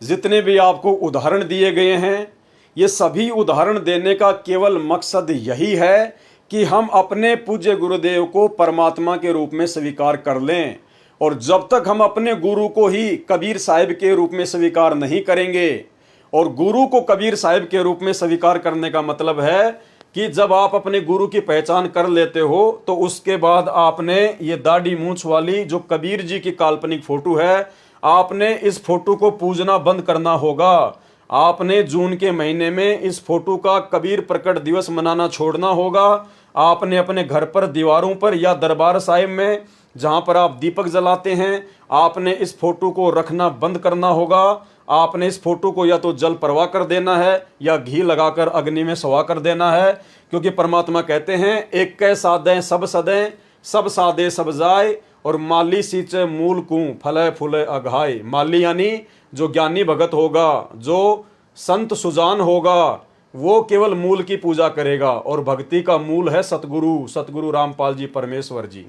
Speaker 1: जितने भी आपको उदाहरण दिए गए हैं, ये सभी उदाहरण देने का केवल मकसद यही है कि हम अपने पूज्य गुरुदेव को परमात्मा के रूप में स्वीकार कर लें। और जब तक हम अपने गुरु को ही कबीर साहिब के रूप में स्वीकार नहीं करेंगे, और गुरु को कबीर साहिब के रूप में स्वीकार करने का मतलब है कि जब आप अपने गुरु की पहचान कर लेते हो तो उसके बाद आपने ये दाढ़ी मूंछ वाली जो कबीर जी की काल्पनिक फोटो है, आपने इस फोटो को पूजना बंद करना होगा। आपने जून के महीने में इस फोटो का कबीर प्रकट दिवस मनाना छोड़ना होगा। आपने अपने घर पर दीवारों पर या दरबार साहिब में जहां पर आप दीपक जलाते हैं, आपने इस फोटो को रखना बंद करना होगा। आपने इस फोटो को या तो जल प्रवाह कर देना है या घी लगाकर अग्नि में सवा कर देना है, क्योंकि परमात्मा कहते हैं एक कै सादें सब सदें, सब सादे सब जाए, और माली सींचे मूल कूं फले फूले अघाए। माली यानी जो ज्ञानी भगत होगा, जो संत सुजान होगा, वो केवल मूल की पूजा करेगा, और भक्ति का मूल है सतगुरु रामपाल जी परमेश्वर जी।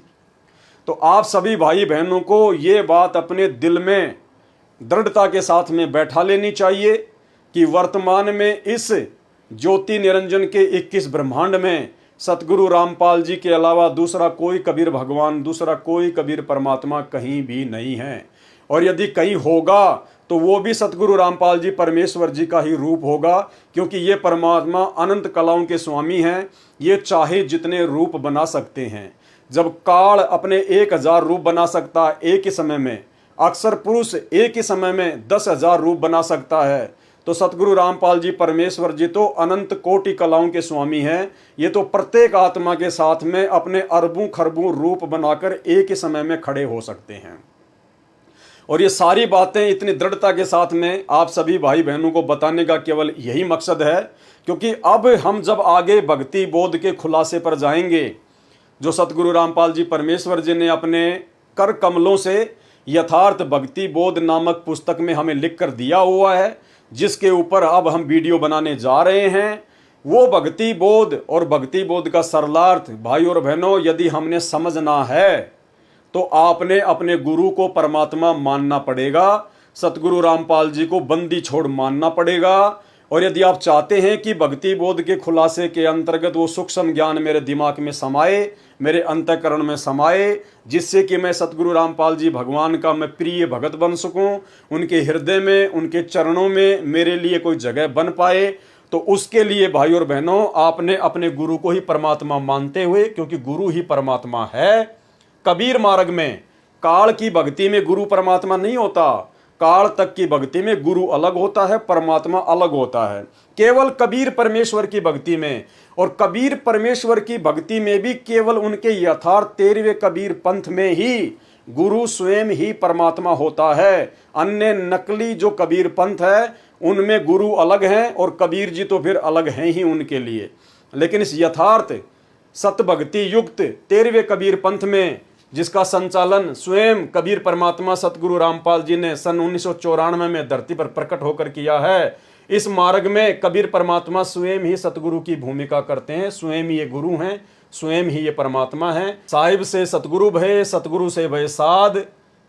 Speaker 1: तो आप सभी भाई बहनों को ये बात अपने दिल में दृढ़ता के साथ में बैठा लेनी चाहिए कि वर्तमान में इस ज्योति निरंजन के 21 ब्रह्मांड में सतगुरु रामपाल जी के अलावा दूसरा कोई कबीर भगवान, दूसरा कोई कबीर परमात्मा कहीं भी नहीं है। और यदि कहीं होगा तो वो भी सतगुरु रामपाल जी परमेश्वर जी का ही रूप होगा, क्योंकि ये परमात्मा अनंत कलाओं के स्वामी हैं। ये चाहे जितने रूप बना सकते हैं। जब काल अपने 1000 रूप बना सकता है एक ही समय में, अक्सर पुरुष एक ही समय में 10,000 रूप बना सकता है, तो सतगुरु रामपाल जी परमेश्वर जी तो अनंत कोटि कलाओं के स्वामी हैं। ये तो प्रत्येक आत्मा के साथ में अपने अरबों खरबों रूप बनाकर एक ही समय में खड़े हो सकते हैं। और ये सारी बातें इतनी दृढ़ता के साथ में आप सभी भाई बहनों को बताने का केवल यही मकसद है, क्योंकि अब हम जब आगे भक्ति बोध के खुलासे पर जाएंगे, जो सतगुरु रामपाल जी परमेश्वर जी ने अपने कर कमलों से यथार्थ भक्ति बोध नामक पुस्तक में हमें लिख कर दिया हुआ है, जिसके ऊपर अब हम वीडियो बनाने जा रहे हैं, वो भक्ति बोध और भक्ति बोध का सरलार्थ भाई और बहनों यदि हमने समझना है तो आपने अपने गुरु को परमात्मा मानना पड़ेगा, सतगुरु रामपाल जी को बंदी छोड़ मानना पड़ेगा। और यदि आप चाहते हैं कि भक्ति बोध के खुलासे के अंतर्गत वो सूक्ष्म ज्ञान मेरे दिमाग में समाए, मेरे अंतःकरण में समाए, जिससे कि मैं सतगुरु रामपाल जी भगवान का मैं प्रिय भगत बन सकूं, उनके हृदय में उनके चरणों में मेरे लिए कोई जगह बन पाए, तो उसके लिए भाई और बहनों आपने अपने गुरु को ही परमात्मा मानते हुए, क्योंकि गुरु ही परमात्मा है। कबीर मार्ग में काल की भक्ति में गुरु परमात्मा नहीं होता, काल तक की भक्ति में गुरु अलग होता है, परमात्मा अलग होता है। केवल कबीर परमेश्वर की भक्ति में, और कबीर परमेश्वर की भक्ति में भी केवल उनके यथार्थ 13वें कबीर पंथ में ही गुरु स्वयं ही परमात्मा होता है। अन्य नकली जो कबीर पंथ है उनमें गुरु अलग हैं और कबीर जी तो फिर अलग हैं ही उनके लिए। लेकिन इस यथार्थ सत भक्ति युक्त 13वें कबीर पंथ में, जिसका संचालन स्वयं कबीर परमात्मा सतगुरु रामपाल जी ने सन 1994 में धरती पर प्रकट होकर किया है, इस मार्ग में कबीर परमात्मा स्वयं ही सतगुरु की भूमिका करते हैं, स्वयं ही ये गुरु हैं, स्वयं ही ये परमात्मा हैं। साहिब से सतगुरु भय, सतगुरु से भय साध,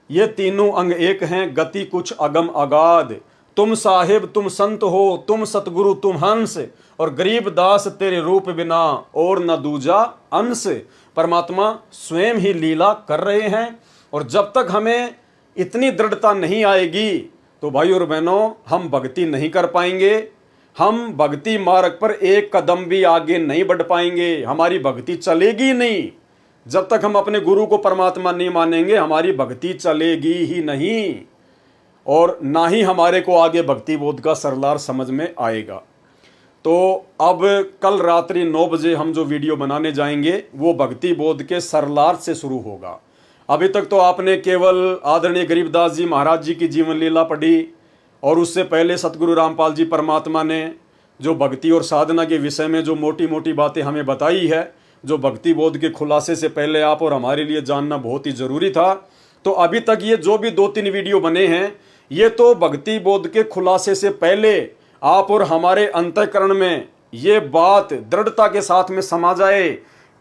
Speaker 1: ये तीनों अंग एक हैं, गति कुछ अगम अगाध। तुम साहिब तुम संत हो, तुम सतगुरु तुम हंस, और गरीब दास तेरे रूप बिना और न दूजा अंश। परमात्मा स्वयं ही लीला कर रहे हैं, और जब तक हमें इतनी दृढ़ता नहीं आएगी तो भाई और बहनों हम भक्ति नहीं कर पाएंगे, हम भक्ति मार्ग पर एक कदम भी आगे नहीं बढ़ पाएंगे, हमारी भक्ति चलेगी नहीं। जब तक हम अपने गुरु को परमात्मा नहीं मानेंगे हमारी भक्ति चलेगी ही नहीं, और ना ही हमारे को आगे भक्ति बोध का सरलार समझ में आएगा। तो अब कल रात्रि 9 बजे हम जो वीडियो बनाने जाएंगे वो भक्ति बोध के सरलार्थ से शुरू होगा। अभी तक तो आपने केवल आदरणीय गरीबदास जी महाराज जी की जीवन लीला पढ़ी, और उससे पहले सतगुरु रामपाल जी परमात्मा ने जो भक्ति और साधना के विषय में जो मोटी मोटी बातें हमें बताई है, जो भक्ति बोध के खुलासे से पहले आप और हमारे लिए जानना बहुत ही ज़रूरी था। तो अभी तक ये जो भी 2-3 वीडियो बने हैं, ये तो भक्ति बोध के खुलासे से पहले आप और हमारे अंतःकरण में ये बात दृढ़ता के साथ में समा जाए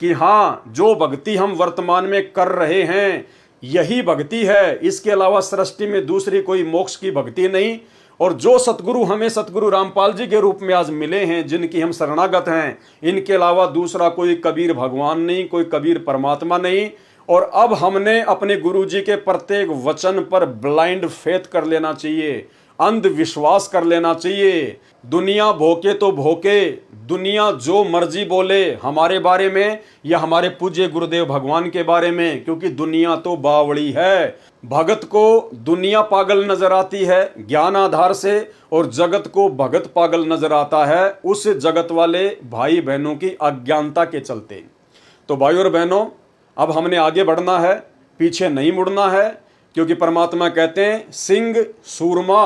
Speaker 1: कि हाँ, जो भक्ति हम वर्तमान में कर रहे हैं यही भक्ति है, इसके अलावा सृष्टि में दूसरी कोई मोक्ष की भक्ति नहीं। और जो सतगुरु हमें सतगुरु रामपाल जी के रूप में आज मिले हैं, जिनकी हम शरणागत हैं, इनके अलावा दूसरा कोई कबीर भगवान नहीं, कोई कबीर परमात्मा नहीं। और अब हमने अपने गुरु जी के प्रत्येक वचन पर ब्लाइंड फेथ कर लेना चाहिए, अंधविश्वास कर लेना चाहिए। दुनिया भोके तो भोके, दुनिया जो मर्जी बोले हमारे बारे में या हमारे पूज्य गुरुदेव भगवान के बारे में, क्योंकि दुनिया तो बावड़ी है। भगत को दुनिया पागल नजर आती है ज्ञान आधार से, और जगत को भगत पागल नजर आता है उस जगत वाले भाई बहनों की अज्ञानता के चलते। तो भाई और बहनों, अब हमने आगे बढ़ना है, पीछे नहीं मुड़ना है, क्योंकि परमात्मा कहते हैं सिंह सूरमा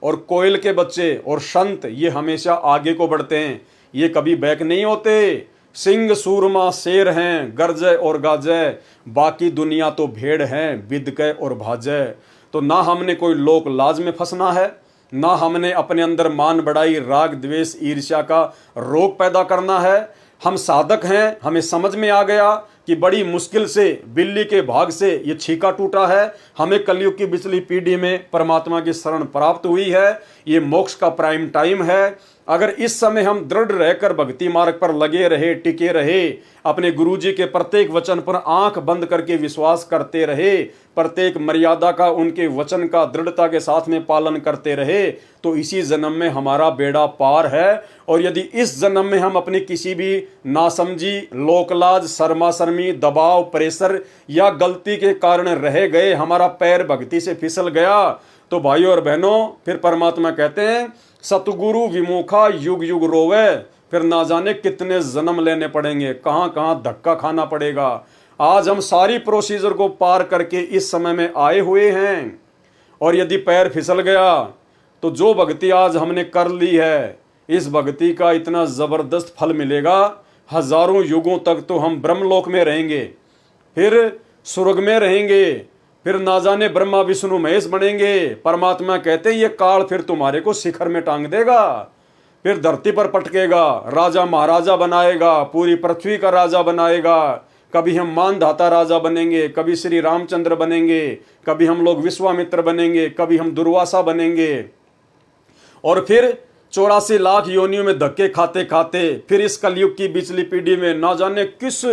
Speaker 1: और कोयल के बच्चे और संत ये हमेशा आगे को बढ़ते हैं, ये कभी बैक नहीं होते। सिंह सूरमा शेर हैं गरजय और गाजय, बाकी दुनिया तो भेड़ हैं बिदकय और भाजय। तो ना हमने कोई लोक लाज में फंसना है, ना हमने अपने अंदर मान बढ़ाई राग द्वेष ईर्ष्या का रोग पैदा करना है। हम साधक हैं, हमें समझ में आ गया कि बड़ी मुश्किल से बिल्ली के भाग से ये छीका टूटा है, हमें कलयुग की पिछली पीढ़ी में परमात्मा की शरण प्राप्त हुई है, ये मोक्ष का प्राइम टाइम है। अगर इस समय हम दृढ़ रहकर भक्ति मार्ग पर लगे रहे, टिके रहे, अपने गुरुजी के प्रत्येक वचन पर आंख बंद करके विश्वास करते रहे, प्रत्येक मर्यादा का उनके वचन का दृढ़ता के साथ में पालन करते रहे, तो इसी जन्म में हमारा बेड़ा पार है। और यदि इस जन्म में हम अपनी किसी भी नासमझी, लोकलाज, शर्मा शर्मी, दबाव, प्रेशर या गलती के कारण रह गए, हमारा पैर भक्ति से फिसल गया, तो भाइयों और बहनों फिर परमात्मा कहते हैं सतगुरु विमुखा युग युग रोवे, फिर ना जाने कितने जन्म लेने पड़ेंगे, कहाँ कहाँ धक्का खाना पड़ेगा। आज हम सारी प्रोसीजर को पार करके इस समय में आए हुए हैं, और यदि पैर फिसल गया तो जो भक्ति आज हमने कर ली है, इस भक्ति का इतना जबरदस्त फल मिलेगा, हजारों युगों तक तो हम ब्रह्मलोक में रहेंगे, फिर स्वर्ग में रहेंगे, फिर ना जाने ब्रह्मा विष्णु महेश बनेंगे। परमात्मा कहते हैं ये काल फिर तुम्हारे को शिखर में टांग देगा, फिर धरती पर पटकेगा, राजा महाराजा बनाएगा, पूरी पृथ्वी का राजा बनाएगा। कभी हम मानधाता राजा बनेंगे, कभी श्री रामचंद्र बनेंगे, कभी हम लोग विश्वामित्र बनेंगे, कभी हम दुर्वासा बनेंगे, और फिर 84 लाख योनियों में धक्के खाते खाते फिर इस कलयुग की बिचली पीढ़ी में ना जाने किस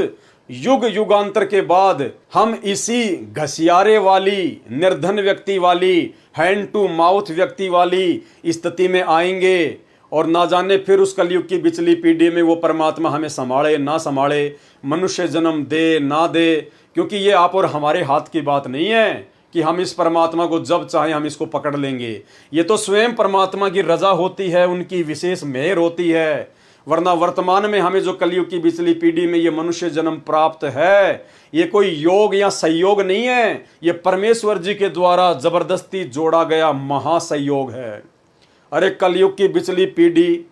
Speaker 1: युग युगांतर के बाद हम इसी घसियारे वाली, निर्धन व्यक्ति वाली, हैंड टू माउथ व्यक्ति वाली स्थिति में आएंगे, और ना जाने फिर उस कलयुग की बिचली पीढ़ी में वो परमात्मा हमें संभाले ना संभाले, मनुष्य जन्म दे ना दे, क्योंकि ये आप और हमारे हाथ की बात नहीं है कि हम इस परमात्मा को जब चाहे हम इसको पकड़ लेंगे। ये तो स्वयं परमात्मा की रजा होती है, उनकी विशेष मेहर होती है। वरना वर्तमान में हमें जो कलयुग की बिचली पीढ़ी में ये मनुष्य जन्म प्राप्त है, ये कोई योग या संयोग नहीं है, ये परमेश्वर जी के द्वारा जबरदस्ती जोड़ा गया महासंयोग है। अरे कलयुग की बिचली पीढ़ी,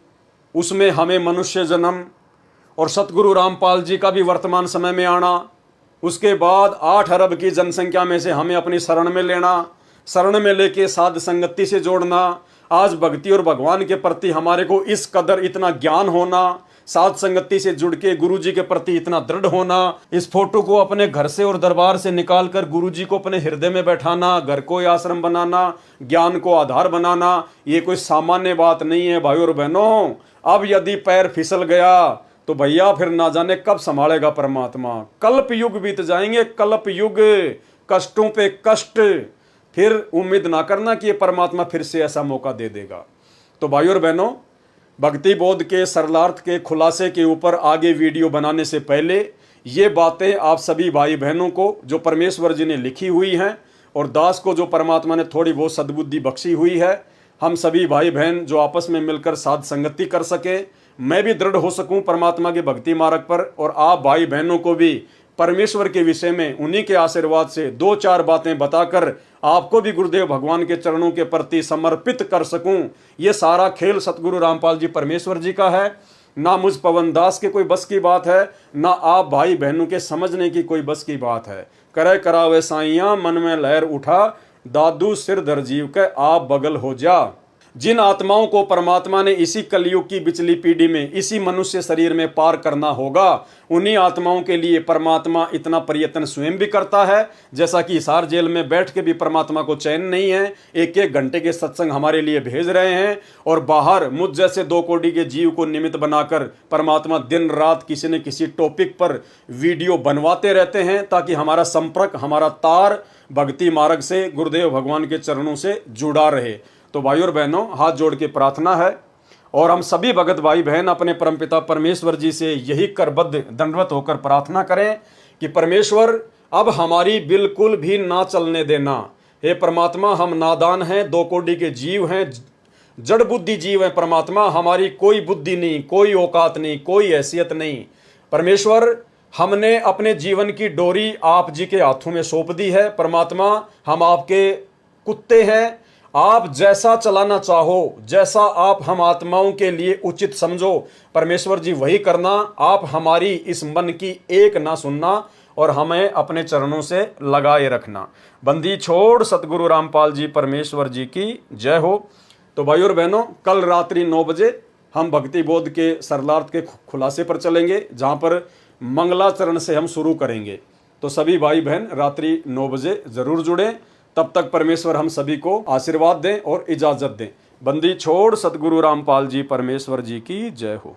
Speaker 1: उसमें हमें मनुष्य जन्म और सतगुरु रामपाल जी का भी वर्तमान समय में आना, उसके बाद 8 अरब की जनसंख्या में से हमें अपनी शरण में लेना, शरण में लेके साध संगति से जोड़ना। आज भक्ति और भगवान के प्रति हमारे को इस कदर इतना ज्ञान होना, साध संगति से जुड़ के गुरु जी के प्रति इतना दृढ़ होना, इस फोटो को अपने घर से और दरबार से निकाल कर गुरु जी को अपने हृदय में बैठाना, घर को आश्रम बनाना, ज्ञान को आधार बनाना, ये कोई सामान्य बात नहीं है भाई और बहनों। अब यदि पैर फिसल गया तो भैया फिर ना जाने कब संभालेगा परमात्मा। कल्प युग बीत जाएंगे, कल्प युग, कष्टों पे कष्ट, फिर उम्मीद ना करना कि ये परमात्मा फिर से ऐसा मौका दे देगा। तो भाई और बहनों, भक्ति बोध के सरलार्थ के खुलासे के ऊपर आगे वीडियो बनाने से पहले ये बातें आप सभी भाई बहनों को जो परमेश्वर जी ने लिखी हुई हैं, और दास को जो परमात्मा ने थोड़ी बहुत सद्बुद्धि बख्शी हुई है, हम सभी भाई बहन जो आपस में मिलकर साध संगति कर सके, मैं भी दृढ़ हो सकूं परमात्मा के भक्ति मार्ग पर, और आप भाई बहनों को भी परमेश्वर के विषय में उन्हीं के आशीर्वाद से 2-4 बातें बताकर आपको भी गुरुदेव भगवान के चरणों के प्रति समर्पित कर सकूं। ये सारा खेल सतगुरु रामपाल जी परमेश्वर जी का है, ना मुझ पवन दास के कोई बस की बात है, ना आप भाई बहनों के समझने की कोई बस की बात है। करे करावे साइयां मन में लहर उठा, दादू सिर धर जीव के आप बगल हो जा। जिन आत्माओं को परमात्मा ने इसी कलयुग की बिचली पीढ़ी में इसी मनुष्य शरीर में पार करना होगा, उन्हीं आत्माओं के लिए परमात्मा इतना प्रयत्न स्वयं भी करता है। जैसा कि हिसार जेल में बैठ के भी परमात्मा को चैन नहीं है, 1-1 घंटे के सत्संग हमारे लिए भेज रहे हैं, और बाहर मुझ जैसे 2 कोटि के जीव को निमित्त बनाकर परमात्मा दिन रात किसी न किसी टॉपिक पर वीडियो बनवाते रहते हैं, ताकि हमारा संपर्क, हमारा तार भक्ति मार्ग से गुरुदेव भगवान के चरणों से जुड़ा रहे। तो भाई और बहनों, हाथ जोड़ के प्रार्थना है, और हम सभी भगत भाई बहन अपने परमपिता परमेश्वर जी से यही करबद्ध दंडवत होकर प्रार्थना करें कि परमेश्वर अब हमारी बिल्कुल भी ना चलने देना। हे परमात्मा, हम नादान हैं, 2 कोटि के जीव हैं, जड़ बुद्धि जीव हैं परमात्मा, हमारी कोई बुद्धि नहीं, कोई औकात नहीं, कोई हैसियत नहीं। परमेश्वर, हमने अपने जीवन की डोरी आप जी के हाथों में सौंप दी है। परमात्मा, हम आपके कुत्ते हैं, आप जैसा चलाना चाहो, जैसा आप हम आत्माओं के लिए उचित समझो परमेश्वर जी वही करना। आप हमारी इस मन की एक ना सुनना और हमें अपने चरणों से लगाए रखना। बंदी छोड़ सतगुरु रामपाल जी परमेश्वर जी की जय हो। तो भाई और बहनों, कल रात्रि 9 बजे हम भक्ति बोध के सरलार्थ के खुलासे पर चलेंगे, जहाँ पर मंगलाचरण से हम शुरू करेंगे। तो सभी भाई बहन रात्रि 9 बजे जरूर जुड़ें। तब तक परमेश्वर हम सभी को आशीर्वाद दें और इजाजत दें। बंदी छोड़ सतगुरु रामपाल जी परमेश्वर जी की जय हो।